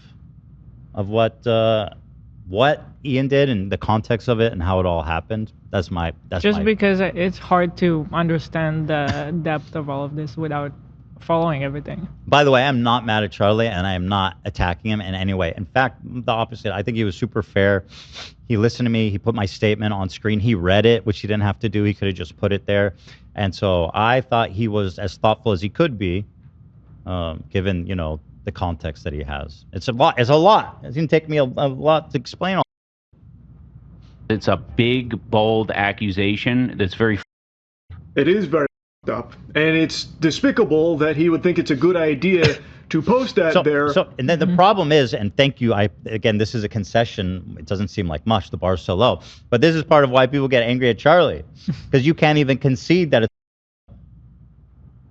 what Ian did and the context of it and how it all happened. That's because it's hard to understand the depth of all of this without following everything. By the way, I'm not mad at Charlie, and I am not attacking him in any way. In fact, the opposite. I think he was super fair. He listened to me. He put my statement on screen. He read it, which he didn't have to do. He could have just put it there. And so I thought he was as thoughtful as he could be, given, the context that he has. It's a lot. It's going to take me a lot to explain all. It's a big, bold accusation that's very... It is very... up, and it's despicable that he would think it's a good idea to post that there. And then the problem is, and thank you, again, this is a concession. It doesn't seem like much. The bar's so low. But this is part of why people get angry at Charlie. Because you can't even concede that it's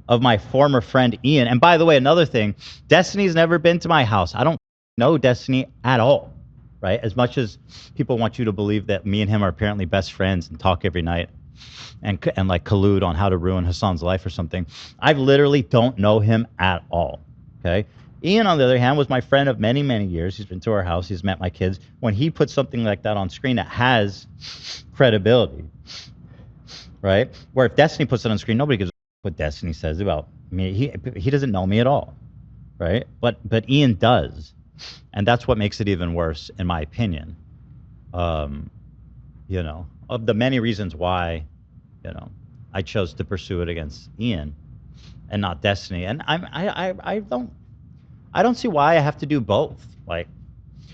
of my former friend Ian. And by the way, another thing, Destiny's never been to my house. I don't know Destiny at all, right? As much as people want you to believe that me and him are apparently best friends and talk every night and like collude on how to ruin Hasan's life or something. I literally don't know him at all. Okay. Ian, on the other hand, was my friend of many, many years. He's been to our house. He's met my kids. When he puts something like that on screen that has credibility, right? Where if Destiny puts it on screen, nobody gives a what Destiny says about me. He doesn't know me at all, right? But Ian does, and that's what makes it even worse, in my opinion. You know, of the many reasons why, you know, I chose to pursue it against Ian and not Destiny. And I don't see why I have to do both. Like,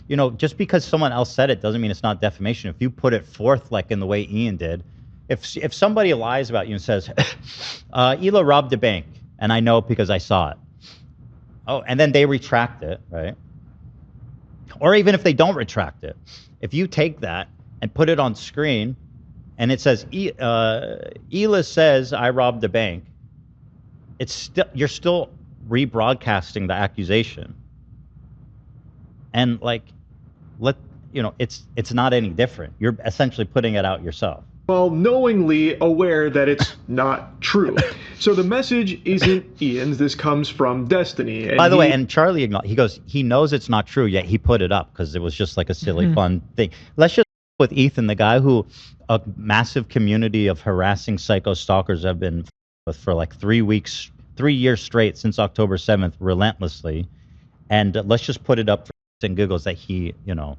you know, just because someone else said it doesn't mean it's not defamation. If you put it forth like in the way Ian did, if somebody lies about you and says, Hila robbed a bank, and I know because I saw it. Oh, and then they retract it, right? Or even if they don't retract it, if you take that and put it on screen and it says, Hila says I robbed the bank, you're still rebroadcasting the accusation, and like, it's not any different. You're essentially putting it out yourself, while knowingly aware that it's not true. So the message isn't Ian's. This comes from Destiny. And by the way, and Charlie, he goes, he knows it's not true, yet he put it up because it was just like a silly, fun thing. Let's just with Ethan, the guy who a massive community of harassing psycho stalkers have been with for like 3 years straight since October 7th, relentlessly. And let's just put it up for and giggles that he, you know,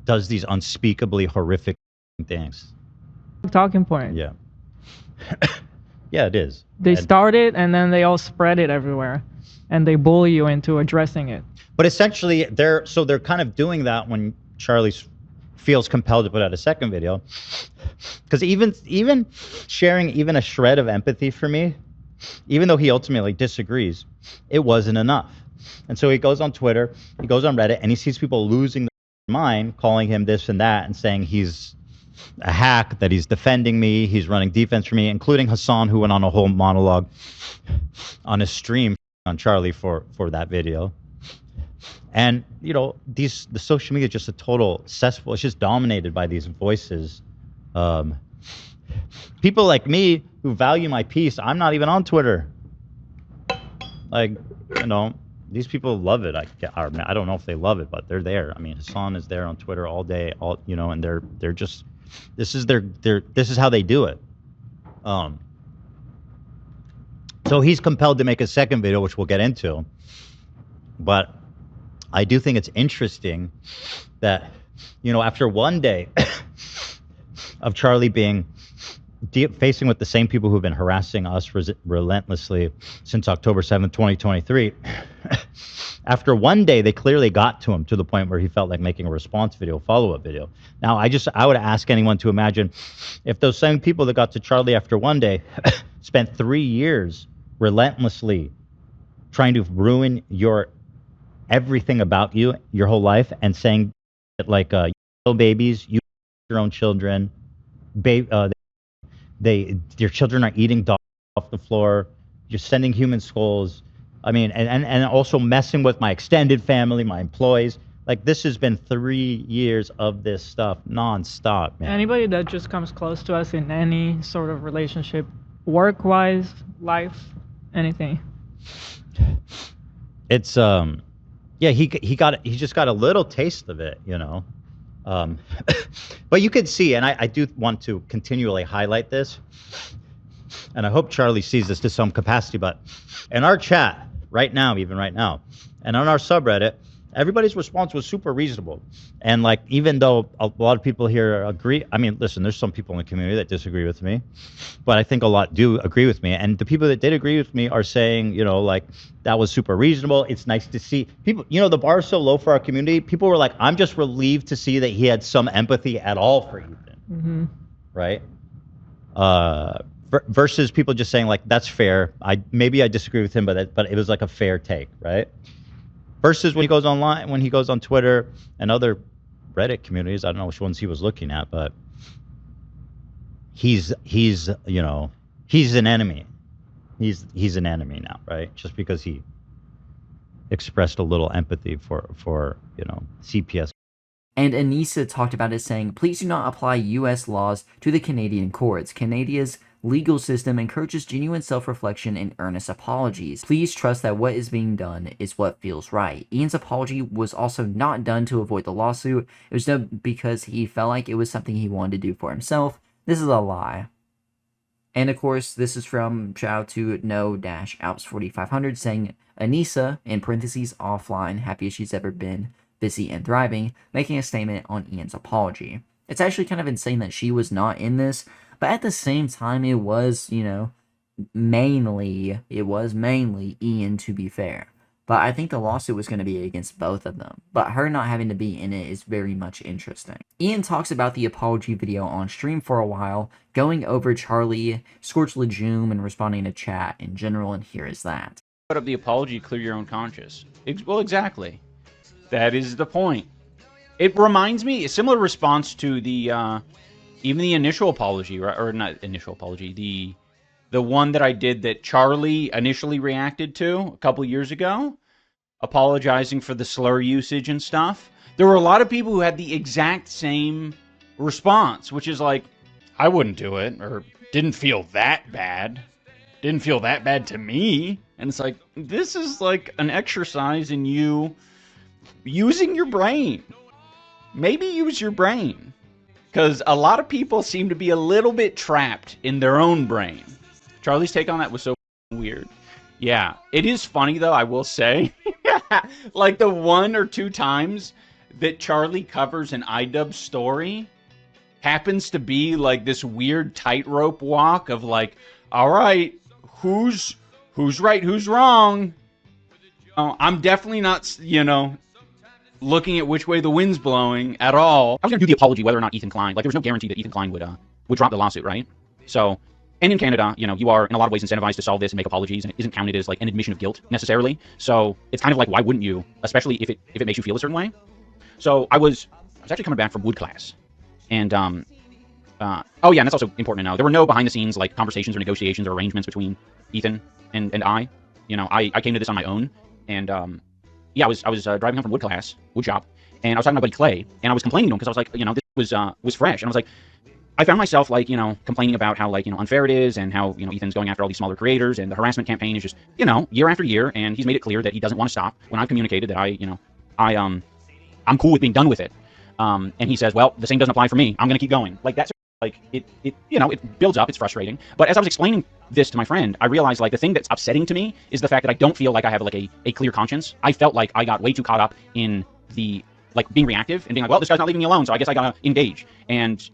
does these unspeakably horrific things. Talking point. Yeah. Yeah, it is. They start it and then they all spread it everywhere, and they bully you into addressing it. But essentially, they're kind of doing that when Charlie feels compelled to put out a second video, because even sharing even a shred of empathy for me, even though he ultimately disagrees, it wasn't enough. And so he goes on Twitter, he goes on Reddit, and he sees people losing their mind, calling him this and that, and saying he's a hack, that he's defending me, he's running defense for me, including Hasan, who went on a whole monologue on his stream on Charlie for that video. And, you know, the social media is just a total cesspool. It's just dominated by these voices. People like me who value my peace, I'm not even on Twitter. Like, you know, these people love it. I don't know if they love it, but they're there. I mean, Hasan is there on Twitter all day, you know, and they're just, this is how they do it. So he's compelled to make a second video, which we'll get into. But I do think it's interesting that, you know, after one day of Charlie being facing with the same people who've been harassing us relentlessly since October 7th, 2023, after one day, they clearly got to him to the point where he felt like making a response video, follow-up video. Now, I would ask anyone to imagine if those same people that got to Charlie after one day spent 3 years relentlessly trying to ruin everything about you, your whole life, and saying that, like, little babies, you your own children, your children are eating dogs off the floor, you're sending human skulls. I mean, and also messing with my extended family, my employees. Like, this has been 3 years of this stuff nonstop, man. Anybody that just comes close to us in any sort of relationship, work-wise, life, anything. It's yeah, he just got a little taste of it, you know. But you could see, and I do want to continually highlight this, and I hope Charlie sees this to some capacity, but in our chat right now, and on our subreddit, everybody's response was super reasonable. And, like, even though a lot of people here agree, I mean, listen, there's some people in the community that disagree with me, but I think a lot do agree with me. And the people that did agree with me are saying, you know, like, that was super reasonable. It's nice to see people, you know, the bar is so low for our community. People were like, I'm just relieved to see that he had some empathy at all for Ethan. Mm-hmm. Right? versus people just saying like that's fair. Maybe I disagree with him, but it was like a fair take, right? Versus when he goes online, when he goes on Twitter and other Reddit communities, I don't know which ones he was looking at, but he's you know, he's an enemy. He's an enemy now, right? Just because he expressed a little empathy for you know, CPS. And Anisa talked about it saying, please do not apply US laws to the Canadian courts. Canada's legal system encourages genuine self-reflection and earnest apologies. Please trust that what is being done is what feels right. Ian's apology was also not done to avoid the lawsuit. It was done because he felt like it was something he wanted to do for himself. This is a lie. And of course, this is from shout out to no-alps4500 saying, Anisa, in parentheses, offline, happy as she's ever been, busy and thriving, making a statement on Ian's apology. It's actually kind of insane that she was not in this, but at the same time, it was, you know, mainly Ian, to be fair. But I think the lawsuit was going to be against both of them. But her not having to be in it is very much interesting. Ian talks about the apology video on stream for a while, going over Charlie, Scorched, Legume, and responding to chat in general, and here is that. Put up the apology, clear your own conscience. Well, exactly. That is the point. It reminds me, a similar response to the, even the initial apology, or not initial apology, the one that I did that Charlie initially reacted to a couple years ago, apologizing for the slur usage and stuff. There were a lot of people who had the exact same response, which is like, I wouldn't do it, or didn't feel that bad. Didn't feel that bad to me. And it's like, this is like an exercise in you using your brain. Maybe use your brain. Because a lot of people seem to be a little bit trapped in their own brain. Charlie's take on that was so weird. Yeah, it is funny though, I will say. Like the 1 or 2 times that Charlie covers an iDubbbz story happens to be like this weird tightrope walk of like, all right, who's right, who's wrong? I'm definitely not, you know, looking at which way the wind's blowing at all. I was going to do the apology whether or not Ethan Klein, like there was no guarantee that Ethan Klein would drop the lawsuit, right? So, and in Canada, you know, you are in a lot of ways incentivized to solve this and make apologies, and it isn't counted as like an admission of guilt necessarily. So it's kind of like, why wouldn't you, especially if it makes you feel a certain way? So I was actually coming back from wood class, and oh yeah, and that's also important to know. There were no behind the scenes like conversations or negotiations or arrangements between Ethan and I. You know, I came to this on my own, and yeah, I was driving home from wood shop, and I was talking to my buddy Clay, and I was complaining to him because I was like, you know, this was fresh, and I was like, I found myself like, you know, complaining about how like, you know, unfair it is, and how, you know, Ethan's going after all these smaller creators, and the harassment campaign is just, you know, year after year, and he's made it clear that he doesn't want to stop. When I've communicated that I'm cool with being done with it, and he says, well, the same doesn't apply for me. I'm gonna keep going. Like that's like it you know, it builds up. It's frustrating. But as I was explaining this to my friend, I realized like the thing that's upsetting to me is the fact that I don't feel like I have like a clear conscience. I felt like I got way too caught up in the like being reactive and being like, well, this guy's not leaving me alone, so I guess I gotta engage. And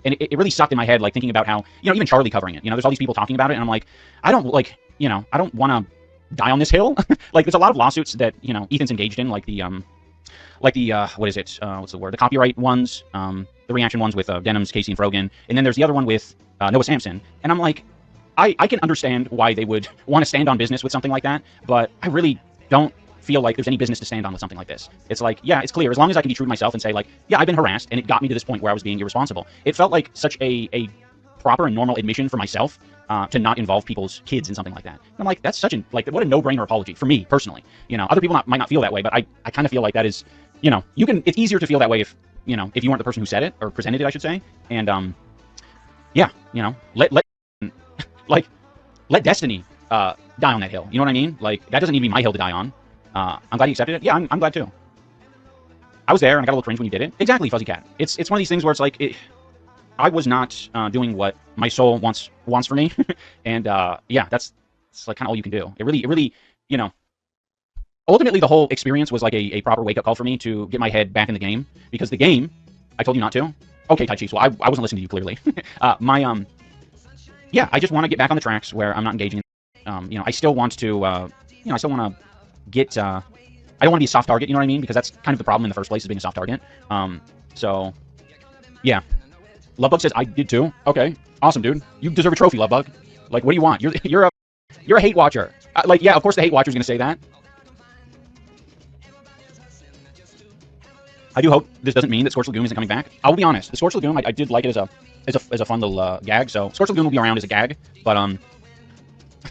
it really sucked in my head, like thinking about how, you know, even Charlie covering it, you know, there's all these people talking about it, and I'm like, I don't like, you know, I don't want to die on this hill. Like there's a lot of lawsuits that, you know, Ethan's engaged in, like the what is it? What's the word? The copyright ones, the reaction ones with Denham's, Casey, and Frogan, and then there's the other one with Noah Sampson. And I'm like, I can understand why they would want to stand on business with something like that, but I really don't feel like there's any business to stand on with something like this. It's like, yeah, it's clear. As long as I can be true to myself and say like, yeah, I've been harassed, and it got me to this point where I was being irresponsible. It felt like such a proper and normal admission for myself to not involve people's kids in something like that. And I'm like, that's such like, what a no-brainer apology for me personally. You know, other people might not feel that way, but I kind of feel like that is, you know, it's easier to feel that way if, you know, if you weren't the person who said it or presented it, I should say. And yeah, you know, let destiny die on that hill. You know what I mean? Like that doesn't need to be my hill to die on. I'm glad you accepted it. Yeah, I'm glad too. I was there and I got a little cringe when you did it. Exactly, Fuzzy Cat. It's one of these things where it's like, I was not doing what my soul wants for me, and yeah, it's like kind of all you can do. It really, you know, ultimately the whole experience was like a proper wake up call for me to get my head back in the game, because the game, I told you not to. Okay, Tai Chiefs. Well, I wasn't listening to you clearly. Yeah, I just want to get back on the tracks where I'm not engaging. You know, I still want to, you know, I still want to get. I don't want to be a soft target. You know what I mean? Because that's kind of the problem in the first place, is being a soft target. So, yeah. Lovebug says, I did too. Okay. Awesome, dude. You deserve a trophy, Lovebug. Like, what do you want? You're a hate watcher. Like, yeah, of course the hate watcher's gonna say that. I do hope this doesn't mean that Scorched Legume isn't coming back. I'll be honest. The Scorched Legume, I did like it as a fun little gag. So Scorched Legume will be around as a gag, but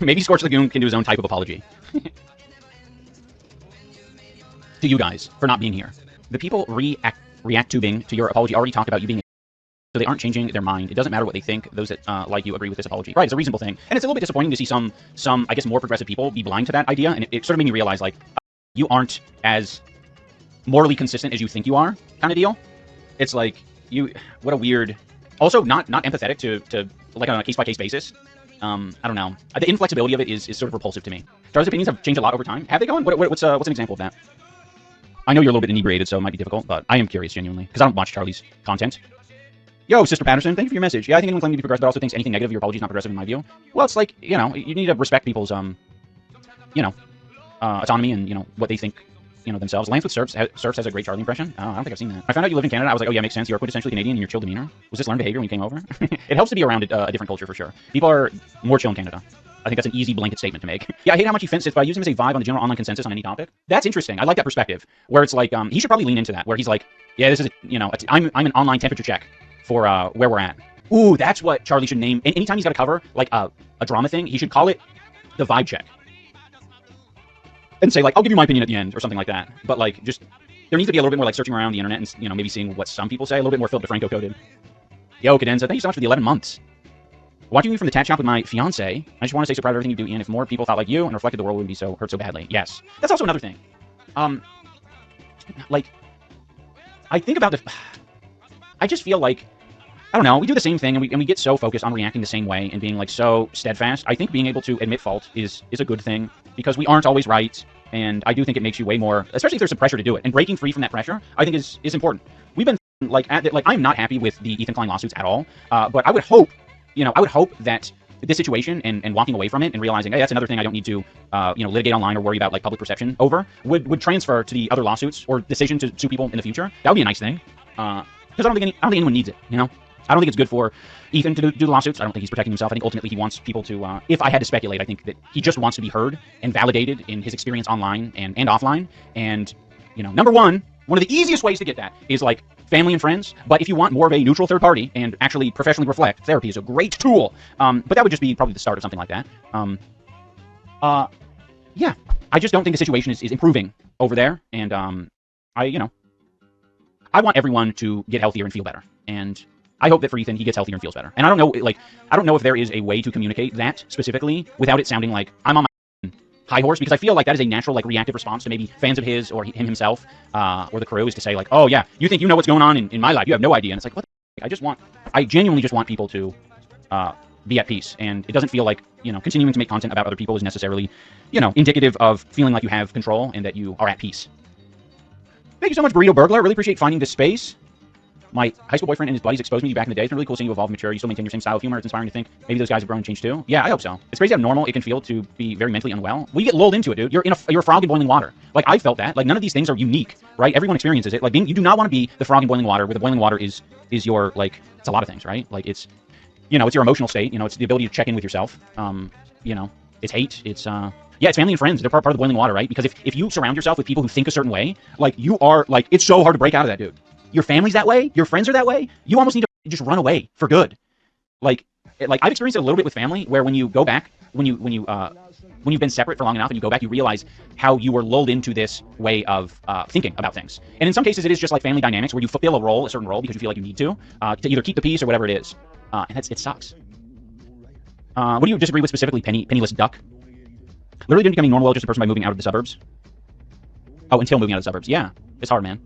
maybe Scorched Legume can do his own type of apology. To you guys for not being here. The people react-tubing to your apology already talked about you being, so they aren't changing their mind. It doesn't matter what they think. Those that like you agree with this apology. Right, it's a reasonable thing. And it's a little bit disappointing to see some I guess, more progressive people be blind to that idea. And it sort of made me realize, like, you aren't as morally consistent as you think you are, kind of deal. It's like, what a weird... Also, not empathetic to like, on a case-by-case basis. I don't know. The inflexibility of it is sort of repulsive to me. Charlie's opinions have changed a lot over time. Have they gone? What's an example of that? I know you're a little bit inebriated, so it might be difficult, but I am curious, genuinely, because I don't watch Charlie's content. Yo, Sister Patterson, thank you for your message. Yeah, I think anyone claiming to be progressive but also thinks anything negative of your apology is not progressive in my view. Well, it's like, you need to respect people's, autonomy and, what they think, themselves. Lance with Surfs has a great Charlie impression. Oh, I don't think I've seen that. I found out you live in Canada. I was like, oh yeah, makes sense. You're quintessentially Canadian in your chill demeanor. Was this learned behavior when you came over? It helps to be around a different culture for sure. People are more chill in Canada. I think that's an easy blanket statement to make. Yeah, I hate how much he fences, but I use him as a vibe on the general online consensus on any topic. That's interesting. I like that perspective, where it's like, he should probably lean into that, where he's like, yeah, this is, I'm an online temperature check for where we're at. Ooh, that's what Charlie should name. Anytime he's got to cover, like, a drama thing, he should call it the vibe check. And say, like, I'll give you my opinion at the end, or something like that. But, like, just, there needs to be a little bit more, like, searching around the internet and, maybe seeing what some people say, a little bit more Philip DeFranco coded. Yo, Cadenza, thank you so much for the 11 months. Watching you from the tat shop with my fiance, I just want to say so proud of everything you do, Ian. If more people thought like you and reflected, the world wouldn't be so hurt so badly. Yes. That's also another thing. Like, I think about I just feel like, I don't know, we do the same thing and we get so focused on reacting the same way and being, like, so steadfast. I think being able to admit fault is a good thing, because we aren't always right, and I do think it makes you way more, especially if there's some pressure to do it, and breaking free from that pressure, I think is important. We've been, like, I'm not happy with the Ethan Klein lawsuits at all, but I would hope, that this situation and walking away from it and realizing, hey, that's another thing I don't need to, litigate online or worry about, like, public perception over, would transfer to the other lawsuits or decision to sue people in the future. That would be a nice thing, because I don't think anyone needs it, I don't think it's good for Ethan to do the lawsuits. I don't think he's protecting himself. I think ultimately he wants people to, if I had to speculate, I think that he just wants to be heard and validated in his experience online and offline. And, number one of the easiest ways to get that is, like, family and friends. But if you want more of a neutral third party and actually professionally reflect, therapy is a great tool. But that would just be probably the start of something like that. Yeah, I just don't think the situation is improving over there. And, I want everyone to get healthier and feel better. And I hope that for Ethan, he gets healthier and feels better. And I don't know if there is a way to communicate that specifically without it sounding like I'm on my high horse, because I feel like that is a natural, like, reactive response to maybe fans of his or him himself, or the crew, is to say, like, oh yeah, you think you know what's going on in my life, you have no idea. And it's like, what the heck? I genuinely just want people to be at peace. And it doesn't feel like, continuing to make content about other people is necessarily, indicative of feeling like you have control and that you are at peace. Thank you so much, Burrito Burglar. Really appreciate finding this space. My high school boyfriend and his buddies exposed me to you back in the day. It's been really cool seeing you evolve and mature. You still maintain your same style of humor. It's inspiring to think maybe those guys have grown and changed too. Yeah, I hope so. It's crazy how normal it can feel to be very mentally unwell. We get lulled into it, dude. You're a frog in boiling water. Like, I felt that. Like, none of these things are unique, right? Everyone experiences it. Like, you do not want to be the frog in boiling water, where the boiling water is your, like, it's a lot of things, right? Like, it's, it's your emotional state. It's the ability to check in with yourself. It's hate. It's, yeah, it's family and friends. They're part of the boiling water, right? Because if you surround yourself with people who think a certain way, like, you are, like, it's so hard to break out of that, dude. Your family's that way, your friends are that way, you almost need to just run away for good. Like I've experienced it a little bit with family, where when you go back, when you've been separate for long enough and you go back, you realize how you were lulled into this way of thinking about things. And in some cases, it is just like family dynamics, where you fulfill a certain role because you feel like you need to either keep the peace or whatever it is. And it sucks. What do you disagree with specifically, Penniless Duck? Literally didn't become normal just a person by moving out of the suburbs. Oh, until moving out of the suburbs. Yeah, it's hard, man.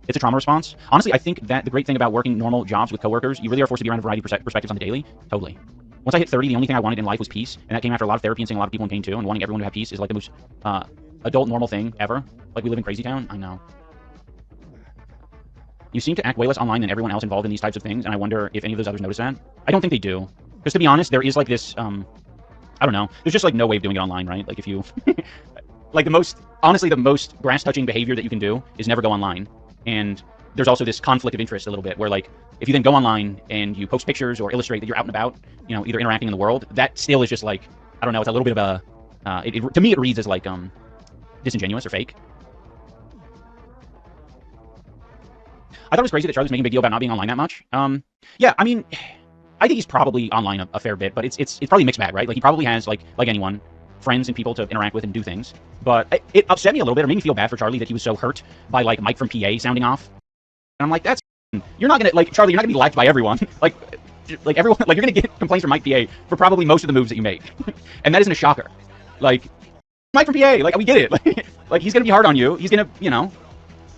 It's a trauma response. Honestly, I think that the great thing about working normal jobs with coworkers, you really are forced to be around a variety of perspectives on the daily. Totally. Once I hit 30, the only thing I wanted in life was peace, and that came after a lot of therapy and seeing a lot of people in pain too, and wanting everyone to have peace is like the most adult normal thing ever. Like, we live in crazy town. I know. You seem to act way less online than everyone else involved in these types of things, and I wonder if any of those others notice that. I don't think they do. Because to be honest, there is like this, I don't know, there's just like no way of doing it online, right? Like, if you, like, honestly, the most grass-touching behavior that you can do is never go online. And there's also this conflict of interest a little bit where, like, if you then go online and you post pictures or illustrate that you're out and about, you know, either interacting in the world, that still is just like, I don't know, it's a little bit of a, to me it reads as like disingenuous or fake. I thought it was crazy that Charlie's making a big deal about not being online that much. Yeah, I mean, I think he's probably online a fair bit, but it's probably a mixed bag, right? Like, he probably has, like anyone, friends and people to interact with and do things. But it upset me a little bit, or made me feel bad for Charlie that he was so hurt by, like, Mike from PA sounding off. And I'm like, that's... You're not gonna, like, Charlie, you're not gonna be liked by everyone. like everyone, like, you're gonna get complaints from Mike PA for probably most of the moves that you make. And that isn't a shocker. Like, Mike from PA, like, we get it. Like, he's gonna be hard on you. He's gonna, you know...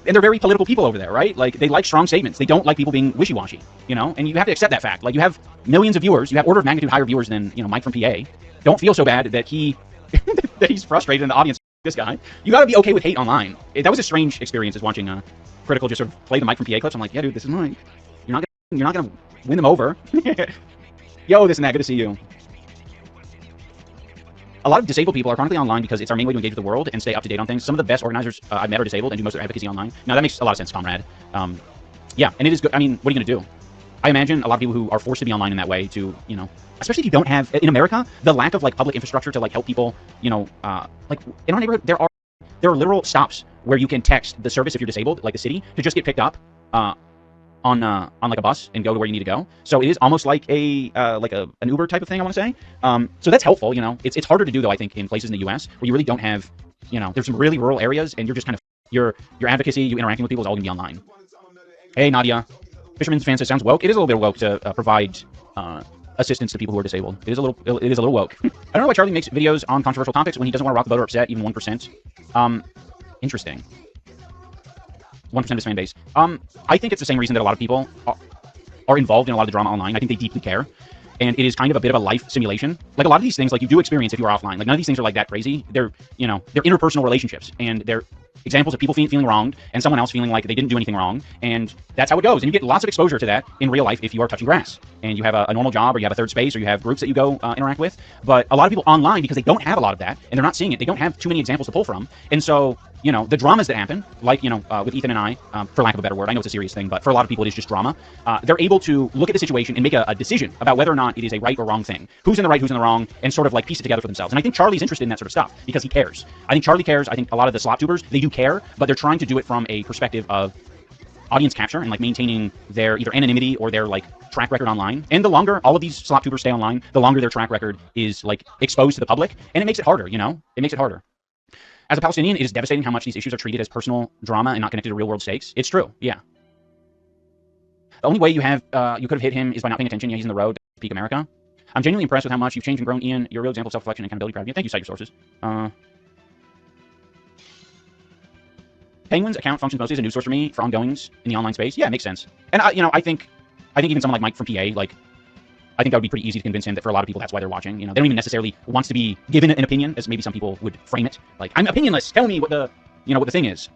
And they're very political people over there, right? Like, they like strong statements. They don't like people being wishy-washy, you know? And you have to accept that fact. Like, you have millions of viewers. You have order of magnitude higher viewers than, you know, Mike from PA. Don't feel so bad that that he's frustrated in the audience. This guy. You gotta be okay with hate online. That was a strange experience, is watching Critical just sort of play the Mike from PA clips. I'm like, yeah, dude, this is Mike. You're not gonna win them over. Yo, this and that. Good to see you. A lot of disabled people are chronically online because it's our main way to engage with the world and stay up to date on things. Some of the best organizers I've met are disabled and do most of their advocacy online. Now, that makes a lot of sense, comrade. Yeah, and it is good. I mean, what are you going to do? I imagine a lot of people who are forced to be online in that way to, you know, especially if you don't have, in America, the lack of, like, public infrastructure to, like, help people, you know, like, in our neighborhood, there are literal stops where you can text the service if you're disabled, like the city, to just get picked up on like a bus and go to where you need to go. So it is almost like an Uber type of thing, I want to say. So that's helpful, you know. It's harder to do, though, I think, in places in the U.S. where you really don't have, you know, there's some really rural areas and you're just kind of, your advocacy, you interacting with people is all going to be online. Hey, Nadia. Fisherman's fan says, sounds woke. It is a little bit woke to provide assistance to people who are disabled. It is a little woke. I don't know why Charlie makes videos on controversial topics when he doesn't want to rock the boat or upset even 1%. Interesting. 1% of his fan base. I think it's the same reason that a lot of people are involved in a lot of the drama online. I think they deeply care. And it is kind of a bit of a life simulation. Like, a lot of these things, like, you do experience if you are offline. Like, none of these things are, like, that crazy. They're, you know, they're interpersonal relationships. And they're examples of people feeling wronged and someone else feeling like they didn't do anything wrong. And that's how it goes. And you get lots of exposure to that in real life if you are touching grass. And you have a normal job, or you have a third space, or you have groups that you go interact with. But a lot of people online, because they don't have a lot of that, and they're not seeing it, they don't have too many examples to pull from. And so, you know, the dramas that happen, like, you know, with Ethan and I, for lack of a better word, I know it's a serious thing, but for a lot of people it is just drama. They're able to look at the situation and make a decision about whether or not it is a right or wrong thing. Who's in the right, who's in the wrong, and sort of, like, piece it together for themselves. And I think Charlie's interested in that sort of stuff because he cares. I think Charlie cares. I think a lot of the slop tubers, they do care, but they're trying to do it from a perspective of audience capture and, like, maintaining their either anonymity or their, like, track record online. And the longer all of these slop tubers stay online, the longer their track record is, like, exposed to the public, and it makes it harder, you know? It makes it harder. As a Palestinian, it is devastating how much these issues are treated as personal drama and not connected to real-world stakes. It's true, yeah. The only way you could have hit him is by not paying attention. Yeah, he's in the road to peak America. I'm genuinely impressed with how much you've changed and grown, Ian. You're a real example of self-reflection and accountability. Proud of you. Thank you, cite your sources. Penguin's account functions mostly as a news source for me for ongoings in the online space. Yeah, it makes sense. And you know, I think even someone like Mike from PA, like, I think that would be pretty easy to convince him that for a lot of people that's why they're watching. You know, they don't even necessarily want to be given an opinion, as maybe some people would frame it. Like, I'm opinionless. Tell me what the thing is.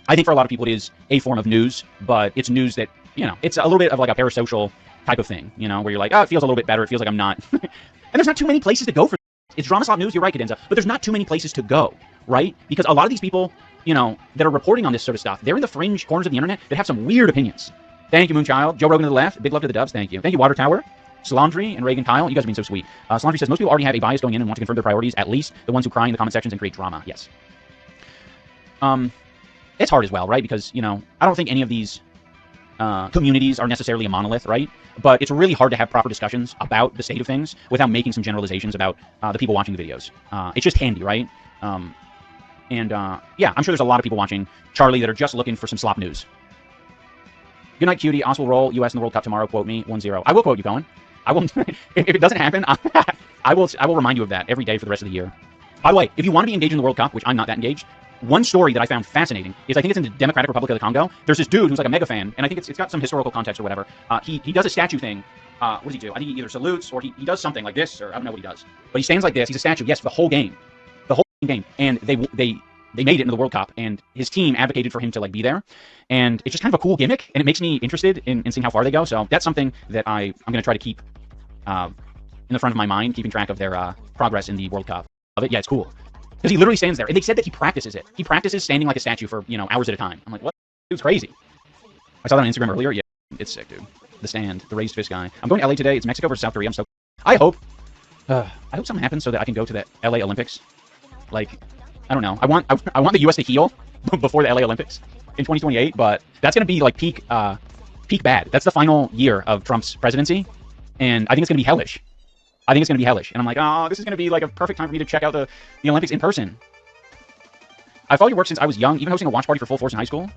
I think for a lot of people it is a form of news, but it's news that, you know, it's a little bit of like a parasocial type of thing, you know, where you're like, oh, it feels a little bit better. It feels like I'm not. And there's not too many places to go for this. It's drama slop news. You're right, Cadenza. But there's not too many places to go, right? Because a lot of these people, you know, that are reporting on this sort of stuff, they're in the fringe corners of the internet that have some weird opinions. Thank you, Moonchild. Joe Rogan to the left. Big love to the Dubs. Thank you. Thank you, Water Tower. Solandry and Reagan Kyle, you guys are being so sweet. Solandry says, most people already have a bias going in and want to confirm their priorities, at least the ones who cry in the comment sections and create drama. Yes. It's hard as well, right? Because, you know, I don't think any of these communities are necessarily a monolith, right? But it's really hard to have proper discussions about the state of things without making some generalizations about the people watching the videos. It's just handy, right? Yeah, I'm sure there's a lot of people watching Charlie that are just looking for some slop news. Good night, cutie. Us will roll US in the World Cup tomorrow. Quote me 1-0. I will quote you, Cohen. I will. If it doesn't happen, I will remind you of that every day for the rest of the year. By the way, if you want to be engaged in the World Cup, which I'm not that engaged, one story that I found fascinating is, I think it's in the Democratic Republic of the Congo. There's this dude who's like a mega fan, and I think it's got some historical context or whatever. He does a statue thing. What does he do? I think he either salutes or he does something like this, or I don't know what he does. But he stands like this. He's a statue. Yes, for the whole game. The whole game. And they made it into the World Cup, and his team advocated for him to, like, be there. And it's just kind of a cool gimmick, and it makes me interested in seeing how far they go. So that's something that I'm going to try to keep in the front of my mind, keeping track of their progress in the World Cup. Of it, yeah, it's cool. Because he literally stands there, and they said that he practices it. He practices standing like a statue for, you know, hours at a time. I'm like, what? Dude's crazy. I saw that on Instagram earlier. Yeah, it's sick, dude. The stand, the raised fist guy. I'm going to LA today. It's Mexico versus South Korea. I'm so. I hope something happens so that I can go to the LA Olympics. Like, I don't know. I want the U.S. to heal before the LA Olympics in 2028, but that's gonna be like peak bad. That's the final year of Trump's presidency, and I think it's gonna be hellish. And I'm like, oh, this is gonna be like a perfect time for me to check out the Olympics in person. I followed your work since I was young, even hosting a watch party for Full Force in high school.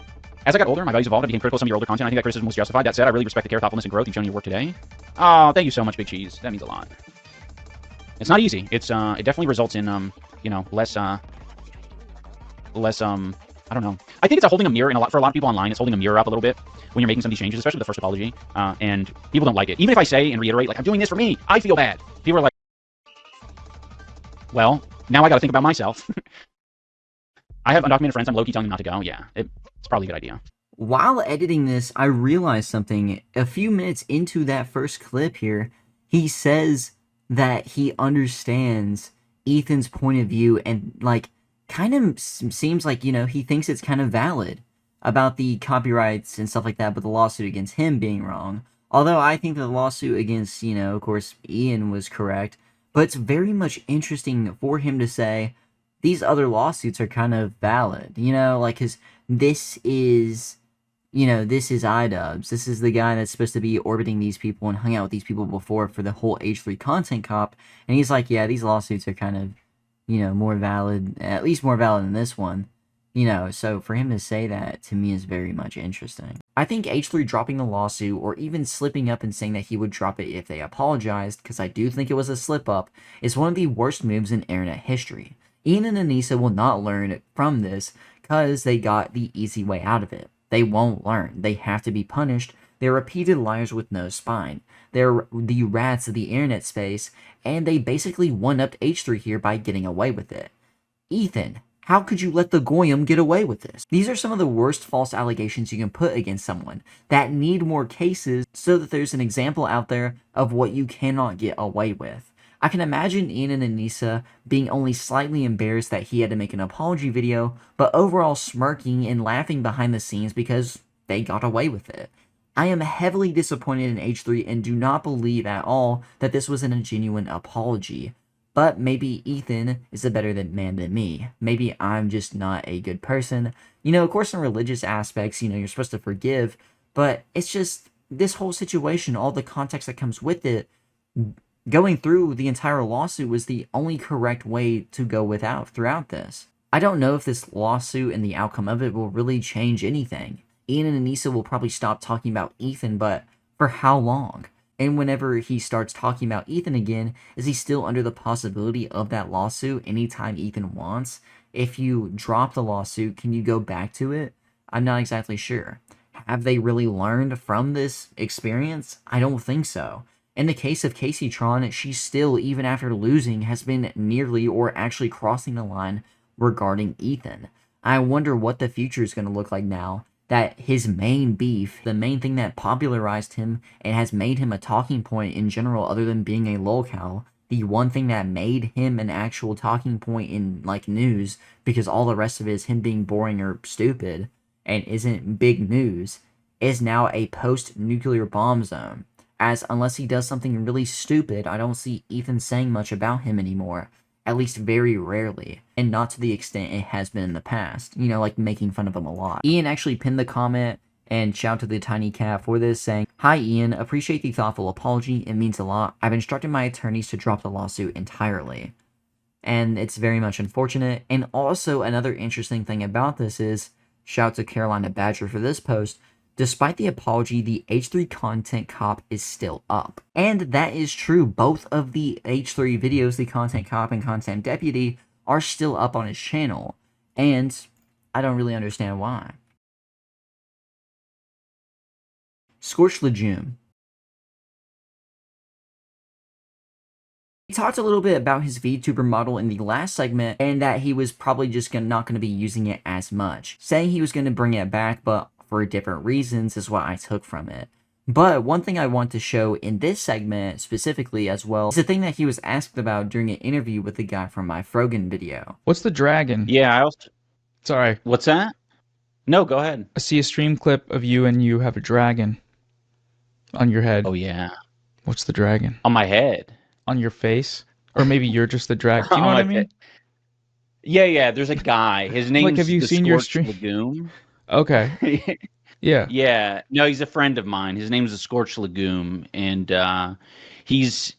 As I got older, my values evolved. I became critical of some of your older content. I think that criticism was justified. That said, I really respect the care, thoughtfulness, and growth you've shown in your work today. Oh, thank you so much, Big Cheese. That means a lot. It's not easy. It's it definitely results in you know, less I don't know. I think it's holding a mirror for a lot of people online. It's holding a mirror up a little bit when you're making some of these changes, especially the first apology. And people don't like it. Even if I say and reiterate, like, I'm doing this for me, I feel bad. People are like, well, now I got to think about myself. I have undocumented friends. I'm low-key telling them not to go. Yeah, it's probably a good idea. While editing this, I realized something. A few minutes into that first clip here, he says that he understands Ethan's point of view and, like, kind of seems like, you know, he thinks it's kind of valid about the copyrights and stuff like that, but the lawsuit against him being wrong. Although I think the lawsuit against, you know, of course, Ian was correct, but it's very much interesting for him to say these other lawsuits are kind of valid, you know, like, because this is, you know, this is iDubbbz. This is the guy that's supposed to be orbiting these people and hung out with these people before for the whole H3 content cop, and he's like, yeah, these lawsuits are kind of, you know, more valid, at least more valid than this one, you know, so for him to say that, to me, is very much interesting. I think H3 dropping the lawsuit, or even slipping up and saying that he would drop it if they apologized, because I do think it was a slip-up, is one of the worst moves in internet history. Ian and Anisa will not learn from this, because they got the easy way out of it. They won't learn. They have to be punished. They're repeated liars with no spine. They're the rats of the internet space, and they basically one-upped H3 here by getting away with it. Ethan, how could you let the Goyim get away with this? These are some of the worst false allegations you can put against someone that need more cases so that there's an example out there of what you cannot get away with. I can imagine Ian and Anisa being only slightly embarrassed that he had to make an apology video, but overall smirking and laughing behind the scenes because they got away with it. I am heavily disappointed in H3 and do not believe at all that this was a genuine apology. But maybe Ethan is a better man than me. Maybe I'm just not a good person. You know, of course in religious aspects, you know, you're supposed to forgive, but it's just this whole situation, all the context that comes with it, going through the entire lawsuit was the only correct way to go throughout this. I don't know if this lawsuit and the outcome of it will really change anything. Ian and Anisa will probably stop talking about Ethan, but for how long? And whenever he starts talking about Ethan again, is he still under the possibility of that lawsuit anytime Ethan wants? If you drop the lawsuit, can you go back to it? I'm not exactly sure. Have they really learned from this experience? I don't think so. In the case of Casey Tron, she still, even after losing, has been nearly or actually crossing the line regarding Ethan. I wonder what the future is going to look like now that his main beef, the main thing that popularized him and has made him a talking point in general other than being a lolcow, the one thing that made him an actual talking point in, like, news, because all the rest of it is him being boring or stupid and isn't big news, is now a post-nuclear bomb zone. As unless he does something really stupid, I don't see Ethan saying much about him anymore. At least very rarely. And not to the extent it has been in the past. You know, like making fun of him a lot. Ian actually pinned the comment and shout to the tiny cat for this, saying, "Hi Ian, appreciate the thoughtful apology. It means a lot. I've instructed my attorneys to drop the lawsuit entirely." And it's very much unfortunate. And also another interesting thing about this is, shout to Carolina Badger for this post, despite the apology, the H3 content cop is still up. And that is true. Both of the H3 videos, the content cop and content deputy, are still up on his channel. And I don't really understand why. Scorched Legume. He talked a little bit about his VTuber model in the last segment, and that he was probably just not going to be using it as much. Saying he was going to bring it back, but for different reasons is what I took from it. But one thing I want to show in this segment specifically as well is the thing that he was asked about during an interview with the guy from my Frogan video. What's the dragon? Yeah, Sorry. What's that? No, go ahead. I see a stream clip of you and you have a dragon on your head. Oh, yeah. What's the dragon? On my head. On your face? Or maybe you're just the dragon. Do you know On what I my mean? Yeah. There's a guy. His name's Like, have you the seen your Scorched stream? Legume. Okay. Yeah. Yeah. No, he's a friend of mine. His name's the Scorched Legume, and he is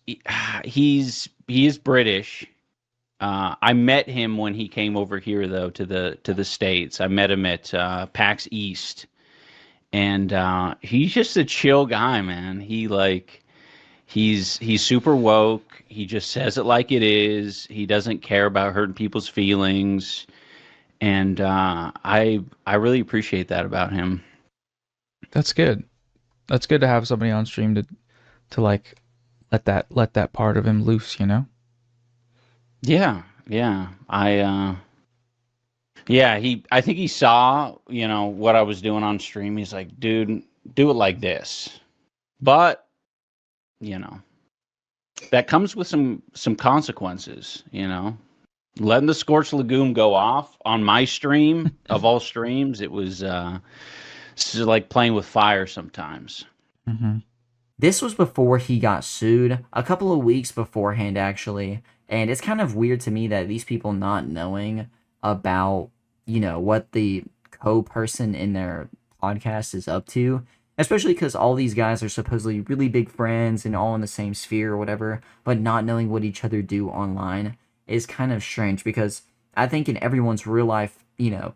British. I met him when he came over here, though, to the States. I met him at PAX East, and he's just a chill guy, man. He's super woke. He just says it like it is. He doesn't care about hurting people's feelings, and I really appreciate that about him. That's good. That's good to have somebody on stream to like let that part of him loose, you know? Yeah. I think he saw, what I was doing on stream. He's like, dude, do it like this. But, that comes with some consequences, Letting the Scorched Legume go off on my stream, of all streams, it was it's like playing with fire sometimes. Mm-hmm. This was before he got sued, a couple of weeks beforehand, actually. And it's kind of weird to me that these people not knowing about, what the co-person in their podcast is up to, especially because all these guys are supposedly really big friends and all in the same sphere or whatever, but not knowing what each other do online is kind of strange, because I think in everyone's real life,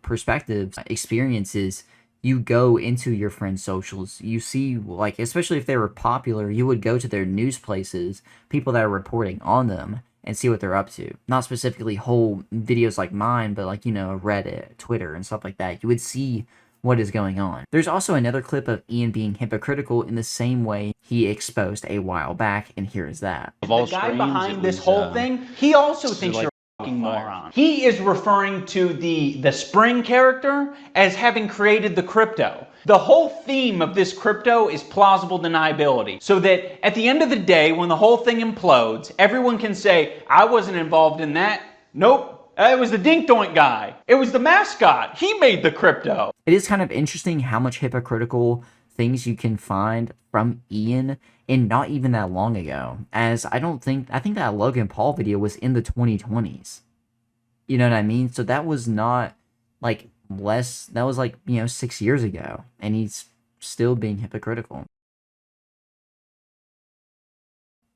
perspectives, experiences, you go into your friends' socials, you see, like, especially if they were popular, you would go to their news places, people that are reporting on them, and see what they're up to. Not specifically whole videos like mine, but like, Reddit, Twitter, and stuff like that. You would see what is going on. There's also another clip of Ian being hypocritical in the same way he exposed a while back, and here is that. The guy behind this whole thing, he also thinks you're a fucking moron. He is referring to the Spring character as having created the crypto. The whole theme of this crypto is plausible deniability, so that at the end of the day, when the whole thing implodes, everyone can say, I wasn't involved in that. Nope. It was the Dink Doink guy. It was the mascot. He made the crypto. It is kind of interesting how much hypocritical things you can find from Ian in not even that long ago. As I think that Logan Paul video was in the 2020s. You know what I mean? So that was not like that was like, 6 years ago. And he's still being hypocritical.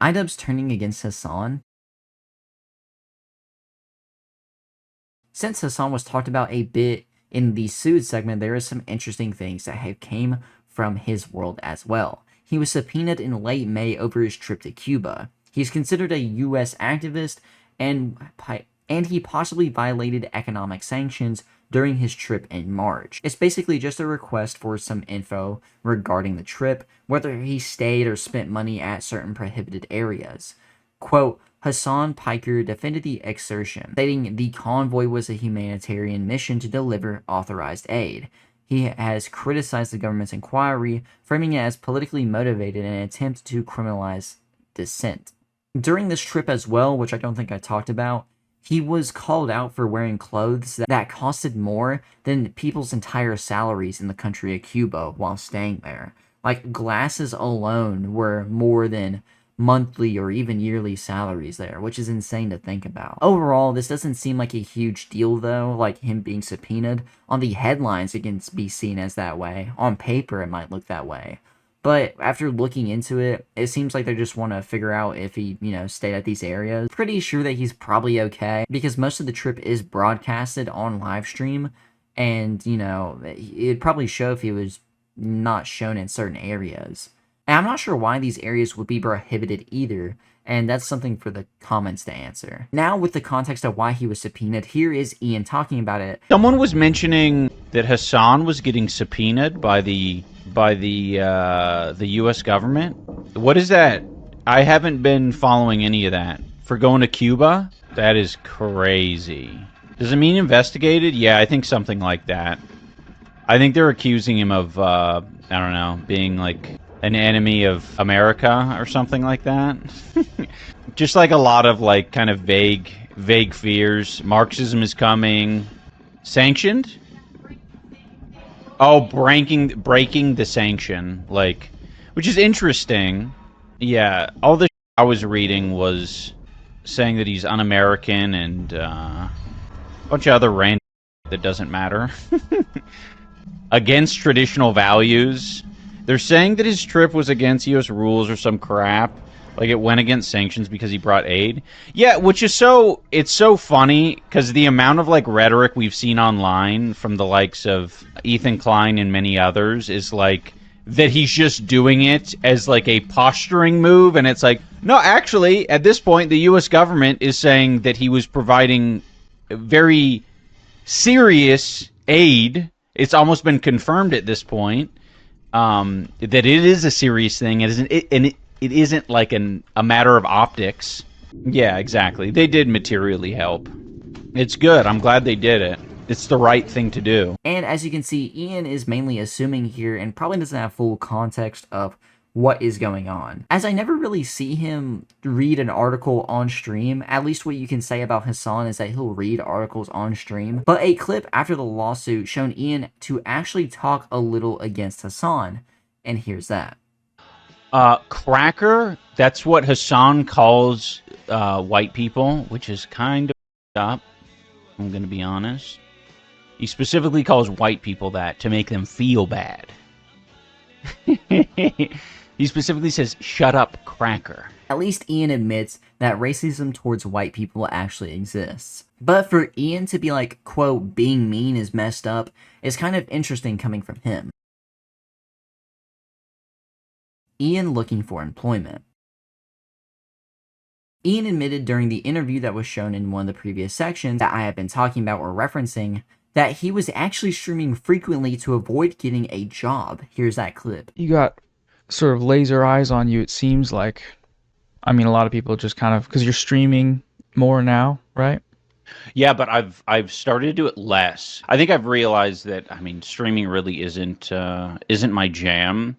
iDubbbz turning against Hasan. Since Hasan was talked about a bit in the sued segment, there is some interesting things that have came from his world as well. He was subpoenaed in late May over his trip to Cuba. He's considered a U.S. activist, and he possibly violated economic sanctions during his trip in March. It's basically just a request for some info regarding the trip, whether he stayed or spent money at certain prohibited areas. Quote, Hasan Piker defended the exertion, stating the convoy was a humanitarian mission to deliver authorized aid. He has criticized the government's inquiry, framing it as politically motivated in an attempt to criminalize dissent. During this trip as well, which I don't think I talked about, he was called out for wearing clothes that costed more than people's entire salaries in the country of Cuba while staying there. Like, glasses alone were more than monthly or even yearly salaries there, which is insane to think about. Overall, this doesn't seem like a huge deal though, like him being subpoenaed. On the headlines, it can be seen as that way. On paper, it might look that way. But after looking into it, it seems like they just want to figure out if he, stayed at these areas. Pretty sure that he's probably okay, because most of the trip is broadcasted on live stream, and, it'd probably show if he was not shown in certain areas. And I'm not sure why these areas would be prohibited either, and that's something for the comments to answer. Now, with the context of why he was subpoenaed, here is Ian talking about it. Someone was mentioning that Hasan was getting subpoenaed by the U.S. government. What is that? I haven't been following any of that. For going to Cuba? That is crazy. Does it mean investigated? Yeah, I think something like that. I think they're accusing him of, I don't know, being like an enemy of America or something like that. Just like a lot of like kind of vague fears. Marxism is coming. Sanctioned? Oh, breaking the sanction, like, which is interesting. Yeah, all the I was reading was saying that he's un-American and a bunch of other random that doesn't matter. Against traditional values. They're saying that his trip was against U.S. rules or some crap. Like, it went against sanctions because he brought aid. Yeah, which is it's so funny, because the amount of, like, rhetoric we've seen online from the likes of Ethan Klein and many others is, like, that he's just doing it as, like, a posturing move, and it's like, no, actually, at this point, the U.S. government is saying that he was providing very serious aid. It's almost been confirmed at this point that it is a serious thing, it isn't like a matter of optics. Yeah, exactly. They did materially help. It's good. I'm glad they did it. It's the right thing to do. And as you can see, Ian is mainly assuming here and probably doesn't have full context of what is going on. As I never really see him read an article on stream, at least what you can say about Hasan is that he'll read articles on stream. But a clip after the lawsuit shown Ian to actually talk a little against Hasan. And here's that. Cracker, that's what Hasan calls white people, which is kind of up. I'm going to be honest. He specifically calls white people that to make them feel bad. He specifically says, shut up, cracker. At least Ian admits that racism towards white people actually exists. But for Ian to be like, quote, being mean is messed up is kind of interesting coming from him. Ian looking for employment. Ian admitted during the interview that was shown in one of the previous sections that I have been talking about or referencing that he was actually streaming frequently to avoid getting a job. Here's that clip. You got sort of laser eyes on you, it seems like. I mean, a lot of people just kind of, because you're streaming more now, right? Yeah, but I've started to do it less. I think I've realized that, I mean, streaming really isn't my jam.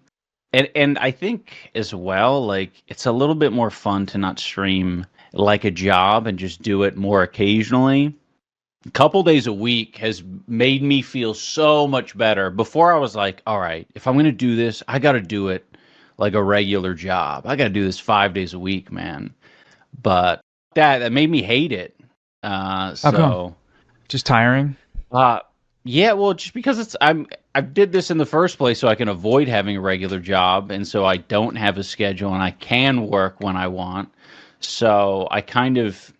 And I think as well, like, it's a little bit more fun to not stream like a job and just do it more occasionally. A couple days a week has made me feel so much better. Before I was like, all right, if I'm going to do this, I got to do it like a regular job. I got to do this 5 days a week, man. But that made me hate it. So just tiring? Yeah, well, just because I did this in the first place so I can avoid having a regular job, and so I don't have a schedule and I can work when I want. So I kind of,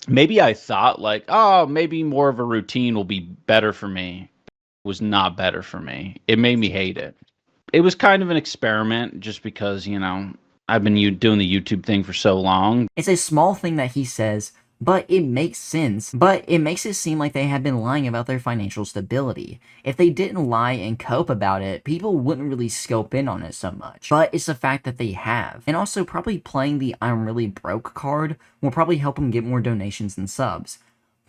maybe I thought like, oh, maybe more of a routine will be better for me. It was not better for me. It made me hate it. It was kind of an experiment just because, you know, I've been doing the YouTube thing for so long. It's a small thing that he says, but it makes sense. But it makes it seem like they have been lying about their financial stability. If they didn't lie and cope about it, people wouldn't really scope in on it so much. But it's the fact that they have. And also probably playing the I'm really broke card will probably help him get more donations and subs.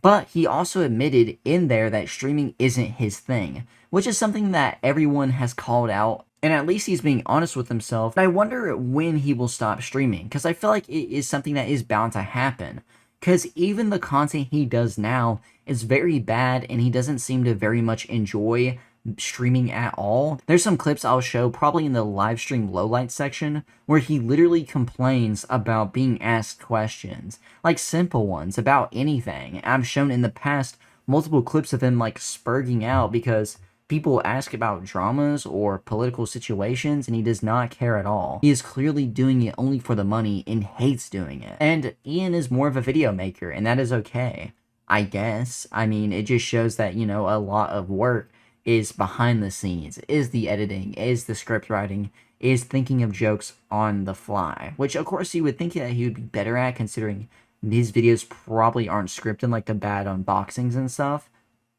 But he also admitted in there that streaming isn't his thing, which is something that everyone has called out. And at least he's being honest with himself. And I wonder when he will stop streaming, because I feel like it is something that is bound to happen. Because even the content he does now is very bad, and he doesn't seem to very much enjoy streaming at all. There's some clips I'll show probably in the Livestream Lowlights section where he literally complains about being asked questions, like simple ones about anything. I've shown in the past multiple clips of him like spurging out because people ask about dramas or political situations and he does not care at all. He is clearly doing it only for the money and hates doing it. And Ian is more of a video maker, and that is okay, I guess. I mean, it just shows that, you know, a lot of work is behind the scenes, is the editing, is the script writing, is thinking of jokes on the fly, which of course you would think that he would be better at, considering these videos probably aren't scripted like the bad unboxings and stuff.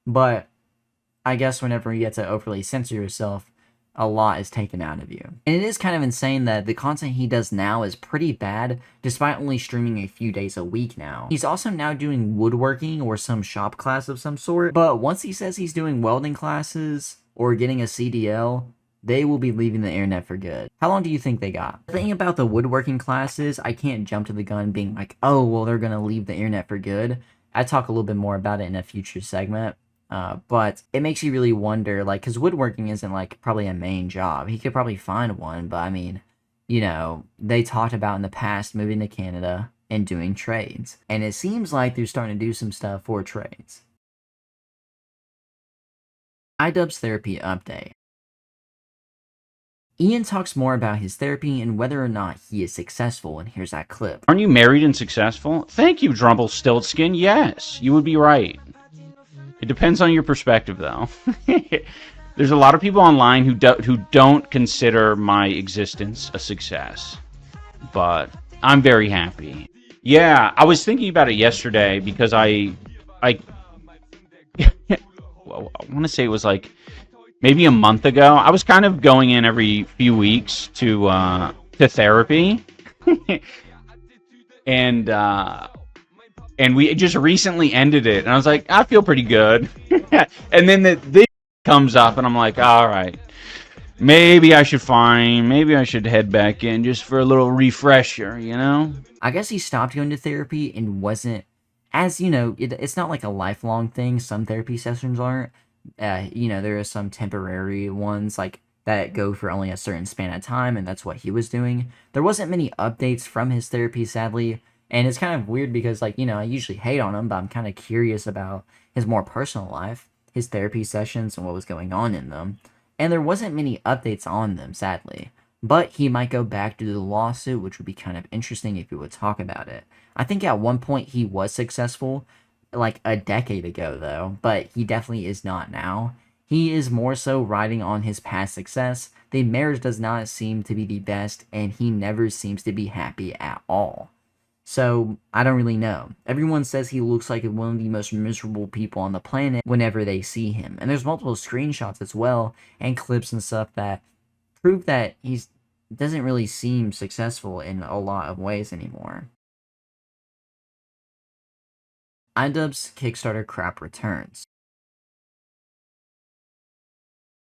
But I guess whenever you get to overly censor yourself, a lot is taken out of you. And it is kind of insane that the content he does now is pretty bad, despite only streaming a few days a week now. He's also now doing woodworking or some shop class of some sort, but once he says he's doing welding classes or getting a CDL, they will be leaving the internet for good. How long do you think they got? The thing about the woodworking classes, I can't jump to the gun being like, oh, well, they're gonna leave the internet for good. I talk a little bit more about it in a future segment. But it makes you really wonder, like, because woodworking isn't, like, probably a main job. He could probably find one, but I mean, you know, they talked about in the past moving to Canada and doing trades. And it seems like they're starting to do some stuff for trades. iDubbbz therapy update. Ian talks more about his therapy and whether or not he is successful, and here's that clip. Aren't you married and successful? Thank you, Drumpelstiltskin. Yes, you would be right. It depends on your perspective, though. There's a lot of people online who don't consider my existence a success, but I'm very happy. Yeah, I was thinking about it yesterday because I well, I want to say it was like maybe a month ago. I was kind of going in every few weeks to therapy, and we just recently ended it, and I was like, I feel pretty good. And then this comes up, and I'm like, all right, maybe I should head back in just for a little refresher, you know? I guess he stopped going to therapy and wasn't, as you know, it's not like a lifelong thing. Some therapy sessions aren't. You know, there are some temporary ones like that go for only a certain span of time, and that's what he was doing. There wasn't many updates from his therapy, sadly, and it's kind of weird because, like, you know, I usually hate on him, but I'm kind of curious about his more personal life, his therapy sessions, and what was going on in them. And there wasn't many updates on them, sadly. But he might go back to the lawsuit, which would be kind of interesting if he would talk about it. I think at one point he was successful, like a decade ago, though, but he definitely is not now. He is more so riding on his past success. The marriage does not seem to be the best, and he never seems to be happy at all. So, I don't really know. Everyone says he looks like one of the most miserable people on the planet whenever they see him. And there's multiple screenshots as well, and clips and stuff that prove that he doesn't really seem successful in a lot of ways anymore. iDubbbz Kickstarter Crap returns.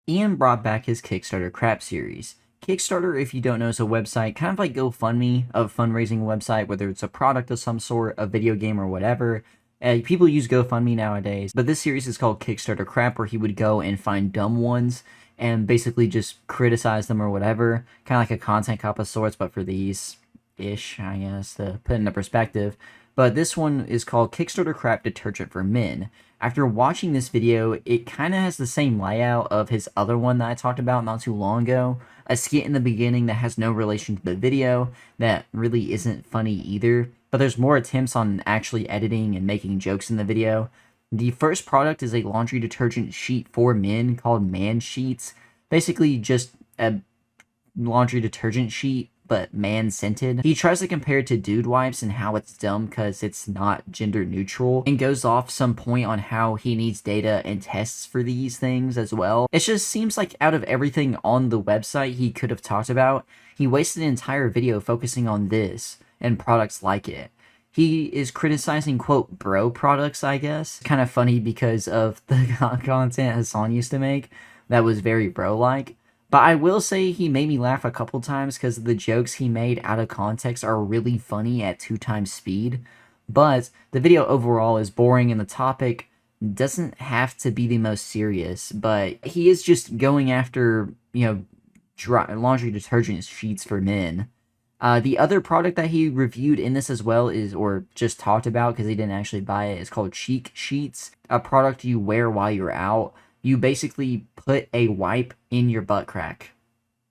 Ian brought back his Kickstarter Crap series. Kickstarter, if you don't know, is a website, kind of like GoFundMe, a fundraising website, whether it's a product of some sort, a video game, or whatever. People use GoFundMe nowadays, but this series is called Kickstarter Crap, where he would go and find dumb ones and basically just criticize them or whatever. Kind of like a content cop of sorts, but for these-ish, I guess, to put into perspective. But this one is called Kickstarter Crap Detergent for Men. After watching this video, it kind of has the same layout of his other one that I talked about not too long ago. A skit in the beginning that has no relation to the video, that really isn't funny either. But there's more attempts on actually editing and making jokes in the video. The first product is a laundry detergent sheet for men called Man Sheets. Basically just a laundry detergent sheet, but man-scented. He tries to compare it to dude wipes and how it's dumb because it's not gender neutral, and goes off some point on how he needs data and tests for these things as well. It just seems like out of everything on the website he could have talked about, he wasted an entire video focusing on this and products like it. He is criticizing, quote, bro products, I guess. Kind of funny because of the content Hasan used to make that was very bro-like. But I will say he made me laugh a couple times because the jokes he made out of context are really funny at 2x speed. But the video overall is boring and the topic doesn't have to be the most serious. But he is just going after, you know, laundry detergent sheets for men. The other product that he reviewed in this as well is, or just talked about because he didn't actually buy it, is called Cheek Sheets. A product you wear while you're out. You basically put a wipe in your butt crack,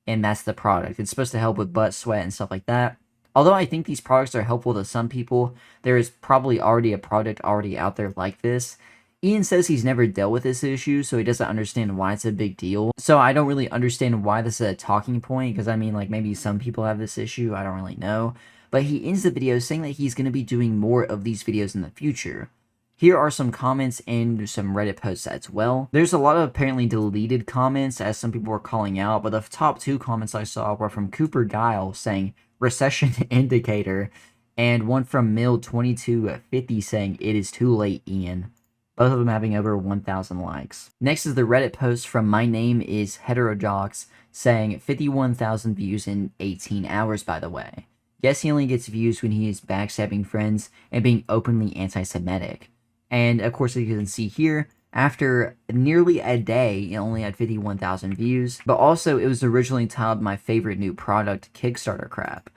and that's the product. It's supposed to help with butt sweat and stuff like that. Although I think these products are helpful to some people, there is probably already a product already out there like this. Ian says he's never dealt with this issue, so he doesn't understand why it's a big deal. So I don't really understand why this is a talking point, because I mean, like, maybe some people have this issue, I don't really know. But he ends the video saying that he's going to be doing more of these videos in the future. Here are some comments and some Reddit posts as well. There's a lot of apparently deleted comments, as some people were calling out, but the top 2 comments I saw were from Cooper Guile saying, recession indicator, and one from Mill2250 saying, it is too late, Ian. Both of them having over 1,000 likes. Next is the Reddit post from My Name is Heterodox saying, 51,000 views in 18 hours, by the way. Yes, he only gets views when he is backstabbing friends and being openly anti-Semitic. And of course, as you can see here, After nearly a day, it only had 51,000 views, but also it was originally titled My Favorite New Product, Kickstarter Crap.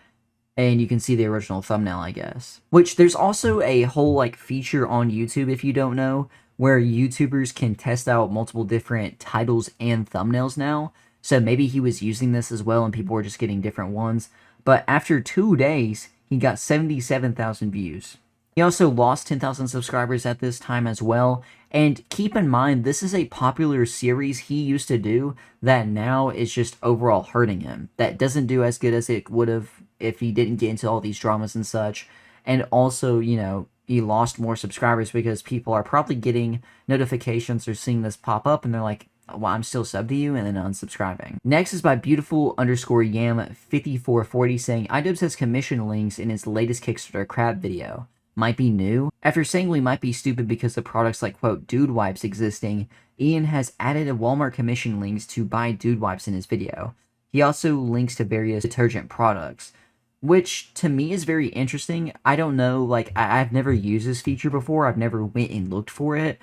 And you can see the original thumbnail, I guess. Which, there's also a whole, like, feature on YouTube, if you don't know, where YouTubers can test out multiple different titles and thumbnails now. So maybe he was using this as well and people were just getting different ones. But after 2 days, he got 77,000 views. He also lost 10,000 subscribers at this time as well. And keep in mind, this is a popular series he used to do that now is just overall hurting him. That doesn't do as good as it would have if he didn't get into all these dramas and such. And also, you know, he lost more subscribers because people are probably getting notifications or seeing this pop up and they're like, well, I'm still subbed to you, and then unsubscribing. Next is by beautiful_yam5440 saying, iDubbbz has commission links in his latest Kickstarter Crap video. Might be new. After saying we might be stupid because of products like, quote, dude wipes existing, Ian has added a Walmart commission links to buy dude wipes in his video. He also links to various detergent products, which to me is very interesting. I don't know, like, I've never used this feature before. I've never went and looked for it.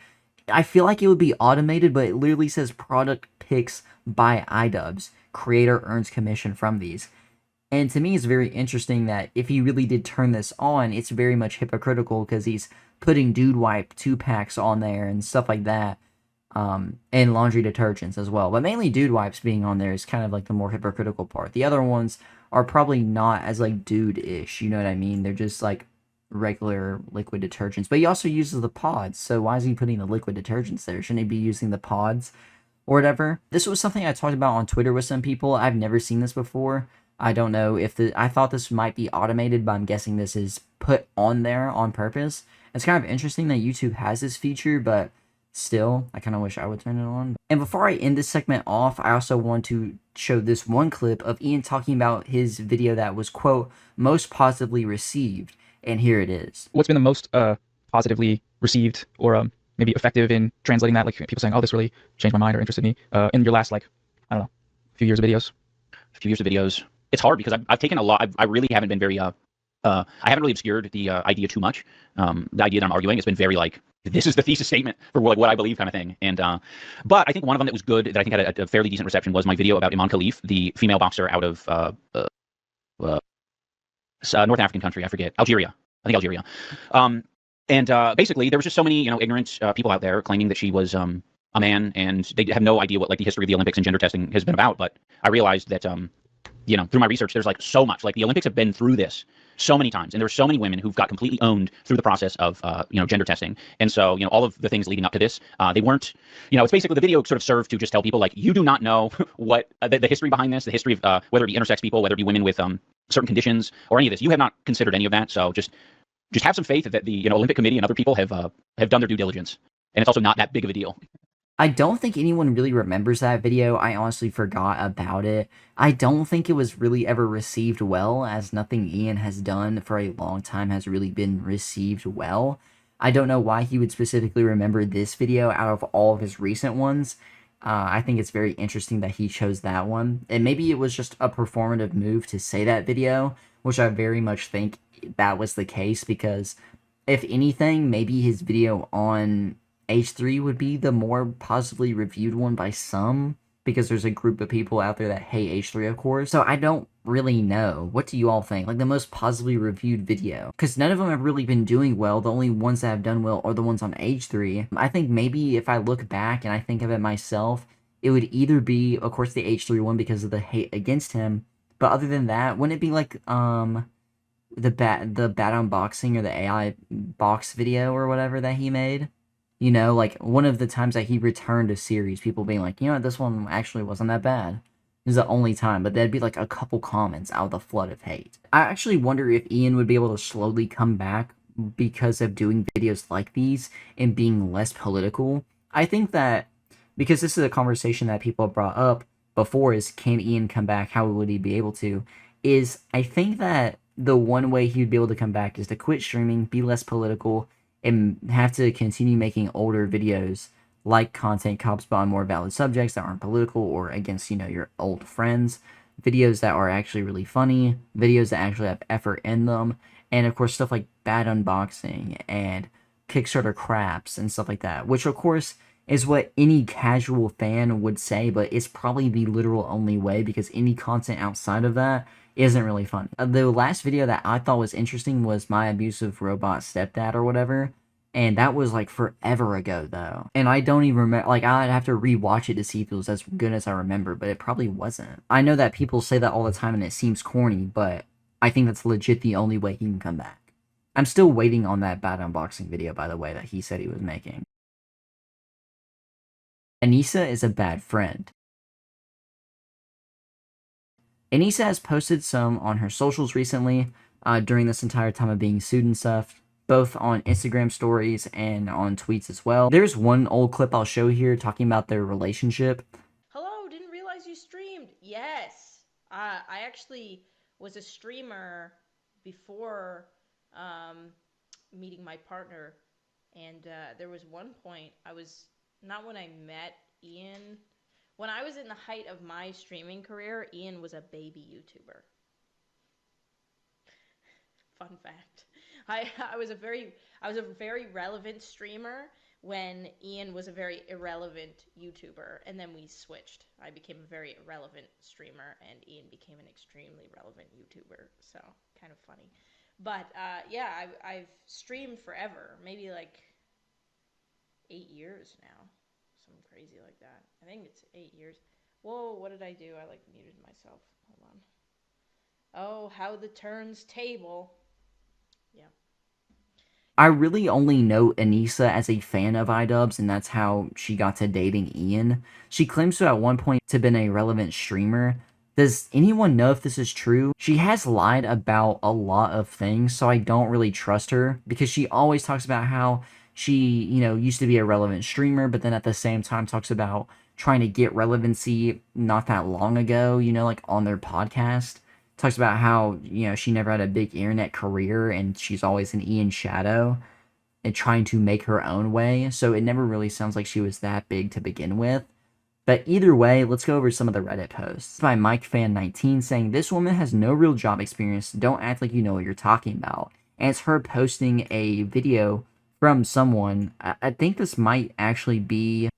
I feel like it would be automated, but it literally says product picks by iDubbbz. Creator earns commission from these. And to me, it's very interesting that if he really did turn this on, it's very much hypocritical because he's putting Dude Wipe 2-packs on there and stuff like that. And laundry detergents as well. But mainly Dude Wipes being on there is kind of like the more hypocritical part. The other ones are probably not as like dude-ish, you know what I mean? They're just like regular liquid detergents. But he also uses the pods, so why is he putting the liquid detergents there? Shouldn't he be using the pods or whatever? This was something I talked about on Twitter with some people. I've never seen this before. I don't know if I thought this might be automated, but I'm guessing this is put on there on purpose. It's kind of interesting that YouTube has this feature, but still, I kind of wish I would turn it on. And before I end this segment off, I also want to show this one clip of Ian talking about his video that was, quote, most positively received. And here it is. What's been the most positively received or maybe effective in translating that? Like people saying, oh, this really changed my mind or interested me in your last, like, I don't know, few years of videos? A few years of videos. It's hard because I've taken a lot. I really haven't been very, I haven't really obscured the idea too much. The idea that I'm arguing has been very like, this is the thesis statement for what I believe kind of thing. And but I think one of them that was good that I think had a fairly decent reception was my video about Iman Khalif, the female boxer out of North African country. I forget. Algeria. I think Algeria. And basically there was just so many, ignorant people out there claiming that she was a man, and they have no idea what like the history of the Olympics and gender testing has been about. But I realized that through my research, there's like so much. Like the Olympics have been through this so many times, and there's so many women who've got completely owned through the process of gender testing. And so all of the things leading up to this, they weren't. It's basically the video sort of served to just tell people like, you do not know what the history behind this, the history of whether it be intersex people, whether it be women with certain conditions or any of this. You have not considered any of that. So just have some faith that the Olympic Committee and other people have done their due diligence, and it's also not that big of a deal. I don't think anyone really remembers that video. I honestly forgot about it. I don't think it was really ever received well, as nothing Ian has done for a long time has really been received well. I don't know why he would specifically remember this video out of all of his recent ones. I think it's very interesting that he chose that one. And maybe it was just a performative move to say that video, which I very much think that was the case, because if anything, maybe his video on H3 would be the more positively reviewed one by some, because there's a group of people out there that hate H3, of course. So I don't really know. What do you all think? Like the most positively reviewed video? Because none of them have really been doing well. The only ones that have done well are the ones on H3. I think maybe if I look back and I think of it myself, it would either be, of course, the H3 one because of the hate against him. But other than that, wouldn't it be like the bat unboxing or the AI box video or whatever that he made? Like one of the times that he returned a series, people being like, this one actually wasn't that bad. It was the only time, but there'd be like a couple comments out of the flood of hate. I actually wonder if Ian would be able to slowly come back because of doing videos like these and being less political. I think that, because this is a conversation that people have brought up before, is can Ian come back? How would he be able to? I think that the one way he'd be able to come back is to quit streaming, be less political, and have to continue making older videos like Content Cops but on more valid subjects that aren't political or against, your old friends. Videos that are actually really funny, videos that actually have effort in them, and of course stuff like bad unboxing and Kickstarter craps and stuff like that, which of course is what any casual fan would say, but it's probably the literal only way because any content outside of that isn't really funny. The last video that I thought was interesting was my abusive robot stepdad or whatever, and that was like forever ago though. And I don't even remember, like I'd have to rewatch it to see if it was as good as I remember, but it probably wasn't. I know that people say that all the time and it seems corny, but I think that's legit the only way he can come back. I'm still waiting on that bad unboxing video, by the way, that he said he was making. Anisa is a bad friend. Anisa has posted some on her socials recently during this entire time of being sued and stuff, both on Instagram stories and on tweets as well. There's one old clip I'll show here talking about their relationship. Hello, didn't realize you streamed. Yes, I actually was a streamer before meeting my partner, and there was one point I was, not when I met Ian, when I was in the height of my streaming career, Ian was a baby YouTuber. Fun fact. I was a very relevant streamer when Ian was a very irrelevant YouTuber, and then we switched. I became a very irrelevant streamer, and Ian became an extremely relevant YouTuber, so kind of funny. But yeah, I've streamed forever, maybe like 8 years now, something crazy like that. I think it's 8 years. Whoa, what did I do? I like muted myself. Hold on. Oh, how the turns table. Yeah. I really only know Anisa as a fan of iDubbbz, and that's how she got to dating Ian. She claims to at one point to have been a relevant streamer. Does anyone know if this is true? She has lied about a lot of things, so I don't really trust her, because she always talks about how she, used to be a relevant streamer, but then at the same time talks about trying to get relevancy not that long ago, like on their podcast. Talks about how, she never had a big internet career and she's always an Ian shadow and trying to make her own way. So it never really sounds like she was that big to begin with. But either way, let's go over some of the Reddit posts. By MikeFan19 saying, "This woman has no real job experience. Don't act like you know what you're talking about." And it's her posting a video from someone. I think this might be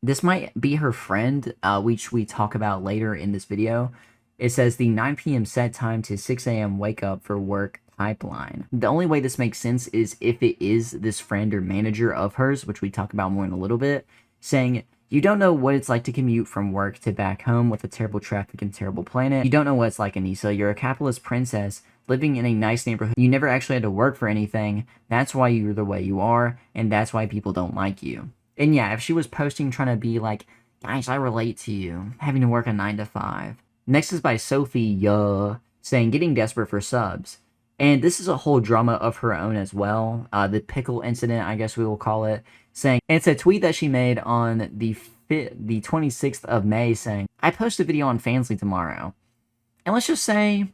her friend, which we talk about later in this video. It says the 9 p.m. set time to 6 a.m. wake up for work pipeline. The only way this makes sense is if it is this friend or manager of hers, which we talk about more in a little bit, saying, "You don't know what it's like to commute from work to back home with the terrible traffic and terrible planet. You don't know what it's like, Anisa. You're a capitalist princess living in a nice neighborhood. You never actually had to work for anything. That's why you're the way you are, and that's why people don't like you." And yeah, if she was posting trying to be like, "Guys, I relate to you, having to work a 9 to 5. Next is by Sophie saying, "Getting desperate for subs." And this is a whole drama of her own as well. The pickle incident, I guess we will call it. Saying, and it's a tweet that she made on the 26th of May saying, "I post a video on Fansly tomorrow. And let's just say,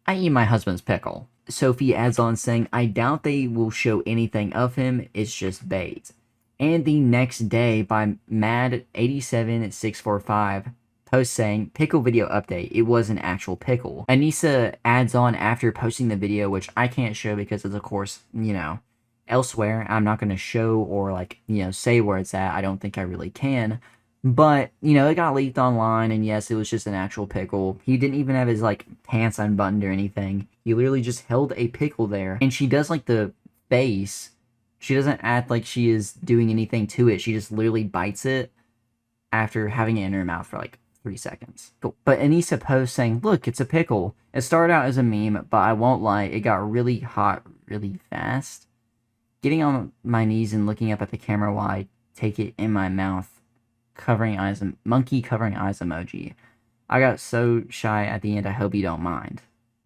I eat my husband's pickle." Sophie adds on saying, "I doubt they will show anything of him. It's just bait." And the next day by Mad87645, post saying, "Pickle video update. It was an actual pickle." Anisa adds on after posting the video, which I can't show because it's, of course, elsewhere. I'm not going to show or, say where it's at. I don't think I really can. But, it got leaked online, and yes, it was just an actual pickle. He didn't even have his, pants unbuttoned or anything. He literally just held a pickle there. And she does, the face. She doesn't act like she is doing anything to it. She just literally bites it after having it in her mouth for, 3 seconds. Cool. But Anisa posts saying, "Look, it's a pickle. It started out as a meme, but I won't lie, it got really hot really fast. Getting on my knees and looking up at the camera while I take it in my mouth, covering eyes, monkey covering eyes emoji. I got so shy at the end, I hope you don't mind."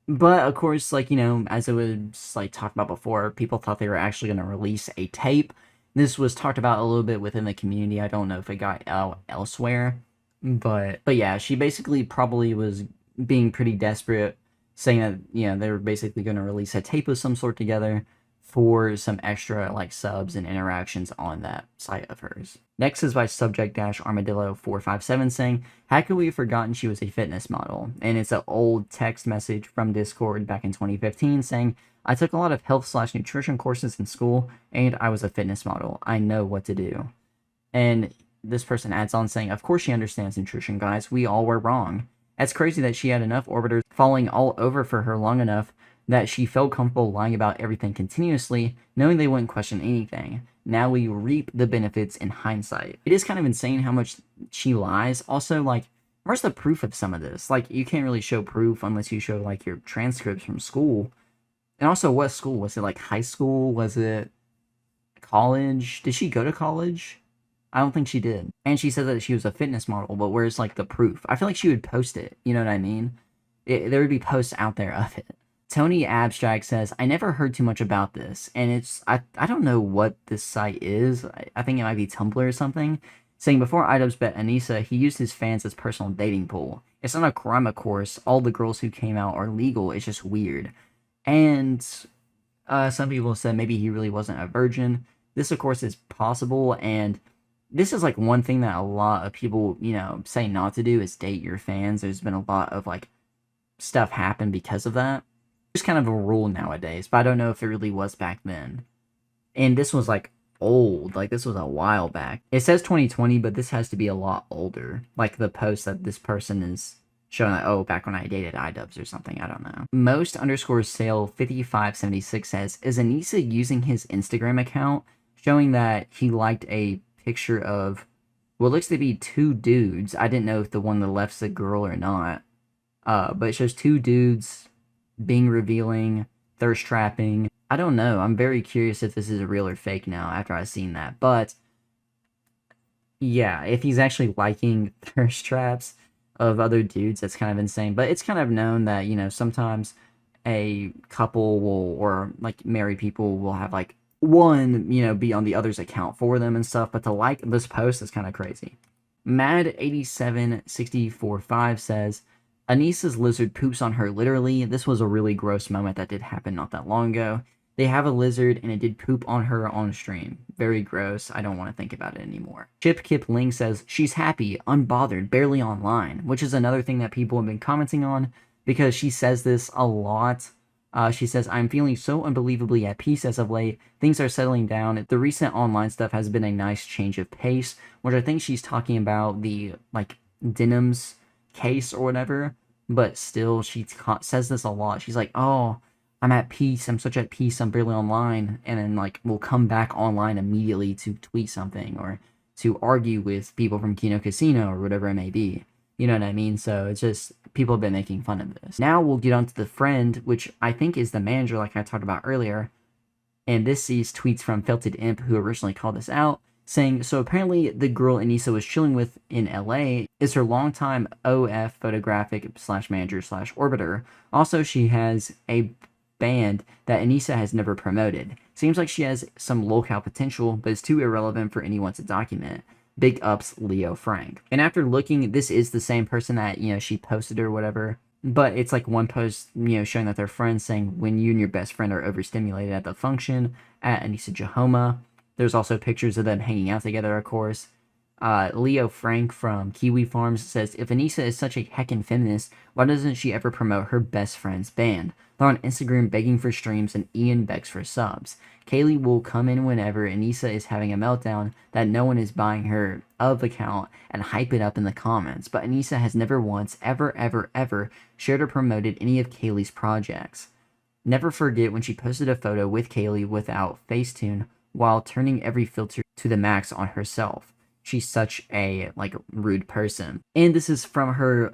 But, of course, as it was, talked about before, people thought they were actually going to release a tape. This was talked about a little bit within the community. I don't know if it got out elsewhere. But yeah, she basically probably was being pretty desperate, saying that, they were basically going to release a tape of some sort together for some extra, subs and interactions on that site of hers. Next is by Subject-Armadillo457 saying, "How could we have forgotten she was a fitness model?" And it's an old text message from Discord back in 2015 saying, "I took a lot of health/nutrition courses in school, and I was a fitness model. I know what to do." And this person adds on saying, of course she understands nutrition, guys. We all were wrong. It's crazy that she had enough orbiters falling all over for her long enough that she felt comfortable lying about everything continuously, knowing they wouldn't question anything. Now we reap the benefits in hindsight. It is kind of insane how much she lies. Also, like, where's the proof of some of this? Like, you can't really show proof unless you show, like, your transcripts from school. And also, what school? Was it, like, high school? Was it college? Did she go to college? I don't think she did. And she said that she was a fitness model, but where's, like, the proof? I feel like she would post it, you know what I mean? There would be posts out there of it. Tony Abstract says, I never heard too much about this, and it's, I don't know what this site is. I think it might be Tumblr or something. Saying before iDubbbz bet Anisa, he used his fans as personal dating pool. It's not a crime, of course. All the girls who came out are legal. It's just weird. And some people said maybe he really wasn't a virgin. This, of course, is possible, and this is, like, one thing that a lot of people, you know, say not to do is date your fans. There's been a lot of, like, stuff happen because of that. It's kind of a rule nowadays, but I don't know if it really was back then. And this was, like, old. Like, this was a while back. It says 2020, but this has to be a lot older. Like, the post that this person is showing that, oh, back when I dated iDubbbz or something, I don't know. Most_sale5576 says, is Anisa using his Instagram account, showing that he liked a picture of what looks to be two dudes. I didn't know if the one on the left's a girl or not. But it shows two dudes being revealing, thirst trapping. I don't know. I'm very curious if this is real or fake now after I've seen that. But yeah, if he's actually liking thirst traps of other dudes, that's kind of insane. But it's kind of known that, you know, sometimes a couple will, or like married people will have like one, you know, be on the other's account for them and stuff. But to like this post is kind of crazy. Mad87645 says, Anisa's lizard poops on her literally. This was a really gross moment that did happen not that long ago. They have a lizard and it did poop on her on stream. Very gross. I don't want to think about it anymore. Chip Kip Ling says, she's happy, unbothered, barely online, which is another thing that people have been commenting on because she says this a lot. She says, I'm feeling so unbelievably at peace as of late. Things are settling down. The recent online stuff has been a nice change of pace, which I think she's talking about the, like, denims case or whatever, but still she says this a lot. She's like, oh, I'm at peace, I'm such at peace, I'm barely online, and then like we'll come back online immediately to tweet something or to argue with people from Kino Casino or whatever it may be, you know what I mean? So it's just people have been making fun of this. Now we'll get on to the friend, which I think is the manager like I talked about earlier, and this is tweets from Felted Imp, who originally called this out, saying, so apparently the girl Anisa was chilling with in LA is her longtime OF photographic / manager / orbiter. Also, she has a band that Anisa has never promoted. Seems like she has some locale potential, but is too irrelevant for anyone to document. Big ups, Leo Frank. And after looking, this is the same person that, you know, she posted or whatever. But it's like one post, you know, showing that they're friends, saying, when you and your best friend are overstimulated at the function at Anisa Jahoma. There's also pictures of them hanging out together, of course. Leo Frank from Kiwi Farms says, if Anisa is such a heckin' feminist, why doesn't she ever promote her best friend's band? They're on Instagram begging for streams and Ian begs for subs. Kaylee will come in whenever Anisa is having a meltdown that no one is buying her of account and hype it up in the comments. But Anisa has never once, ever shared or promoted any of Kaylee's projects. Never forget when she posted a photo with Kaylee without Facetune while turning every filter to the max on herself. She's such a, like, rude person. And this is from her,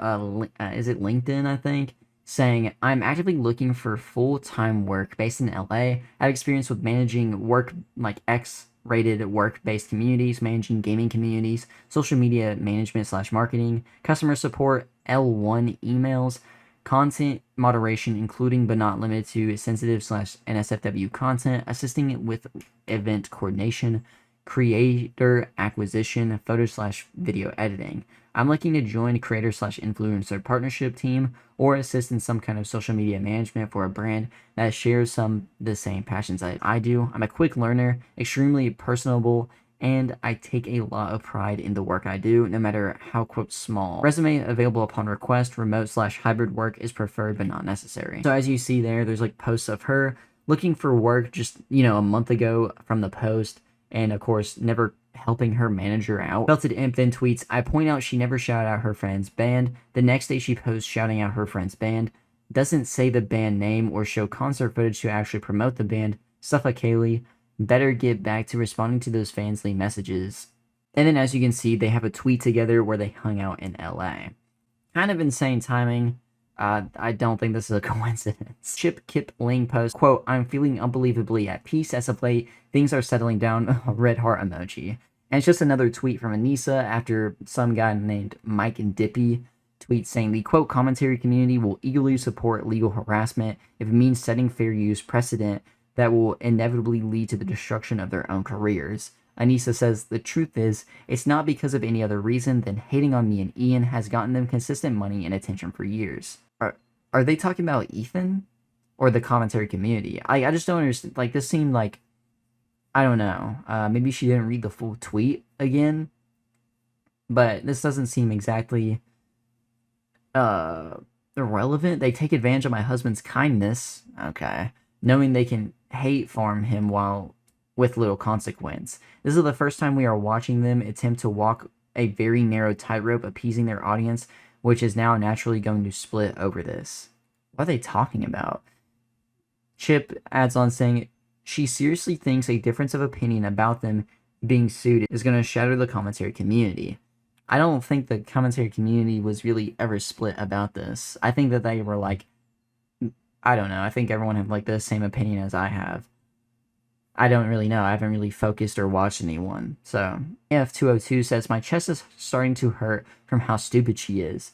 is it LinkedIn, I think? Saying, I'm actively looking for full-time work based in LA. I have experience with managing work, like, X-rated work-based communities, managing gaming communities, social media management / marketing, customer support, L1 emails, content moderation, including but not limited to sensitive / NSFW content, assisting with event coordination, creator acquisition, photo / video editing. I'm looking to join creator / influencer partnership team or assist in some kind of social media management for a brand that shares some the same passions that I do. I'm a quick learner, extremely personable, and I take a lot of pride in the work I do, no matter how, quote, small. Resume available upon request. Remote / hybrid work is preferred but not necessary. So as you see there, there's like posts of her looking for work just, you know, a month ago from the post, and of course never helping her manager out. Belted Imp then tweets, I point out she never shouted out her friend's band. The next day she posts shouting out her friend's band. Doesn't say the band name or show concert footage to actually promote the band. Stuff like Kaylee. Better get back to responding to those fans' leave messages. And then as you can see, they have a tweet together where they hung out in LA. Kind of insane timing. I don't think this is a coincidence. Chip Kip Ling post, quote, I'm feeling unbelievably at peace as of late. Things are settling down. Red heart emoji. And it's just another tweet from Anisa after some guy named Mike and Dippy tweets saying the quote commentary community will eagerly support legal harassment if it means setting fair use precedent that will inevitably lead to the destruction of their own careers. Anisa says, the truth is, it's not because of any other reason than hating on me and Ian has gotten them consistent money and attention for years. Are they talking about Ethan? Or the commentary community? I just don't understand. Like, this seemed like, I don't know. Maybe she didn't read the full tweet again. But this doesn't seem exactly irrelevant. They take advantage of my husband's kindness. Okay. Knowing they can hate farm him with little consequence. This is the first time we are watching them attempt to walk a very narrow tightrope appeasing their audience, which is now naturally going to split over this. What are they talking about? Chip adds on saying, she seriously thinks a difference of opinion about them being sued is going to shatter the commentary community. I don't think the commentary community was really ever split about this. I think that they were like, I don't know, I think everyone had like the same opinion as I have. I don't really know. I haven't really focused or watched anyone. So, F202 says, my chest is starting to hurt from how stupid she is.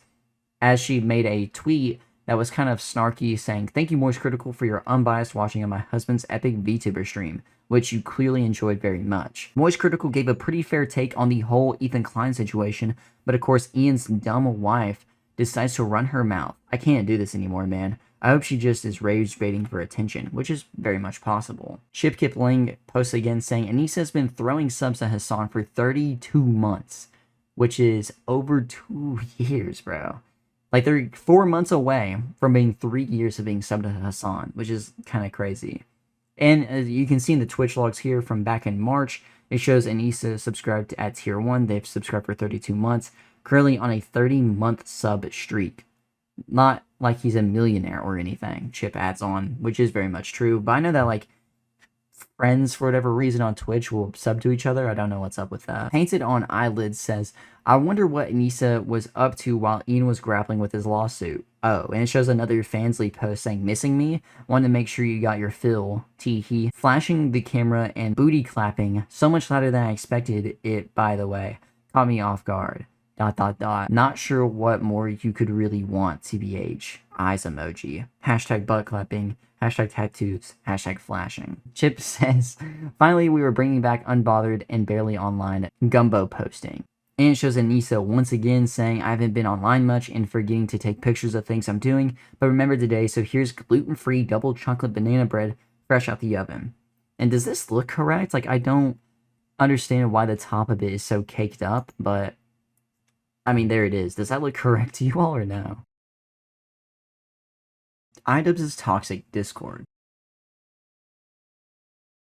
As she made a tweet that was kind of snarky saying, thank you Moist Critical for your unbiased watching of my husband's epic VTuber stream, which you clearly enjoyed very much. Moist Critical gave a pretty fair take on the whole Ethan Klein situation, but of course Ian's dumb wife decides to run her mouth. I can't do this anymore, man. I hope she just is rage baiting for attention, which is very much possible. Chip Kip Ling posts again saying, Anisa has been throwing subs at Hasan for 32 months, which is over 2 years, bro. Like, they're 4 months away from being 3 years of being subbed to Hasan, which is kind of crazy. And as you can see in the Twitch logs here from back in March, it shows Anisa subscribed at tier 1. They've subscribed for 32 months, currently on a 30-month sub streak. Not like he's a millionaire or anything, Chip adds on, which is very much true. But I know that, like, friends, for whatever reason, on Twitch will sub to each other. I don't know what's up with that. Painted on Eyelids says, I wonder what Anisa was up to while Ian was grappling with his lawsuit. Oh, and it shows another Fansly post saying, missing me? Wanted to make sure you got your fill. Tee-hee. Flashing the camera and booty clapping, so much louder than I expected it, by the way. Caught me off guard. ... Not sure what more you could really want, TBH. Eyes emoji. Hashtag butt clapping. Hashtag tattoos. Hashtag flashing. Chip says, finally we were bringing back unbothered and barely online gumbo posting. And it shows Anisa once again saying, I haven't been online much and forgetting to take pictures of things I'm doing, but remember today, so here's gluten-free double chocolate banana bread fresh out the oven. And does this look correct? Like, I don't understand why the top of it is so caked up, but I mean, there it is. Does that look correct to you all or no? iDubbbz' toxic Discord.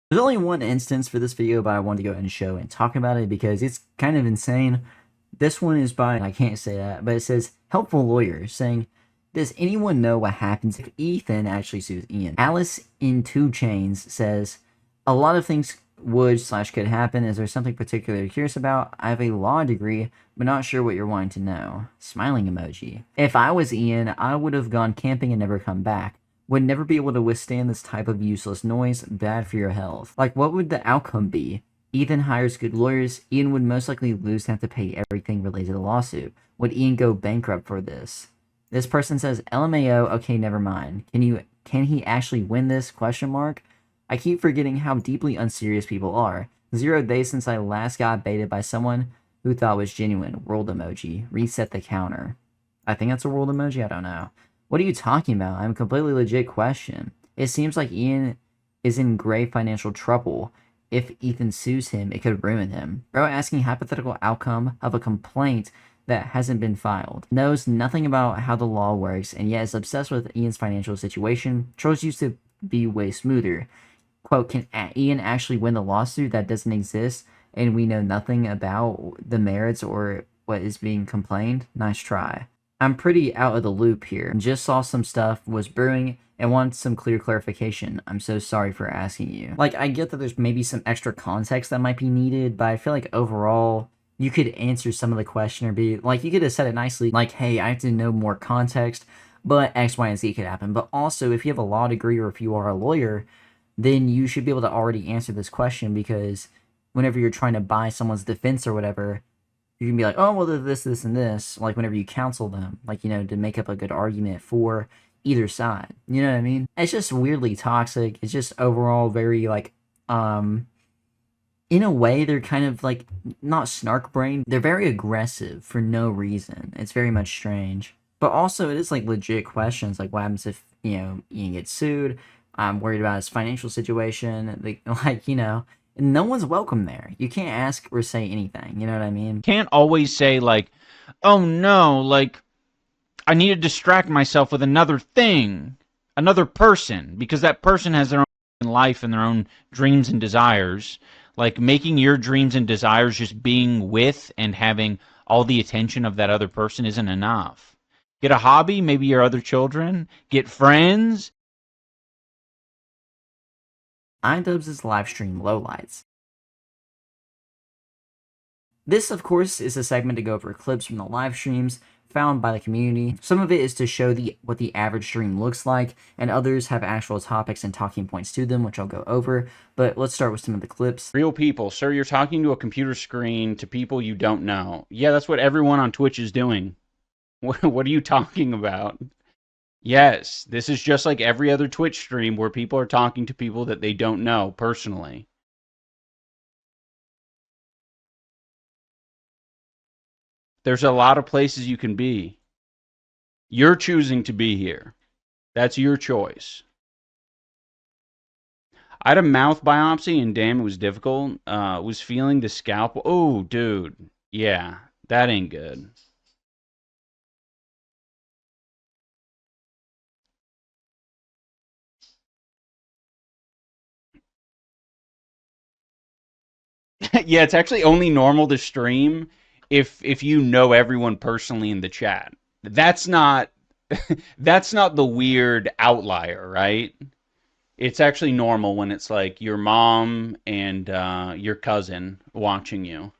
There's only one instance for this video, but I wanted to go ahead and show and talk about it because it's kind of insane. This one is by, I can't say that, but it says, helpful lawyer, saying, does anyone know what happens if Ethan actually sues Ian? Alice in 2 Chains says, a lot of things would/could happen. Is there something particularly curious about? I have a law degree, but not sure what you're wanting to know. Smiling emoji. If I was Ian, I would have gone camping and never come back. Would never be able to withstand this type of useless noise. Bad for your health. Like, what would the outcome be? Ethan hires good lawyers. Ian would most likely lose and have to pay everything related to the lawsuit. Would Ian go bankrupt for this? This person says, LMAO, okay, never mind. Can he actually win this? Question mark. I keep forgetting how deeply unserious people are. 0 days since I last got baited by someone who thought was genuine. World emoji. Reset the counter. I think that's a world emoji? I don't know. What are you talking about? I'm a completely legit question. It seems like Ian is in grave financial trouble. If Ethan sues him, it could ruin him. Bro asking hypothetical outcome of a complaint that hasn't been filed. Knows nothing about how the law works and yet is obsessed with Ian's financial situation. Trolls used to be way smoother. Quote, can Ian actually win the lawsuit that doesn't exist and we know nothing about the merits or what is being complained? Nice try. I'm pretty out of the loop here. Just saw some stuff was brewing and want some clear clarification. I'm so sorry for asking you. Like, I get that there's maybe some extra context that might be needed, but I feel like overall, you could answer some of the question or be, like, you could have said it nicely, like, hey, I have to know more context, but X, Y, and Z could happen. But also, if you have a law degree or if you are a lawyer, then you should be able to already answer this question, because whenever you're trying to buy someone's defense or whatever, you can be like, oh, well, this, and this, like whenever you counsel them, like, you know, to make up a good argument for either side. You know what I mean? It's just weirdly toxic. It's just overall very, like, in a way, they're kind of, like, not snark-brained. They're very aggressive for no reason. It's very much strange. But also, it is, like, legit questions, like, what happens if, you know, Ian gets sued? I'm worried about his financial situation. Like, you know, no one's welcome there. You can't ask or say anything. You know what I mean? Can't always say, like, oh no, like, I need to distract myself with another thing, another person, because that person has their own life and their own dreams and desires. Like, making your dreams and desires just being with and having all the attention of that other person isn't enough. Get a hobby, maybe your other children. Get friends. iDubbbz' Livestream Lowlights. This, of course, is a segment to go over clips from the live streams found by the community. Some of it is to show what the average stream looks like, and others have actual topics and talking points to them, which I'll go over. But let's start with some of the clips. Real people. Sir, you're talking to a computer screen to people you don't know. Yeah, that's what everyone on Twitch is doing. What are you talking about? Yes, this is just like every other Twitch stream where people are talking to people that they don't know personally. There's a lot of places you can be. You're choosing to be here. That's your choice. I had a mouth biopsy, and damn, it was difficult. Was feeling the scalpel. Oh, dude. Yeah, that ain't good. Yeah, it's actually only normal to stream if you know everyone personally in the chat. That's not that's not the weird outlier, right? It's actually normal when it's like your mom and your cousin watching you.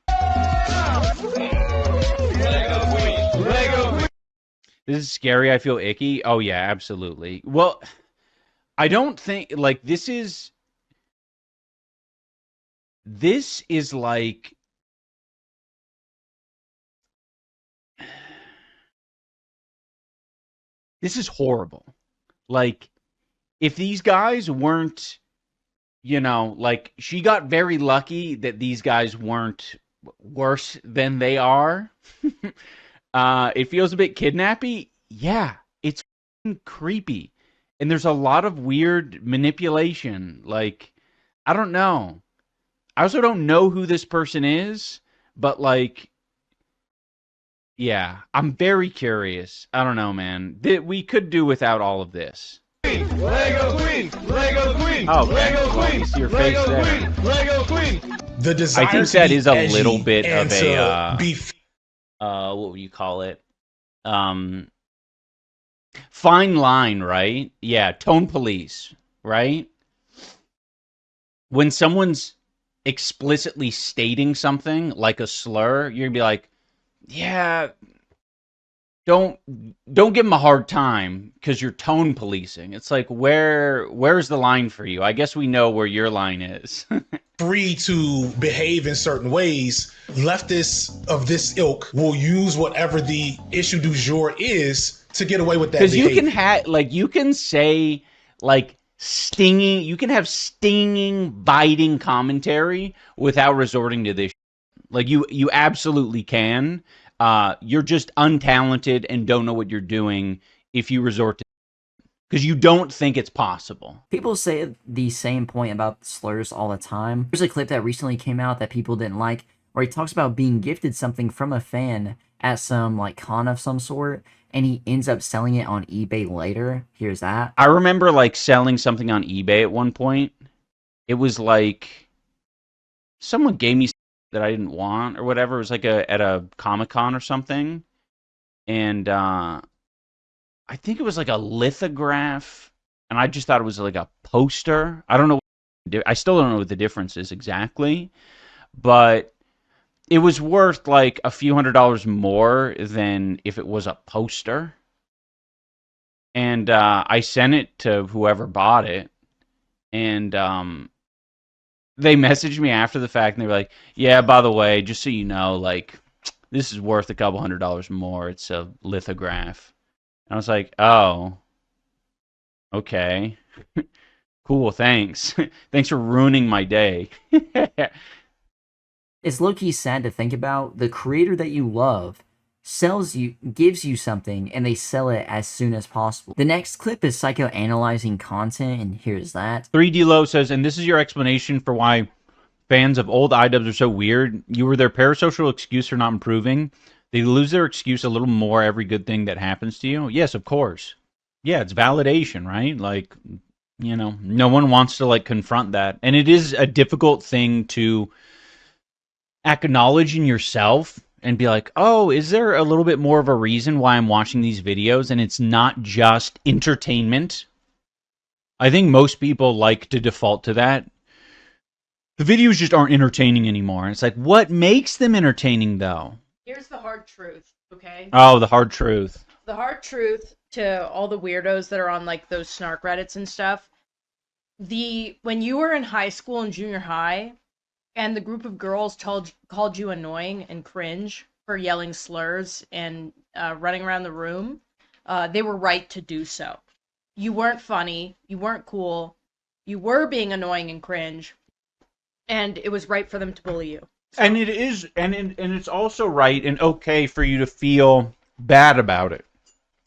This is scary. I feel icky. Oh yeah, absolutely. Well, I don't think like this is like this is horrible. Like, if these guys weren't, you know, like, she got very lucky that these guys weren't worse than they are. It feels a bit kidnappy. Yeah, it's creepy. And there's a lot of weird manipulation. Like, I don't know. I also don't know who this person is, but like, yeah, I'm very curious. I don't know, man. We could do without all of this. Lego Queen! Lego Queen! Oh, Lego well, Queen! you see your Lego face there. Queen! Lego Queen! The desire I think to that be is a edgy little bit and of a to be what would you call it? Fine line, right? Yeah, tone police, right? When someone's explicitly stating something like a slur, you're gonna be like, yeah, don't give them a hard time because you're tone policing. It's like, where's the line for you? I guess we know where your line is. free to behave in certain ways. Leftists of this ilk will use whatever the issue du jour is to get away with that Because you behavior. can have, like, you can say, like, stinging, you can have stinging, biting commentary without resorting to this. Like, you absolutely can. You're just untalented and don't know what you're doing if you resort to, because you don't think it's possible. People say the same point about slurs all the time. There's a clip that recently came out that people didn't like, where he talks about being gifted something from a fan at some, like, con of some sort, and he ends up selling it on eBay later. Here's that. I remember, like, selling something on eBay at one point. It was like, someone gave me that I didn't want or whatever. It was like at a Comic-Con or something. And I think it was like a lithograph, and I just thought it was like a poster. I don't know. I still don't know what the difference is exactly, but it was worth like a few $100s more than if it was a poster. And I sent it to whoever bought it, and they messaged me after the fact, and they were like, "Yeah, by the way, just so you know, like, this is worth a couple $100s more. It's a lithograph." And I was like, "Oh, okay, cool, thanks, thanks for ruining my day." It's low-key sad to think about. The creator that you love gives you something, and they sell it as soon as possible. The next clip is psychoanalyzing content, and here's that. 3D Low says, and this is your explanation for why fans of old iDubbbz are so weird. You were their parasocial excuse for not improving. They lose their excuse a little more every good thing that happens to you. Yes, of course. Yeah, it's validation, right? Like, you know, no one wants to, like, confront that. And it is a difficult thing to acknowledge in yourself and be like, oh, is there a little bit more of a reason why I'm watching these videos and it's not just entertainment? I think most people like to default to that. The videos just aren't entertaining anymore. It's like, what makes them entertaining, though? Here's the hard truth, okay? Oh, the hard truth. The hard truth to all the weirdos that are on, like, those snark Reddits and stuff. When you were in high school and junior high, and the group of girls called you annoying and cringe for yelling slurs and running around the room, they were right to do so. You weren't funny. You weren't cool. You were being annoying and cringe. And it was right for them to bully you. So. And it is, and it's also right and okay for you to feel bad about it.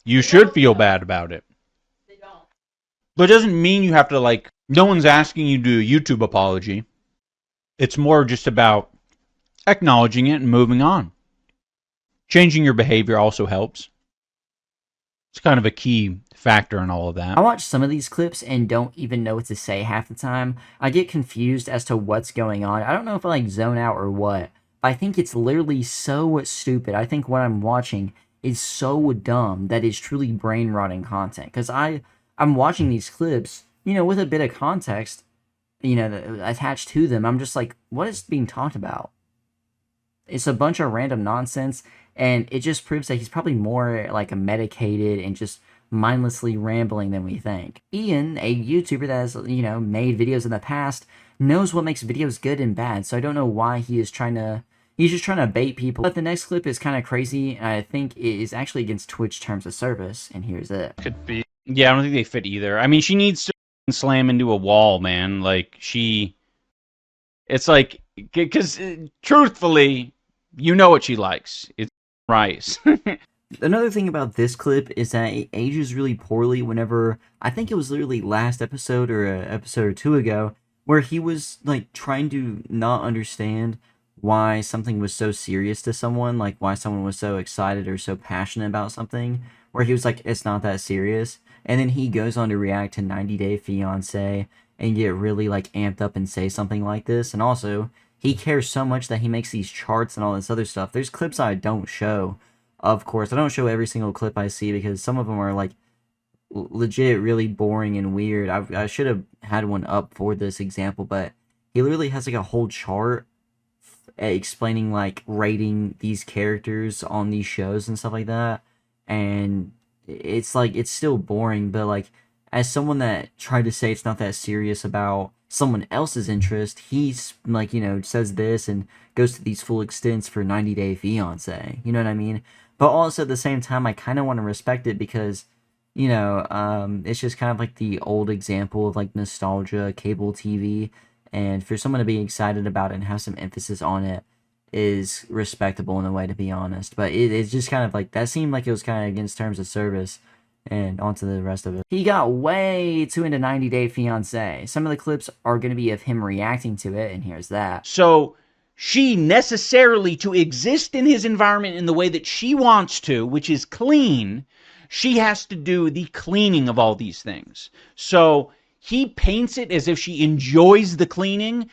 You should feel bad about it. They don't. But it doesn't mean you have to, like, no one's asking you to do a YouTube apology. It's more just about acknowledging it and moving on. Changing your behavior also helps. It's kind of a key factor in all of that. I watch some of these clips and don't even know what to say half the time. I get confused as to what's going on. I don't know if I, like, zone out or what. I think it's literally so stupid. I think what I'm watching is so dumb that it's truly brain-rotting content. Because I'm watching these clips, you know, with a bit of context, you know, attached to them. I'm just like, what is being talked about? It's a bunch of random nonsense, and it just proves that he's probably more, like, medicated and just mindlessly rambling than we think. Ian, a YouTuber that has, you know, made videos in the past, knows what makes videos good and bad, so I don't know why he's just trying to bait people. But the next clip is kind of crazy, and I think it is actually against Twitch terms of service, and here's it. Could be. Yeah, I don't think they fit either. I mean, she needs to slam into a wall, man. Like, it's like, because truthfully, you know what she likes. It's rice. Another thing about this clip is that it ages really poorly whenever, I think it was literally last episode or an episode or two ago, where he was, like, trying to not understand why something was so serious to someone, like why someone was so excited or so passionate about something, where he was like, it's not that serious. And then he goes on to react to 90 Day Fiancé and get really, like, amped up and say something like this. And also, he cares so much that he makes these charts and all this other stuff. There's clips I don't show, of course. I don't show every single clip I see because some of them are, like, legit really boring and weird. I should have had one up for this example, but he literally has, like, a whole chart explaining, like, rating these characters on these shows and stuff like that. And it's like, it's still boring, but, like, as someone that tried to say it's not that serious about someone else's interest, he's, like, you know, says this and goes to these full extents for 90 Day Fiancé, you know what I mean? But also at the same time, I kind of want to respect it because, you know, it's just kind of like the old example of, like, nostalgia, cable TV, and for someone to be excited about it and have some emphasis on it is respectable in a way, to be honest. But it's just kind of like, that seemed like it was kind of against terms of service, and on to the rest of it. He got way too into 90 Day Fiancé. Some of the clips are going to be of him reacting to it, and here's that. So she necessarily, to exist in his environment in the way that she wants to, which is clean, she has to do the cleaning of all these things. So he paints it as if she enjoys the cleaning.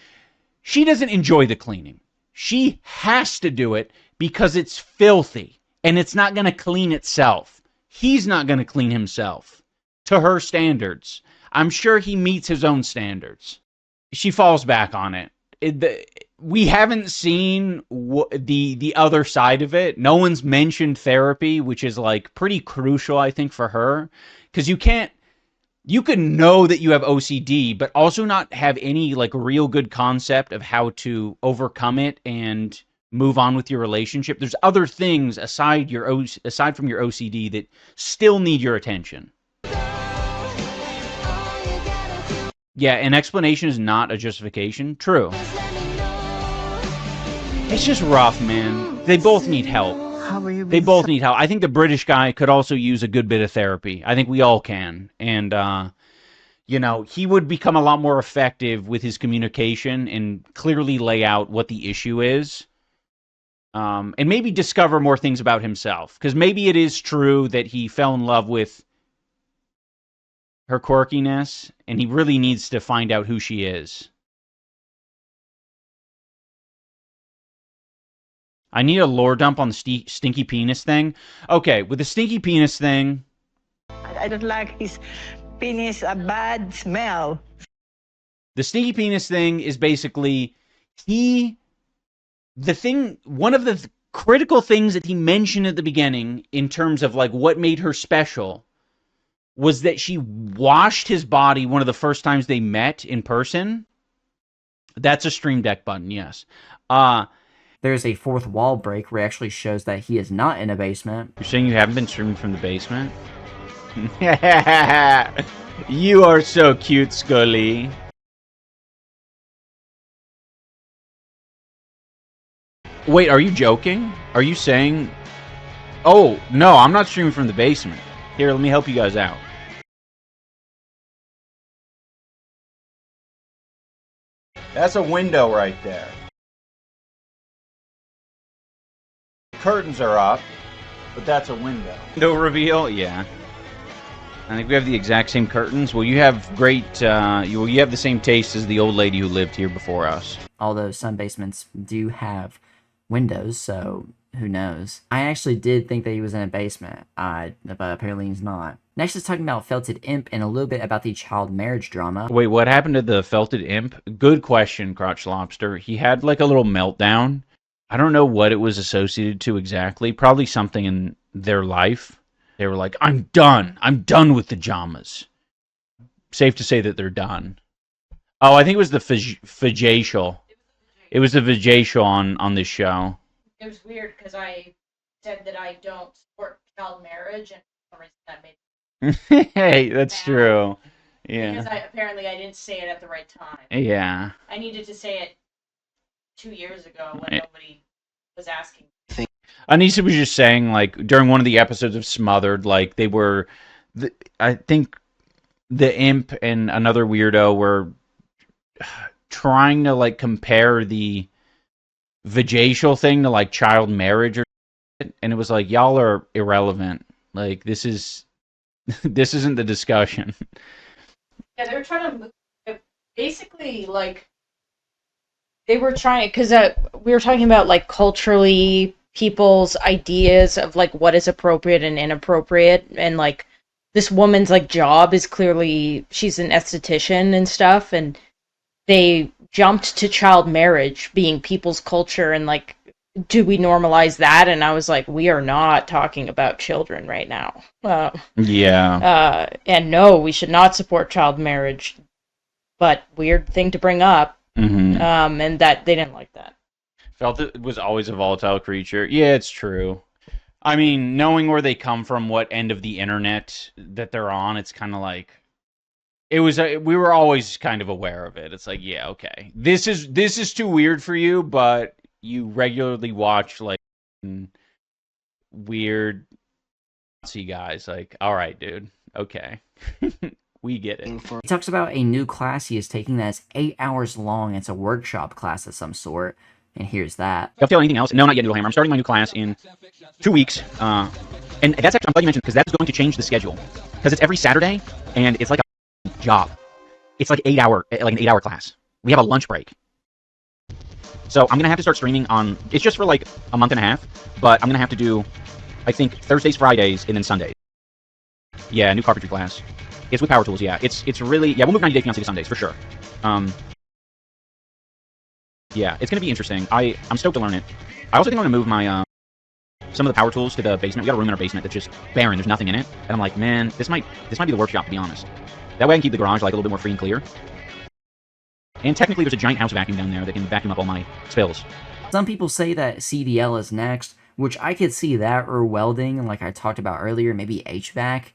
She doesn't enjoy the cleaning. She has to do it because it's filthy and it's not going to clean itself. He's not going to clean himself to her standards. I'm sure he meets his own standards. She falls back on it. We haven't seen the other side of it. No one's mentioned therapy, which is like pretty crucial, I think, for her. Because you can know that you have OCD, but also not have any like real good concept of how to overcome it and move on with your relationship. There's other things aside from your OCD that still need your attention. Yeah, an explanation is not a justification. True. It's just rough, man. They both need help. They both need help. I think the British guy could also use a good bit of therapy. I think we all can. And, you know, he would become a lot more effective with his communication and clearly lay out what the issue is. And maybe discover more things about himself. Because maybe it is true that he fell in love with her quirkiness, and he really needs to find out who she is. I need a lore dump on the stinky penis thing. Okay, with the stinky penis thing... I don't like his penis, a bad smell. The stinky penis thing is basically... One of the critical things that he mentioned at the beginning, in terms of like what made her special, was that she washed his body one of the first times they met in person. That's a Stream Deck button, yes. There's a fourth wall break where it actually shows that he is not in a basement. You're saying you haven't been streaming from the basement? You are so cute, Scully. Wait, are you joking? Are you saying... Oh, no, I'm not streaming from the basement. Here, let me help you guys out. That's a window right there. Curtains are up, but that's a window. Window reveal? Yeah. I think we have the exact same curtains. Well, you have great, you have the same taste as the old lady who lived here before us. Although some basements do have windows, so who knows. I actually did think that he was in a basement, but apparently he's not. Next is talking about Felted Imp and a little bit about the child marriage drama. Wait, what happened to the Felted Imp? Good question, Crotch Lobster. He had like a little meltdown. I don't know what it was associated to exactly. Probably something in their life. They were like, I'm done. I'm done with the Jamas. Safe to say that they're done. Oh, I think it was the vajacial. It was the vajacial on this show. It was weird because I said that I don't support child marriage, and for some reason that made Hey, that's true. Yeah. Because apparently I didn't say it at the right time. Yeah. I needed to say it 2 years ago when nobody was asking. Anisa was just saying, like, during one of the episodes of Smothered, like, they were... I think the imp and another weirdo were trying to, like, compare the vajacial thing to, like, child marriage or shit, and it was like, y'all are irrelevant. Like, this isn't the discussion. Yeah, they were trying to... Basically, like... They were trying... Because we were talking about, like, culturally... people's ideas of like what is appropriate and inappropriate, and like this woman's like job is clearly she's an esthetician and stuff, and they jumped to child marriage being people's culture, and like, do we normalize that? And I was like, we are not talking about children right now. Yeah. And no, we should not support child marriage, but weird thing to bring up. Mm-hmm. And that they didn't like that. Felt it was always a volatile creature. Yeah, it's true. I mean, knowing where they come from, what end of the internet that they're on, it's kind of like... we were always kind of aware of it. It's like, yeah, okay. This is too weird for you, but you regularly watch, like, weird Nazi guys. Like, alright, dude. Okay. We get it. He talks about a new class he is taking that's 8 hours long. It's a workshop class of some sort. And here's that. If you anything else? No, not yet, Noodlehammer. I'm starting my new class in 2 weeks. And that's actually, I'm glad you mentioned, because that's going to change the schedule. Because it's every Saturday, and it's like a job. It's like an 8 hour class. We have a lunch break. So I'm going to have to start streaming on, it's just for like a month and a half, but I'm going to have to do, I think, Thursdays, Fridays, and then Sundays. Yeah, new carpentry class. It's with power tools, yeah. It's really, yeah, we'll move 90 Day Fiancé to Sundays, for sure. Yeah, it's going to be interesting. I'm stoked to learn it. I also think I'm going to move my, some of the power tools to the basement. We got a room in our basement that's just barren. There's nothing in it. And I'm like, man, this might be the workshop, to be honest. That way I can keep the garage like a little bit more free and clear. And technically there's a giant house vacuum down there that can vacuum up all my spills. Some people say that CDL is next, which I could see that, or welding, like I talked about earlier, maybe HVAC.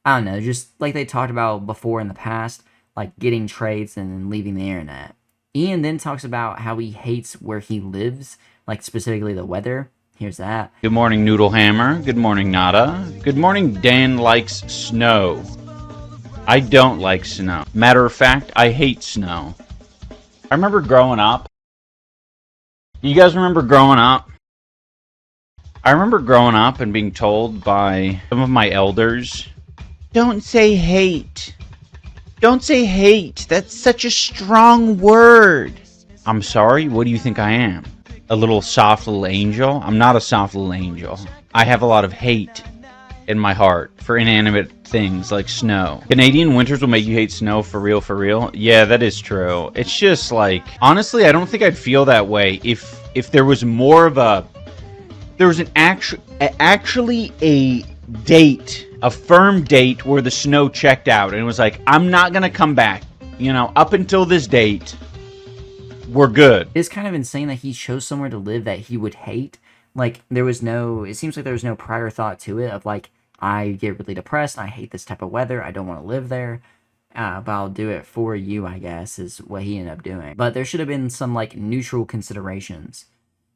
I don't know, just like they talked about before in the past, like getting trades and then leaving the internet. Ian then talks about how he hates where he lives, like specifically the weather. Here's that. Good morning, Noodlehammer. Good morning, Nada. Good morning, Dan likes snow. I don't like snow. Matter of fact, I hate snow. I remember growing up. You guys remember growing up? I remember growing up and being told by some of my elders, don't say hate. Don't say hate. That's such a strong word. I'm sorry, what do you think I am? A little soft little angel? I'm not a soft little angel. I have a lot of hate in my heart for inanimate things like snow. Canadian winters will make you hate snow, for real, for real. Yeah, that is true. It's just like, honestly, I don't think I'd feel that way if there was more of a, there was an actually a date, a firm date where the snow checked out and it was like, I'm not gonna come back, you know, up until this date, we're good. It's kind of insane that he chose somewhere to live that he would hate. Like, there was no, it seems like there was no prior thought to it of like, I get really depressed, I hate this type of weather, I don't want to live there, but I'll do it for you, I guess, is what he ended up doing. But there should have been some, like, neutral considerations.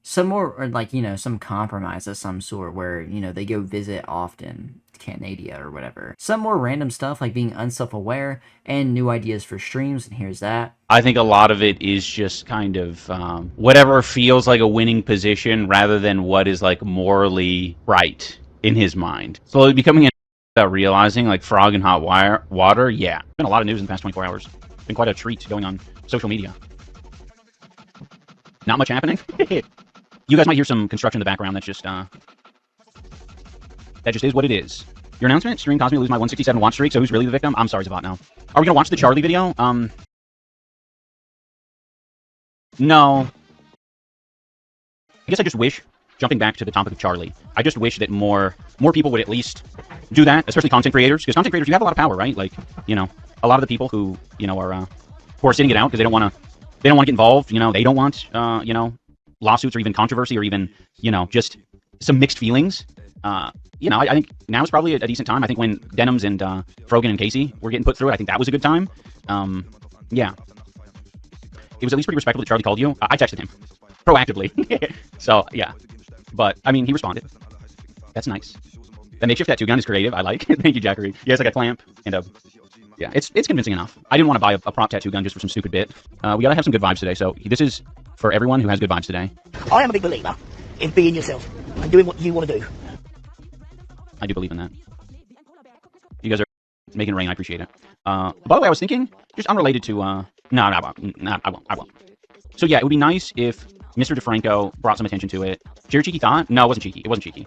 Some more, or like, you know, some compromise of some sort where, you know, they go visit often, Canada or whatever. Some more random stuff like being unself-aware and new ideas for streams, and here's that. I think a lot of it is just kind of whatever feels like a winning position rather than what is like morally right in his mind. Slowly becoming without realizing, like frog in hot water. Yeah, been a lot of news in the past 24 hours. Been quite a treat going on social media. Not much happening. You guys might hear some construction in the background. That's just that just is what it is. Your announcement: stream caused me to lose my 167 watch streak. So who's really the victim? I'm sorry, Zavat. Now, are we gonna watch the Charlie video? No. I guess I just wish. Jumping back to the topic of Charlie, I just wish that more people would at least do that, especially content creators, because content creators, you have a lot of power, right? Like, you know, a lot of the people who, you know, are sitting it out because they don't want to get involved, you know, they don't want, you know, lawsuits or even controversy or even, you know, just some mixed feelings. You know, I think now is probably a decent time. I think when Denims and Frogan and Casey were getting put through it, I think that was a good time. Yeah. It was at least pretty respectful that Charlie called you. I texted him proactively. So, yeah. But, I mean, he responded. That's nice. The makeshift tattoo gun is creative. I like. Thank you, Jackery. Yeah, it's like a clamp and a... Yeah, it's convincing enough. I didn't want to buy a prop tattoo gun just for some stupid bit. We gotta have some good vibes today, so this is for everyone who has good vibes today. I am a big believer in being yourself and doing what you want to do. I do believe in that. You guys are making it rain. I appreciate it. By the way, I was thinking, just unrelated to... No, I won't. So yeah, it would be nice if Mr. DeFranco brought some attention to it. Jared Cheeky thought? No, it wasn't cheeky. It wasn't cheeky.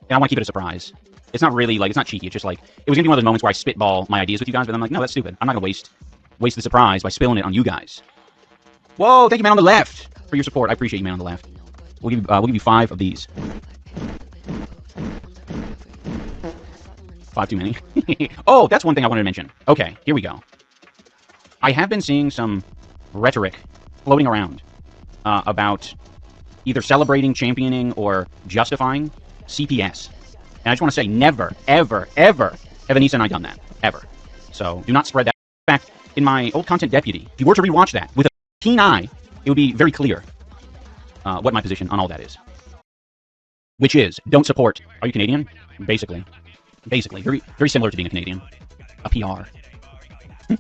And I want to keep it a surprise. It's not really, like, it's not cheeky. It's just like, it was going to be one of those moments where I spitball my ideas with you guys, but I'm like, no, that's stupid. I'm not going to waste the surprise by spilling it on you guys. Whoa, thank you, man on the left, for your support. I appreciate you, man on the left. We'll give you 5 of these. 5 too many. Oh, that's one thing I wanted to mention. Okay, here we go. I have been seeing some rhetoric floating around about either celebrating, championing, or justifying CPS. And I just want to say, never, ever, ever have Anisa and I done that. Ever. So do not spread that. In fact, in my old content deputy, if you were to rewatch that with a keen eye, it would be very clear what my position on all that is. Which is, don't support. Are you Canadian? Basically. Very, very similar to being a Canadian. A PR.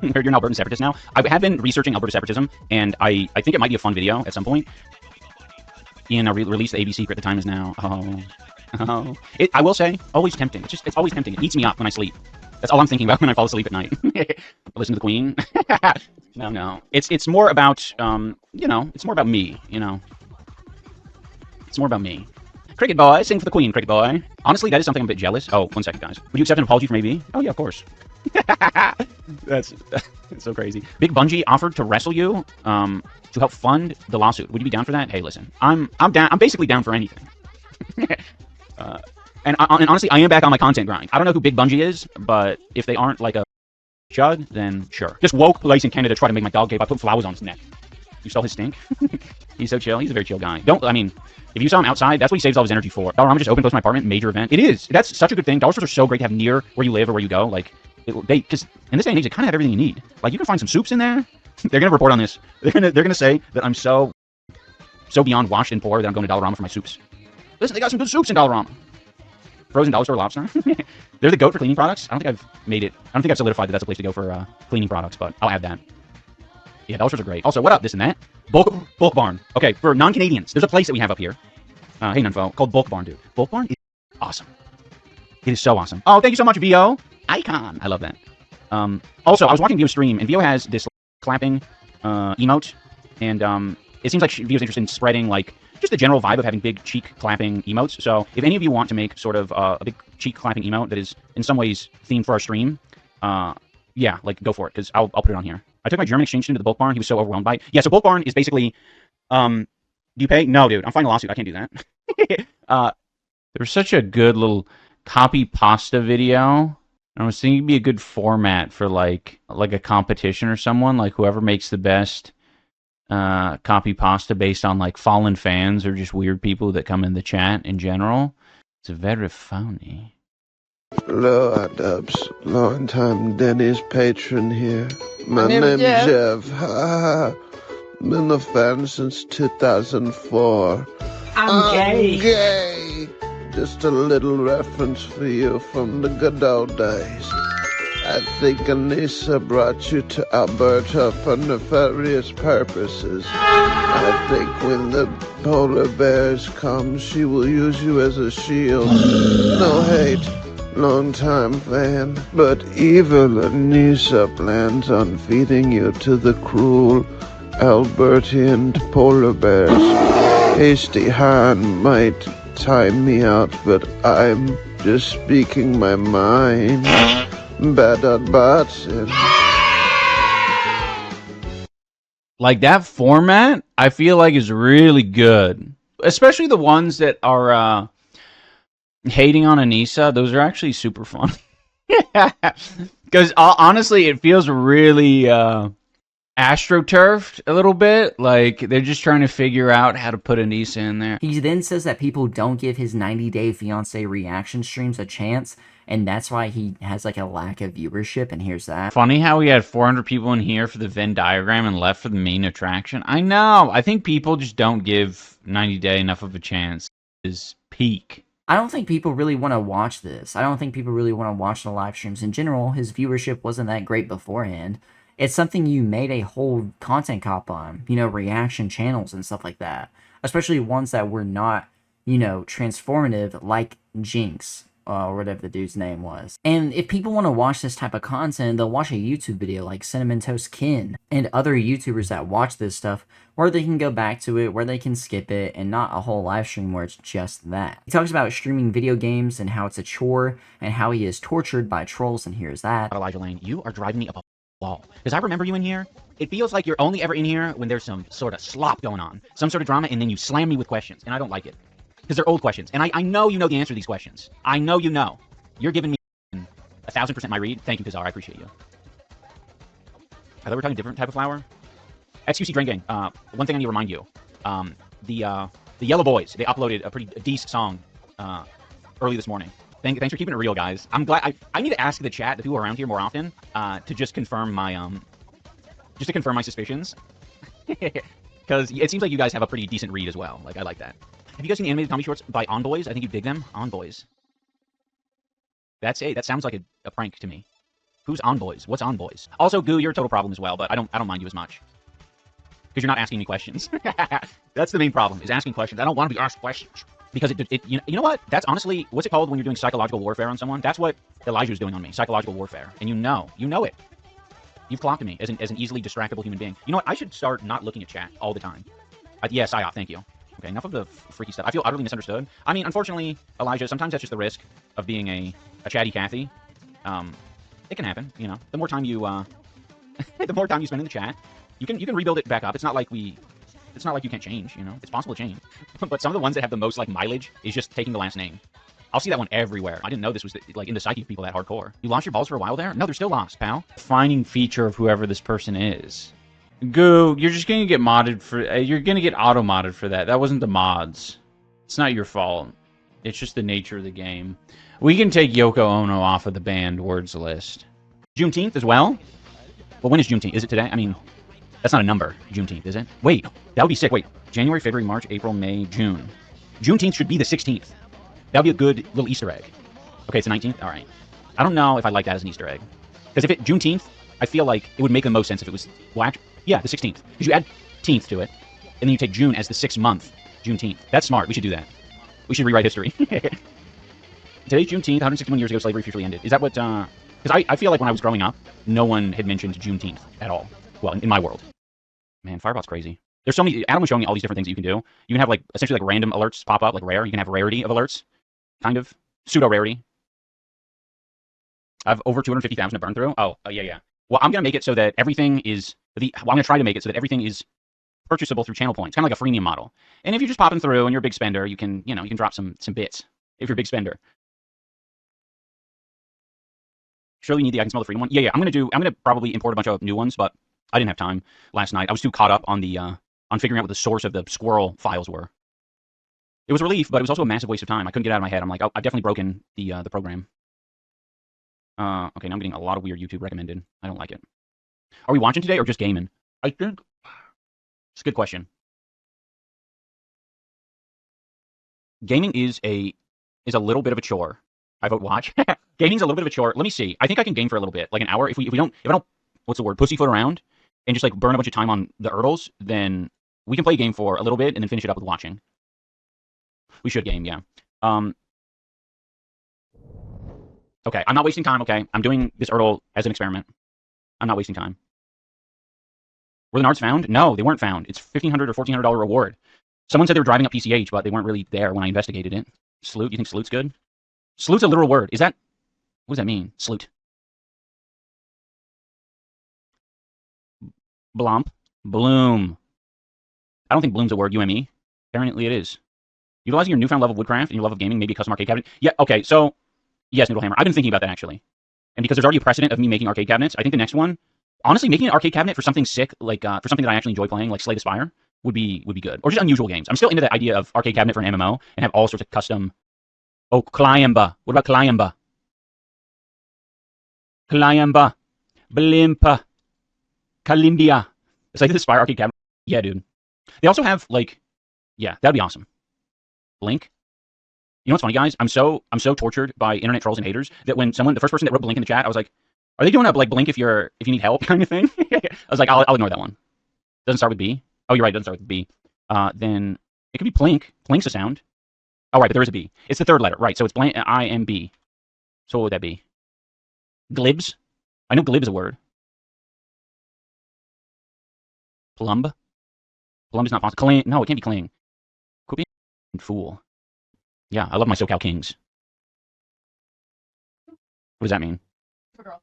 You're an Albertan separatist now. I have been researching Alberta separatism, and I think it might be a fun video at some point. Ian, I released the AB secret. The time is now. Oh. I will say, always tempting. It's always tempting. It eats me up when I sleep. That's all I'm thinking about when I fall asleep at night. Listen to the Queen. No. It's more about you know, it's more about me. You know, it's more about me. Cricket boy, sing for the Queen, Cricket boy. Honestly, that is something I'm a bit jealous. Oh, 1 second, guys. Would you accept an apology from AB? Oh yeah, of course. That's so crazy. Big Bungie offered to wrestle you to help fund the lawsuit. Would you be down for that? Hey, listen, I'm down. I'm basically down for anything. And honestly, I am back on my content grind. I don't know who Big Bungie is, but if they aren't like a chud, then sure. Just woke police in Canada try to make my dog cave. I put flowers on his neck. You saw his stink? He's so chill. He's a very chill guy. I mean, if you saw him outside, that's what he saves all his energy for. Dollarama just opened close to my apartment, major event. It is. That's such a good thing. Dollar stores are so great to have near where you live or where you go. Like, because in this day and age, they kind of have everything you need. Like, you can find some soups in there. They're gonna report on this. They're gonna say that I'm so beyond washed and poor that I'm going to Dollarama for my soups. Listen, they got some good soups in Dollarama. Frozen dollar store lobster. They're the goat for cleaning products. I don't think I've made it. I don't think I've solidified that that's a place to go for cleaning products, but I'll add that. Yeah, dollar stores are great. Also, what up? This and that. Bulk Barn. Okay, for non-Canadians, there's a place that we have up here. Hey, Nunfo, called Bulk Barn, dude. Bulk Barn is awesome. It is so awesome. Oh, thank you so much, VO. Icon. I love that. Also, I was watching VO stream, and VO has this clapping emote, and it seems like VO's interested in spreading like just the general vibe of having big cheek clapping emotes. So if any of you want to make sort of a big cheek clapping emote that is in some ways themed for our stream, yeah, like go for it, because I'll put it on here. I took my German exchange student to the Bulk Barn. He was so overwhelmed by it. Yeah, so Bulk Barn is basically, do you pay? No, dude, I'm filing a lawsuit. I can't do that. There's such a good little copy pasta video. I was thinking it'd be a good format for like a competition or someone, like whoever makes the best copy pasta based on like fallen fans or just weird people that come in the chat in general. It's very funny. Hello, iDubbbz. Long time Denny's patron here. My name's Jeff. Been a fan since 2004. I'm gay. Gay. Just a little reference for you from the good old days. I think Anisa brought you to Alberta for nefarious purposes. I think when the polar bears come, she will use you as a shield. No hate, long-time fan, but evil Anisa plans on feeding you to the cruel Albertian polar bears. Hasty Han might time me out, but I'm just speaking my mind. Bad on Batson. Like that format, I feel like is really good. Especially the ones that are hating on Anisa. Those are actually super fun. Because honestly, it feels really astroturfed a little bit. Like they're just trying to figure out how to put Anisa in there. He then says that people don't give his 90-day fiancé reaction streams a chance, and that's why he has like a lack of viewership, and here's that. Funny how we had 400 people in here for the Venn diagram and left for the main attraction. I know. I think people just don't give 90 Day enough of a chance. Is peak. I don't think people really want to watch this. I don't think people really want to watch the live streams in general. His viewership wasn't that great beforehand. It's something you made a whole content cop on, you know, reaction channels and stuff like that. Especially ones that were not, you know, transformative like Jinx. Or whatever the dude's name was. And if people want to watch this type of content, they'll watch a YouTube video like Cinnamon Toast Kin and other YouTubers that watch this stuff, where they can go back to it, where they can skip it, and not a whole live stream where it's just that. He talks about streaming video games and how it's a chore, and how he is tortured by trolls, and here's that. Elijah Lane, you are driving me up a wall. Because I remember you in here. It feels like you're only ever in here when there's some sort of slop going on, some sort of drama, and then you slam me with questions, and I don't like it. Because they're old questions, and I know you know the answer to these questions. I know you know. You're giving me 1,000% my read. Thank you, Kazar. I appreciate you. I thought we were talking a different type of flower. XQC Drain Gang. One thing I need to remind you. The Yellow Boys, they uploaded a pretty decent song early this morning. Thanks for keeping it real, guys. I'm glad. I need to ask the chat, the people around here more often, to just confirm my suspicions. Because it seems like you guys have a pretty decent read as well. Like, I like that. Have you guys seen the animated comedy shorts by On Boys? I think you dig them. On Boys. That sounds like a prank to me. Who's On Boys? What's On Boys? Also, Goo, you're a total problem as well, but I don't mind you as much. Because you're not asking me questions. That's the main problem, is asking questions. I don't want to be asked questions. because you know what? That's honestly, what's it called when you're doing psychological warfare on someone? That's what Elijah's doing on me, psychological warfare. And you know it. You've clocked me as an easily distractible human being. You know what? I should start not looking at chat all the time. Yes, IOP, thank you. Okay, enough of the freaky stuff. I feel utterly misunderstood. I mean, unfortunately, Elijah, sometimes that's just the risk of being a chatty Cathy. It can happen, you know. The more time you the more time you spend in the chat, you can rebuild it back up. It's not like you can't change, you know. It's possible to change. But some of the ones that have the most like mileage is just taking the last name. I'll see that one everywhere. I didn't know this was like in the psyche of people that hardcore. You lost your balls for a while there? No, they're still lost, pal. Defining feature of whoever this person is. Goo, you're just gonna get modded for. You're gonna get auto modded for that. That wasn't the mods. It's not your fault. It's just the nature of the game. We can take Yoko Ono off of the banned words list. Juneteenth as well? Well, when is Juneteenth? Is it today? I mean, that's not a number. Juneteenth, is it? Wait, that would be sick. Wait, January, February, March, April, May, June. Juneteenth should be the 16th. That would be a good little Easter egg. Okay, it's the 19th? All right. I don't know if I like that as an Easter egg. Because if Juneteenth, I feel like it would make the most sense if it was, well, actually, yeah, the 16th. Because you add teenth to it, and then you take June as the 6th month, Juneteenth. That's smart. We should do that. We should rewrite history. Today's Juneteenth, 161 years ago, slavery officially ended. Is that what, because I feel like when I was growing up, no one had mentioned Juneteenth at all. Well, in my world. Man, Firebot's crazy. There's so many, Adam was showing me all these different things that you can do. You can have, like, essentially, like, random alerts pop up, like rare. You can have rarity of alerts. Kind of. Pseudo-rarity. I have over 250,000 to burn through. Oh, yeah. Well, I'm going to make it so that everything is, I'm going to try to make it so that everything is purchasable through channel points. Kind of like a freemium model. And if you're just popping through and you're a big spender, you can, you can drop some bits. If you're a big spender. Surely you need the I Can Smell the Freedom one. Yeah. I'm going to probably import a bunch of new ones, but I didn't have time last night. I was too caught up on the, on figuring out what the source of the squirrel files were. It was a relief, but it was also a massive waste of time. I couldn't get it out of my head. I'm like, oh, I've definitely broken the program. Okay, now I'm getting a lot of weird YouTube recommended. I don't like it. Are we watching today or just gaming? I think it's a good question. Gaming is a little bit of a chore. I vote watch. Gaming's a little bit of a chore. Let me see. I think I can game for a little bit, like an hour. If I don't, what's the word? Pussyfoot around and just like burn a bunch of time on the Erdls, then we can play a game for a little bit and then finish it up with watching. We should game, yeah. Okay, I'm not wasting time, okay? I'm doing this Erdl as an experiment. I'm not wasting time. Were the nards found? No, they weren't found. It's $1,500 or $1,400 reward. Someone said they were driving up PCH, but they weren't really there when I investigated it. Sloot? You think sloot's good? Sloot's a literal word. Is that... What does that mean? Sloot. Blomp. Bloom. I don't think bloom's a word. UME. Apparently it is. Utilizing your newfound love of woodcraft and your love of gaming, maybe a custom arcade cabinet. Yeah, okay, so... Yes, Noodlehammer. I've been thinking about that, actually. And because there's already a precedent of me making arcade cabinets, I think the next one... Honestly, making an arcade cabinet for something sick, like, for something that I actually enjoy playing, like Slay the Spire, would be good. Or just unusual games. I'm still into the idea of arcade cabinet for an MMO, and have all sorts of custom... Oh, Kliamba. What about Kliamba? Kliamba. Blimpa. Kalindia. It's like the Spire arcade cabinet. Yeah, dude. They also have, like... Yeah, that'd be awesome. Blink. You know what's funny, guys? I'm so tortured by internet trolls and haters that when the first person that wrote Blink in the chat, I was like, are they doing a like Blink if you need help kind of thing? I was like, I'll ignore that one. Doesn't start with B. Oh, you're right. It doesn't start with B. Then it could be Plink. Plink's a sound. Oh, right, but there is a B. It's the third letter, right? So it's blank. I-M-B. So what would that be? Glibs. I know glib is a word. Plumb. Plumb is not possible. Cling. No, it can't be cling. Could be fool. Yeah, I love my SoCal Kings. What does that mean? Supergirl.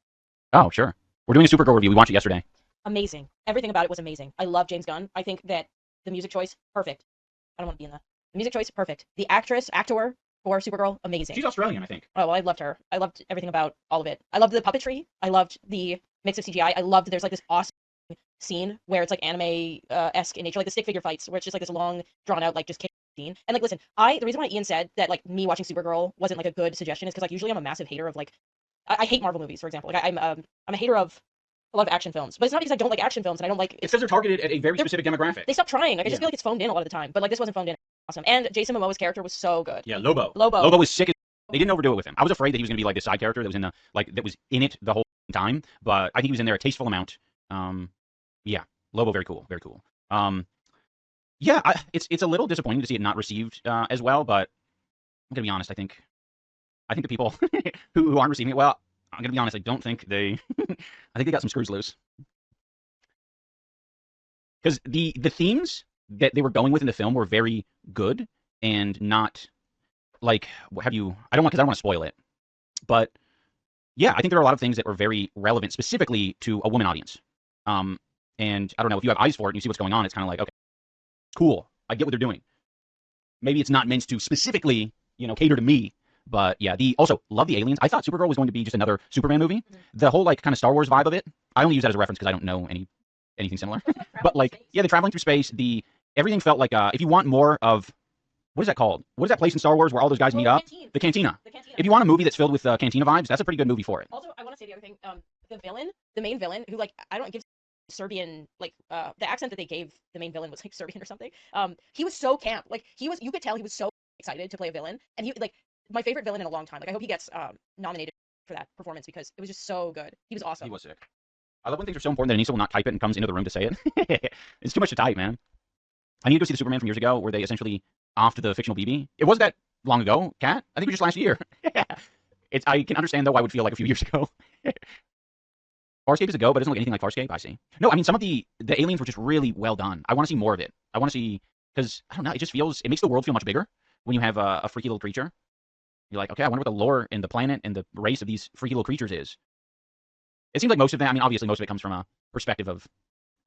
Oh, sure. We're doing a Supergirl review. We watched it yesterday. Amazing. Everything about it was amazing. I love James Gunn. I think that the music choice, perfect. I don't want to be in that. The music choice, perfect. The actor for Supergirl, amazing. She's Australian, I think. Oh, well, I loved her. I loved everything about all of it. I loved the puppetry. I loved the mix of CGI. I loved there's like this awesome scene where it's like anime-esque in nature, like the stick figure fights, where it's just like this long, drawn-out, like just scene. And like, listen, the reason why Ian said that like me watching Supergirl wasn't like a good suggestion is because like usually I'm a massive hater of like, I hate Marvel movies, for example. Like I'm a hater of a lot of action films, but it's not because I don't like action films and I don't like. It's because they're targeted at a very specific demographic. They stopped trying. Like I just feel like it's phoned in a lot of the time, but like this wasn't phoned in. Awesome. And Jason Momoa's character was so good. Yeah, Lobo. Lobo was sick. They didn't overdo it with him. I was afraid that he was going to be like this side character that was in it the whole time, but I think he was in there a tasteful amount. Yeah, Lobo, very cool, very cool. Yeah, it's a little disappointing to see it not received as well, but gonna be honest. I think the people who aren't receiving it well. I'm gonna be honest. I don't think they. I think they got some screws loose. Because the themes that they were going with in the film were very good and not like I don't want to spoil it, but yeah, I think there are a lot of things that were very relevant specifically to a woman audience. And I don't know if you have eyes for it and you see what's going on, it's kind of like, okay, cool, I get what they're doing. Maybe it's not meant to specifically, cater to me, but yeah. Also love the aliens. I thought Supergirl was going to be just another Superman movie. Mm-hmm. The whole like kind of Star Wars vibe of it. I only use that as a reference because I don't know anything similar. But like, yeah, the traveling through space, everything felt like if you want more of what is that called? What is that place in Star Wars where all those guys meet up? The Cantina. If you want a movie that's filled with Cantina vibes, that's a pretty good movie for it. Also, I want to say the other thing. The main villain, who I don't give Serbian the accent that they gave the main villain was like Serbian or something. He was so camp. You could tell he was so excited to play a villain, and he my favorite villain in a long time. I hope he gets nominated for that performance because it was just so good. He was awesome. He was sick. I love when things are so important that Anisa will not type it and comes into the room to say it. It's too much to type, man. I need to go see the Superman from years ago where they essentially offed the fictional BB. It wasn't that long ago, Kat. I think it was just last year. I can understand, though, why it would feel like a few years ago. Farscape is a go, but it doesn't look anything like Farscape, I see. No, I mean, some of the aliens were just really well done. I want to see more of it. I want to see, because, I don't know, it makes the world feel much bigger when you have a freaky little creature. You're like, okay, I wonder what the lore and the planet and the race of these freaky little creatures is. It seems like most of that, I mean, obviously most of it comes from a perspective of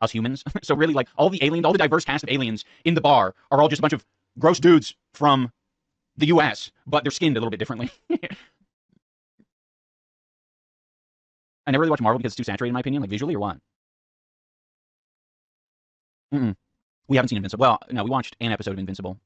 us humans. So really, like, all the diverse cast of aliens in the bar are all just a bunch of gross dudes from the U.S., but they're skinned a little bit differently. I never really watch Marvel because it's too saturated, in my opinion, like visually or what? We haven't seen Invincible. Well, no, we watched an episode of Invincible.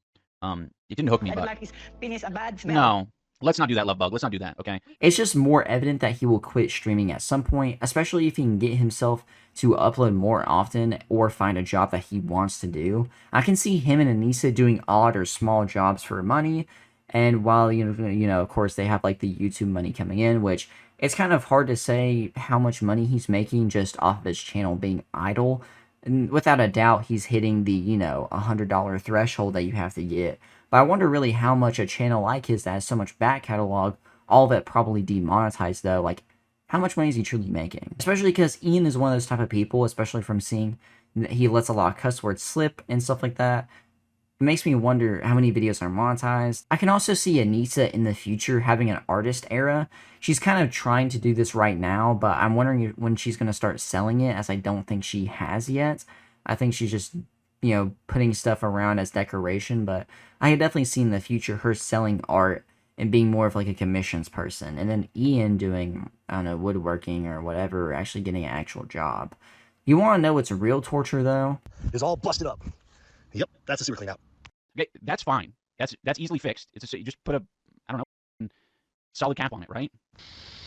It didn't hook me, I but like his penis a bad smell. no. Let's not do that, Lovebug. Let's not do that, okay? It's just more evident that he will quit streaming at some point, especially if he can get himself to upload more often or find a job that he wants to do. I can see him and Anisa doing odd or small jobs for money, and while, of course, they have, like, the YouTube money coming in, which it's kind of hard to say how much money he's making just off of his channel being idle. And without a doubt, he's hitting the, $100 threshold that you have to get. But I wonder really how much a channel like his that has so much back catalog, all of it probably demonetized though, like how much money is he truly making? Especially because Ian is one of those type of people, especially from seeing that he lets a lot of cuss words slip and stuff like that. It makes me wonder how many videos are monetized. I can also see Anisa in the future having an artist era. She's kind of trying to do this right now, but I'm wondering when she's going to start selling it, as I don't think she has yet. I think she's just, putting stuff around as decoration, but I could definitely see in the future her selling art and being more of like a commissions person. And then Ian doing, I don't know, woodworking or whatever, or actually getting an actual job. You want to know what's real torture, though? It's all busted up. Yep, that's a sewer clean out. Okay, that's fine. That's easily fixed. You just put a, I don't know, solid cap on it, right?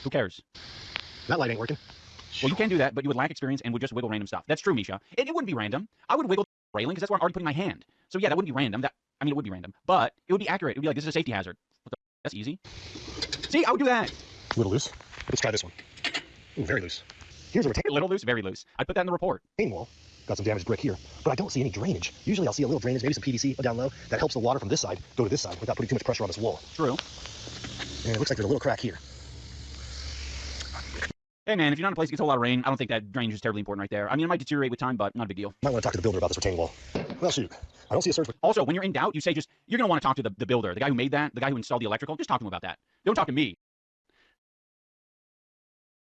Who cares? That light ain't working. Well, you can do that, but you would lack experience and would just wiggle random stuff. That's true, Misha. It wouldn't be random. I would wiggle the railing because that's where I'm already putting my hand. So yeah, that wouldn't be random. It would be random, but it would be accurate. It would be like, this is a safety hazard. That's easy. See, I would do that. A little loose. Let's try this one. Ooh, very loose. Here's a retaining. Little loose, very loose. I'd put that in the report. Retaining wall. Got some damaged brick here, but I don't see any drainage. Usually I'll see a little drainage, maybe some PVC down low, that helps the water from this side go to this side without putting too much pressure on this wall. True. And it looks like there's a little crack here. Hey man, if you're not in a place that gets a whole lot of rain, I don't think that drainage is terribly important right there. I mean, it might deteriorate with time, but not a big deal. Might want to talk to the builder about this retaining wall. Well, shoot. I don't see a search. Also, when you're in doubt, you say you're going to want to talk to the builder, the guy who made that, the guy who installed the electrical. Just talk to him about that. Don't talk to me.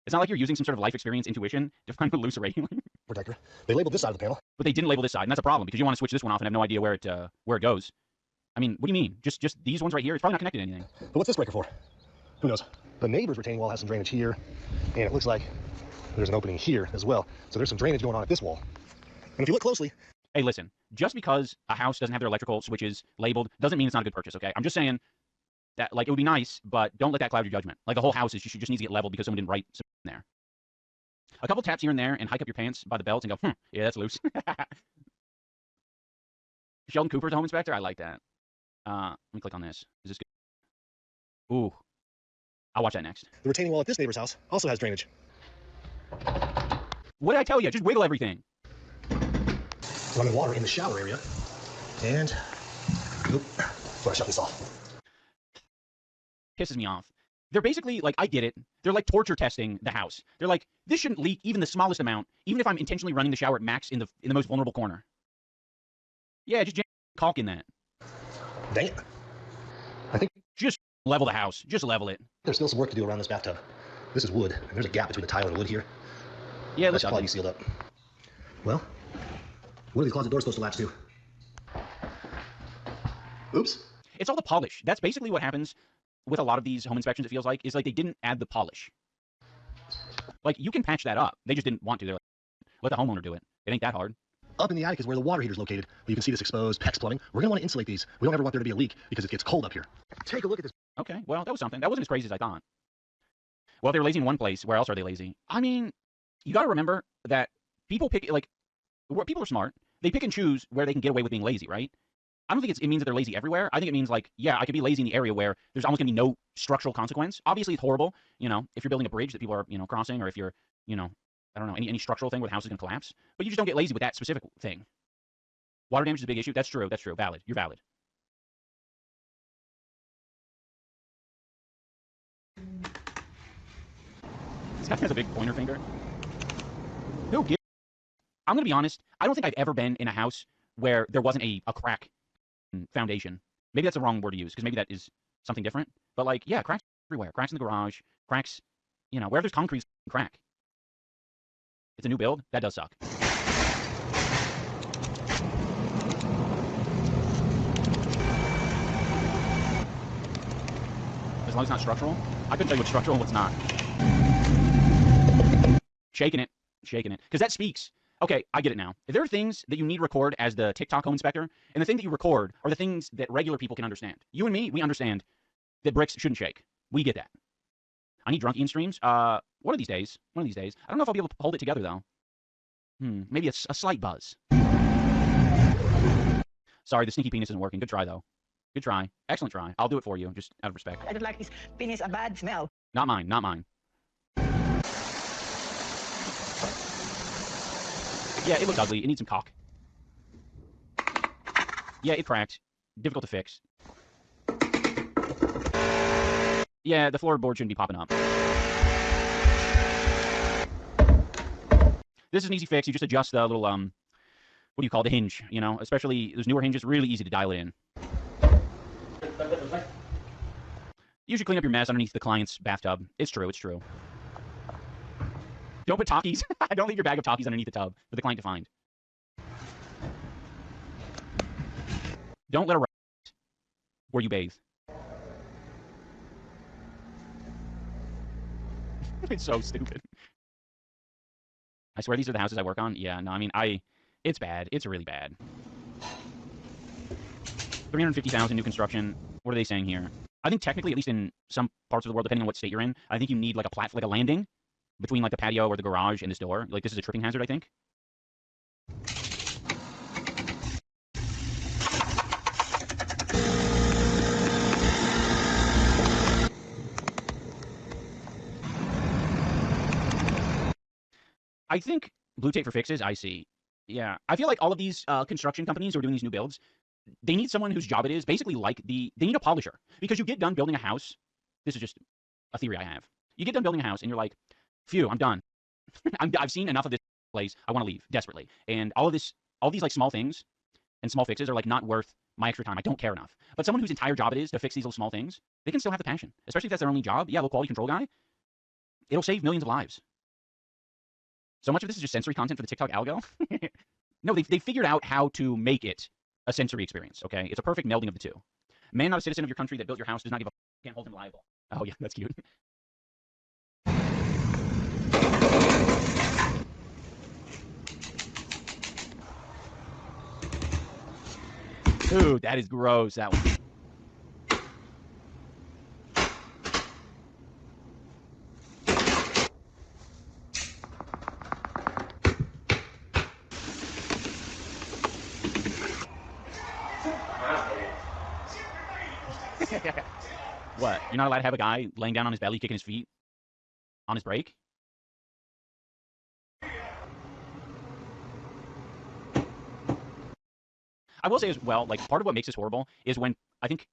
It's not like you're using some sort of life experience intuition to find a loose railing. Protector. They labeled this side of the panel. But they didn't label this side, and that's a problem because you want to switch this one off and have no idea where it goes. I mean, what do you mean? Just these ones right here? It's probably not connected to anything. But what's this breaker for? Who knows? The neighbor's retaining wall has some drainage here, and it looks like there's an opening here as well. So there's some drainage going on at this wall. And if you look closely... Hey, listen. Just because a house doesn't have their electrical switches labeled doesn't mean it's not a good purchase, okay? I'm just saying that, like, it would be nice, but don't let that cloud your judgment. Like, the whole house just needs to get leveled because someone didn't write something in there. A couple taps here and there and hike up your pants by the belt and go, yeah, that's loose. Sheldon Cooper's a home inspector? I like that. Let me click on this. Is this good? Ooh. I'll watch that next. The retaining wall at this neighbor's house also has drainage. What did I tell you? Just wiggle everything. Running water in the shower area. And... Oop. Before I shut this off. pisses me off. They're basically like, I get it. They're like torture testing the house. They're like, this shouldn't leak even the smallest amount, even if I'm intentionally running the shower at max in the most vulnerable corner. Yeah, just jam caulk in that. Dang it. I think just level the house. Just level it. there's still some work to do around this bathtub. This is wood, and there's a gap between the tile and the wood here. Yeah, that should probably be sealed up. Well, what are these closet doors supposed to latch to? Oops. It's all the polish. That's basically what happens with a lot of these home inspections, it feels like, is like they didn't add the polish. Like, you can patch that up. They just didn't want to. They're like, let the homeowner do it. It ain't that hard. Up in the attic is where the water heater's located. You can see this exposed PEX plumbing. We're going to want to insulate these. We don't ever want there to be a leak because it gets cold up here. Take a look at this. Okay, well, that was something. That wasn't as crazy as I thought. Well, if they were lazy in one place, where else are they lazy? I mean, you got to remember that people pick, like, people are smart. They pick and choose where they can get away with being lazy, right? I don't think it means that they're lazy everywhere. I think it means, like, yeah, I could be lazy in the area where there's almost going to be no structural consequence. Obviously, it's horrible, you know, if you're building a bridge that people are, you know, crossing, or if you're, you know, I don't know, any structural thing where the house is going to collapse. But you just don't get lazy with that specific thing. Water damage is a big issue. That's true. That's true. Valid. You're valid. This guy has a big pointer finger. Who gives? I'm going to be honest. I don't think I've ever been in a house where there wasn't a crack foundation. Maybe that's the wrong word to use, because maybe that is something different. But, like, yeah, cracks everywhere. Cracks in the garage. Cracks, you know, wherever there's concrete, crack. It's a new build. That does suck. As long as it's not structural. I couldn't tell you what's structural and what's not. Shaking it. Shaking it. Because that speaks. Okay, I get it now. If there are things that you need record as the TikTok home inspector, and the thing that you record are the things that regular people can understand. You and me, we understand that bricks shouldn't shake. We get that. I need drunk Ian streams. One of these days. One of these days. I don't know if I'll be able to hold it together, though. Maybe a slight buzz. Sorry, the sneaky penis isn't working. Good try, though. Good try. Excellent try. I'll do it for you, just out of respect. I don't like his penis, a bad smell. Not mine. Not mine. Yeah, it looks ugly. It needs some caulk. Yeah, it cracked. Difficult to fix. Yeah, the floorboard shouldn't be popping up. This is an easy fix. You just adjust the little, what do you call the hinge, you know? Especially those newer hinges, really easy to dial it in. You should clean up your mess underneath the client's bathtub. It's true, it's true. Don't put Takis. Don't leave your bag of Takis underneath the tub for the client to find. Don't let a where you bathe. It's so stupid. I swear these are the houses I work on. Yeah, no, I mean, it's bad. It's really bad. 350,000 new construction. What are they saying here? I think technically, at least in some parts of the world, depending on what state you're in, I think you need like a landing between like the patio or the garage and this door. Like, this is a tripping hazard, I think. I think blue tape for fixes, I see. Yeah. I feel like all of these construction companies who are doing these new builds, they need someone whose job it is basically like they need a polisher. Because you get done building a house. This is just a theory I have. You get done building a house and you're like, phew, I'm done. I've seen enough of this place. I want to leave desperately. And all these like small things and small fixes are like not worth my extra time. I don't care enough. But someone whose entire job it is to fix these little small things, they can still have the passion. Especially if that's their only job. Yeah, low quality control guy. It'll save millions of lives. So much of this is just sensory content for the TikTok algo. No, they figured out how to make it a sensory experience, okay? It's a perfect melding of the two. Man, not a citizen of your country that built your house does not give a can't hold him liable. Oh, yeah, that's cute. Dude, that is gross, that one. What? You're not allowed to have a guy laying down on his belly, kicking his feet on his break? I will say as well, like, part of what makes this horrible is when, I think,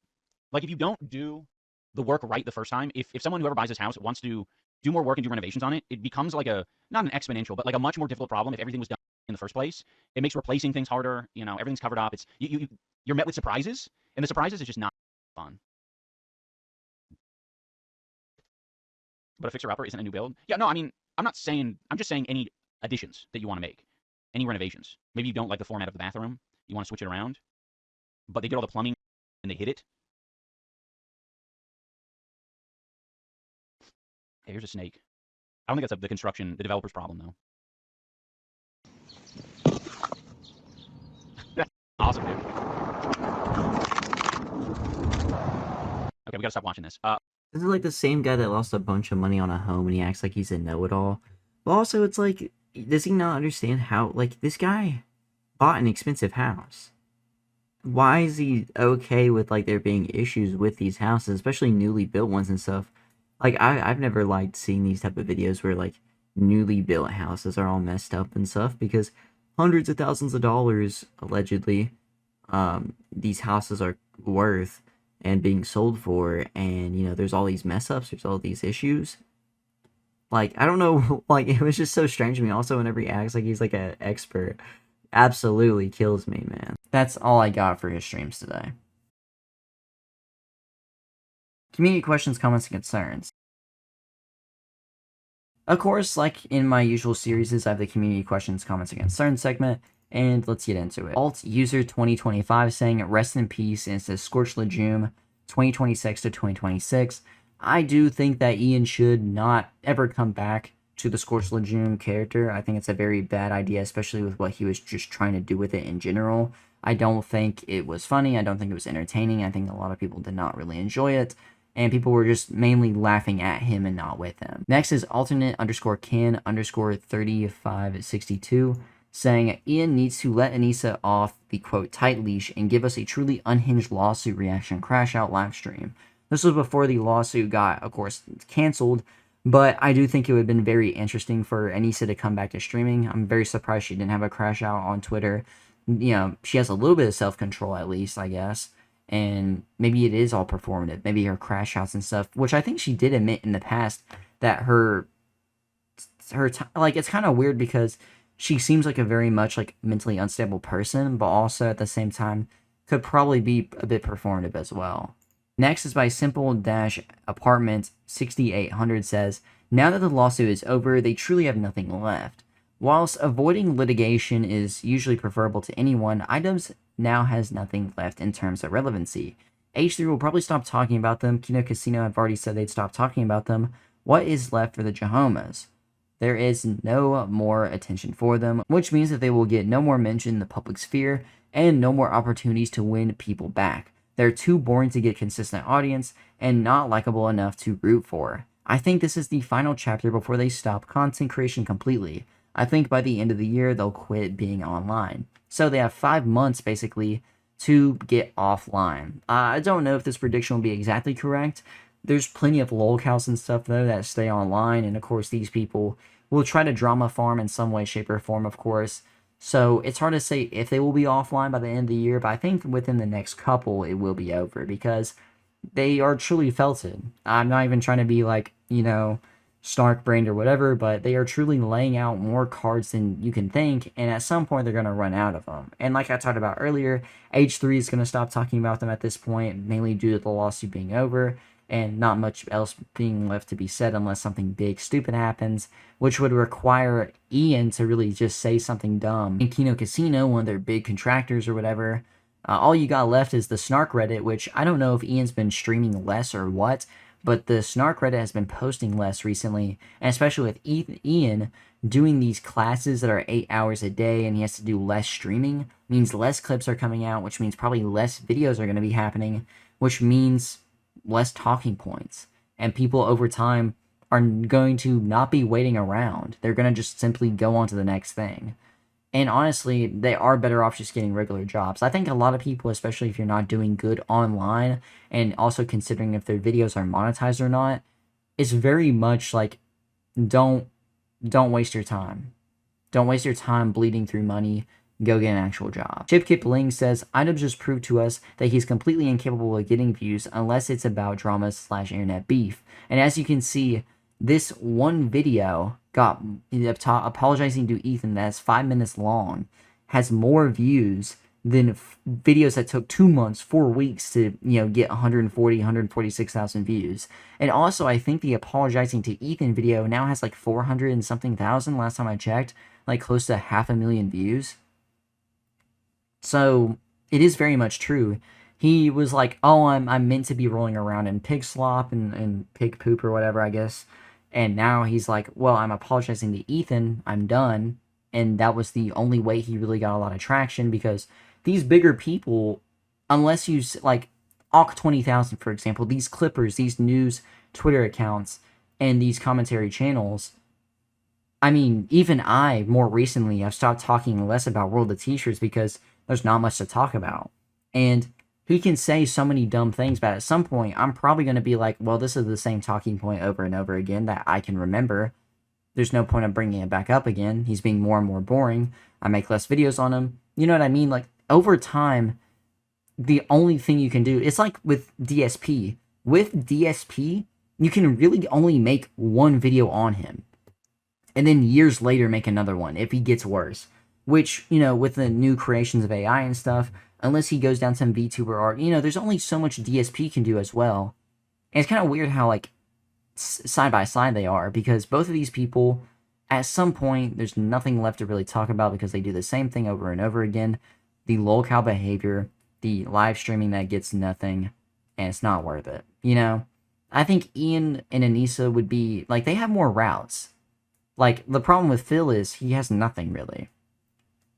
like, if you don't do the work right the first time, if someone whoever buys this house wants to do more work and do renovations on it, it becomes like not an exponential, but like a much more difficult problem if everything was done in the first place. It makes replacing things harder. You know, everything's covered up. It's you're met with surprises, and the surprises is just not fun. But a fixer-upper isn't a new build. Yeah, no, I mean, I'm just saying any additions that you want to make, any renovations. Maybe you don't like the format of the bathroom, you want to switch it around, but they did all the plumbing and they hit it. Hey, here's a snake. I don't think that's the developer's problem, though. That's awesome, dude. Okay, we gotta stop watching this. This is like the same guy that lost a bunch of money on a home and he acts like he's a know-it-all. But also, it's like, does he not understand how, like, this guy bought an expensive house. Why is he okay with, like, there being issues with these houses, especially newly built ones and stuff? Like, I've never liked seeing these type of videos where, like, newly built houses are all messed up and stuff, because hundreds of thousands of dollars, allegedly, these houses are worth and being sold for, and, you know, there's all these mess ups, there's all these issues. Like, I don't know, like, it was just so strange to me. Also, whenever he acts like he's, like, an expert, absolutely kills me, man. That's all I got for his streams today. Community questions, comments, and concerns. Of course, like in my usual series, I have the community questions, comments, and concerns segment, and let's get into it. Alt user 2025 saying, rest in peace, and it says Scorched Legume 2026 to 2026. I do think that Ian should not ever come back to the Scorched Legume character. I think it's a very bad idea, especially with what he was just trying to do with it in general. I don't think it was funny. I don't think it was entertaining. I think a lot of people did not really enjoy it, and people were just mainly laughing at him and not with him. Next is alternate underscore Ken underscore 3562 saying, Ian needs to let Anisa off the quote tight leash and give us a truly unhinged lawsuit reaction crash out live stream. This was before the lawsuit got, of course, canceled, but I do think it would have been very interesting for Anisa to come back to streaming. I'm very surprised she didn't have a crash out on Twitter. You know, she has a little bit of self-control at least, I guess. And maybe it is all performative. Maybe her crash outs and stuff, which I think she did admit in the past that her like, it's kind of weird because she seems like a very much like mentally unstable person, but also at the same time could probably be a bit performative as well. Next is by Simple-Apartment 6800 says, now that the lawsuit is over, they truly have nothing left. Whilst avoiding litigation is usually preferable to anyone, iDubbbz now has nothing left in terms of relevancy. H3 will probably stop talking about them. Kino Casino have already said they'd stop talking about them. What is left for the Jehomas? There is no more attention for them, which means that they will get no more mention in the public sphere and no more opportunities to win people back. They're too boring to get consistent audience and not likable enough to root for. I think this is the final chapter before they stop content creation completely. I think by the end of the year, they'll quit being online. So they have 5 months, basically, to get offline. I don't know if this prediction will be exactly correct. There's plenty of lolcows and stuff, though, that stay online. And, of course, these people will try to drama farm in some way, shape, or form, of course. So it's hard to say if they will be offline by the end of the year. But I think within the next couple, it will be over. Because they are truly felted. I'm not even trying to be like, you know, snark brained or whatever, but they are truly laying out more cards than you can think, and at some point they're going to run out of them. And like I talked about earlier, H3 is going to stop talking about them at this point, mainly due to the lawsuit being over and not much else being left to be said unless something big stupid happens, which would require Ian to really just say something dumb. In Kino Casino, one of their big contractors or whatever, all you got left is the Snark Reddit, which I don't know if Ian's been streaming less or what, but the Snark Reddit has been posting less recently, and especially with Ian doing these classes that are 8 hours a day and he has to do less streaming, means less clips are coming out, which means probably less videos are going to be happening, which means less talking points. And people over time are going to not be waiting around. They're going to just simply go on to the next thing. And honestly, they are better off just getting regular jobs. I think a lot of people, especially if you're not doing good online, and also considering if their videos are monetized or not, it's very much like, don't waste your time. Don't waste your time bleeding through money go get an actual job. Chip Kip Ling says, iDubbbz just proved to us that he's completely incapable of getting views unless it's about dramas/internet beef. And as you can see, this one video got apologizing to Ethan that's 5 minutes long, has more views than videos that took 2 months, 4 weeks to, get 146,000 views. And also, I think the apologizing to Ethan video now has like 400 and something thousand last time I checked, like close to 500,000 views. So it is very much true. He was like, oh, I'm meant to be rolling around in pig slop and pig poop or whatever, I guess. And now he's like, well, I'm apologizing to Ethan. I'm done. And that was the only way he really got a lot of traction, because these bigger people, unless you, like, Awk 20,000, for example, these clippers, these news Twitter accounts, and these commentary channels, I mean, even I, more recently, have stopped talking less about World of T-shirts because there's not much to talk about. And he can say so many dumb things, but at some point, I'm probably going to be like, well, this is the same talking point over and over again that I can remember. There's no point of bringing it back up again. He's being more and more boring. I make less videos on him. You know what I mean? Like, over time, the only thing you can do, it's like with DSP. With DSP, you can really only make one video on him, and then years later make another one if he gets worse. Which, with the new creations of AI and stuff, unless he goes down some VTuber art, there's only so much DSP can do as well. And it's kind of weird how, like, side by side they are, because both of these people, at some point, there's nothing left to really talk about because they do the same thing over and over again. The lolcow behavior, the live streaming that gets nothing, and it's not worth it. I think Ian and Anisa would be, like, they have more routes. Like, the problem with Phil is he has nothing, really.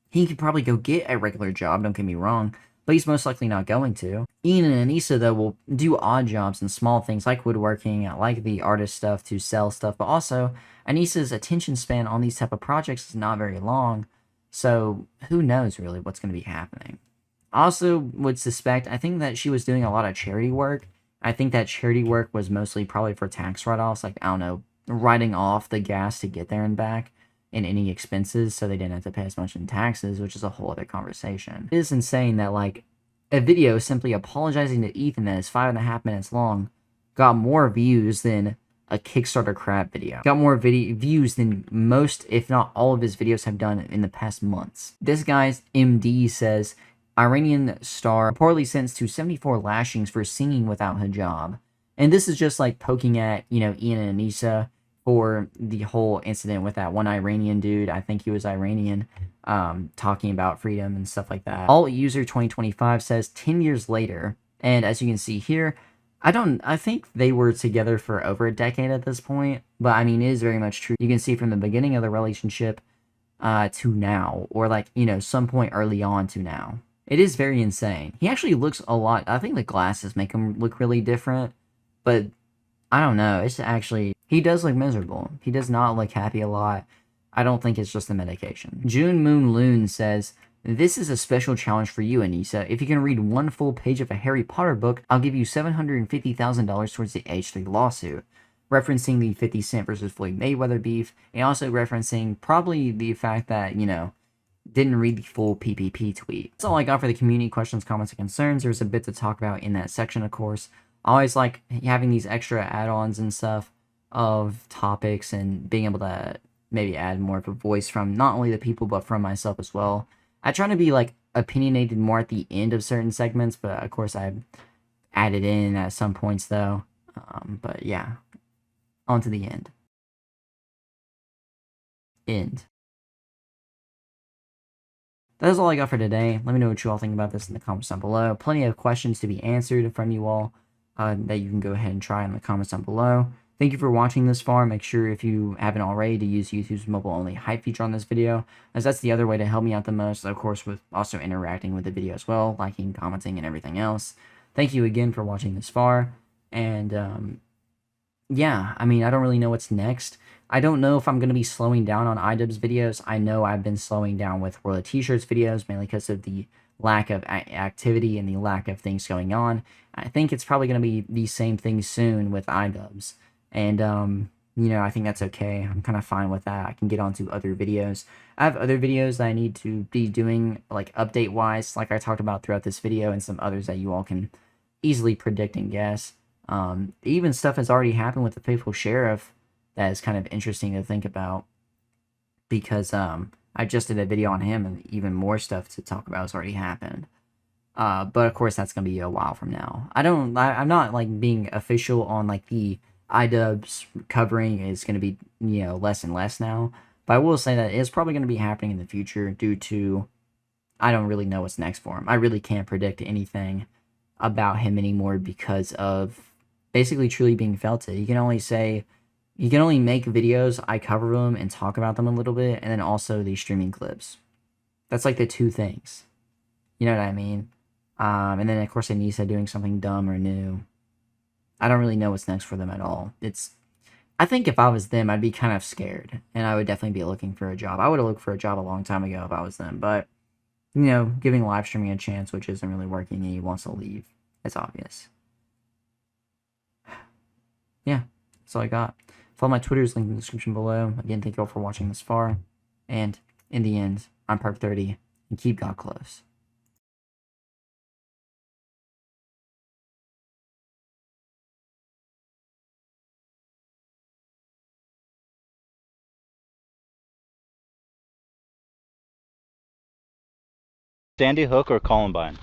He could probably go get a regular job, don't get me wrong, but he's most likely not going to. Ian and Anisa, though, will do odd jobs and small things like woodworking, like the artist stuff to sell stuff, but also Anisa's attention span on these type of projects is not very long, so who knows really what's going to be happening. I also would suspect, I think that she was doing a lot of charity work. I think that charity work was mostly probably for tax write-offs, like, I don't know, writing off the gas to get there and back, and any expenses, so they didn't have to pay as much in taxes, which is a whole other conversation. It is insane that, like, a video simply apologizing to Ethan that is 5.5 minutes long got more views than a Kickstarter Crap video. Got more views than most, if not all of his videos have done in the past months. This guy's MD says, Iranian star reportedly sentenced to 74 lashings for singing without hijab. And this is just, like, poking at, Ian and Anisa for the whole incident with that one Iranian dude, I think he was Iranian, talking about freedom and stuff like that. All User 2025 says 10 years later, and as you can see here, I think they were together for over a decade at this point, but I mean, it is very much true. You can see from the beginning of the relationship to now, or like, some point early on to now. It is very insane. He actually looks a lot, I think the glasses make him look really different, but I don't know, it's actually, he does look miserable. He does not look happy a lot. I don't think it's just the medication. June Moon Loon says, this is a special challenge for you, Anisa. If you can read one full page of a Harry Potter book, I'll give you $750,000 towards the H3 lawsuit. Referencing the 50 Cent versus Floyd Mayweather beef, and also referencing probably the fact that, didn't read the full PPP tweet. That's all I got for the community questions, comments, and concerns. There's a bit to talk about in that section, of course. I always like having these extra add-ons and stuff of topics and being able to maybe add more of a voice from not only the people but from myself as well. I try to be like opinionated more at the end of certain segments, but of course I've added in at some points though. But yeah, on to the end. That is all I got for today. Let me know what you all think about this in the comments down below. Plenty of questions to be answered from you all that you can go ahead and try in the comments down below. Thank you for watching this far. Make sure if you haven't already to use YouTube's mobile-only hype feature on this video, as that's the other way to help me out the most, of course, with also interacting with the video as well, liking, commenting, and everything else. Thank you again for watching this far, and yeah, I mean, I don't really know what's next. I don't know if I'm going to be slowing down on iDubbbz videos. I know I've been slowing down with World of T-shirts videos, mainly because of the lack of activity and the lack of things going on. I think it's probably going to be the same thing soon with iDubbbz. And you know, I think that's okay. I'm kind of fine with that. I can get on to other videos. I have other videos that I need to be doing, like update-wise, like I talked about throughout this video, and some others that you all can easily predict and guess. Even stuff has already happened with the Faithful Sheriff that is kind of interesting to think about, because I just did a video on him, and even more stuff to talk about has already happened. But of course, that's gonna be a while from now. I'm not like being official on like the iDubbbz covering is gonna be, you know, less and less now. But I will say that it's probably gonna be happening in the future due to I don't really know what's next for him. I really can't predict anything about him anymore because of basically truly being felted. You can only make videos, I cover them and talk about them a little bit, and then also the streaming clips. That's like the two things. You know what I mean? And then of course Anisa doing something dumb or new. I don't really know what's next for them at all. I think if I was them, I'd be kind of scared, and I would definitely be looking for a job. I would have looked for a job a long time ago if I was them, but, you know, giving live streaming a chance, which isn't really working, and he wants to leave. It's obvious. Yeah, that's all I got. Follow my Twitter's linked in the description below. Again, thank you all for watching this far, and in the end, I'm PERK30, and keep God close. Sandy Hook or Columbine?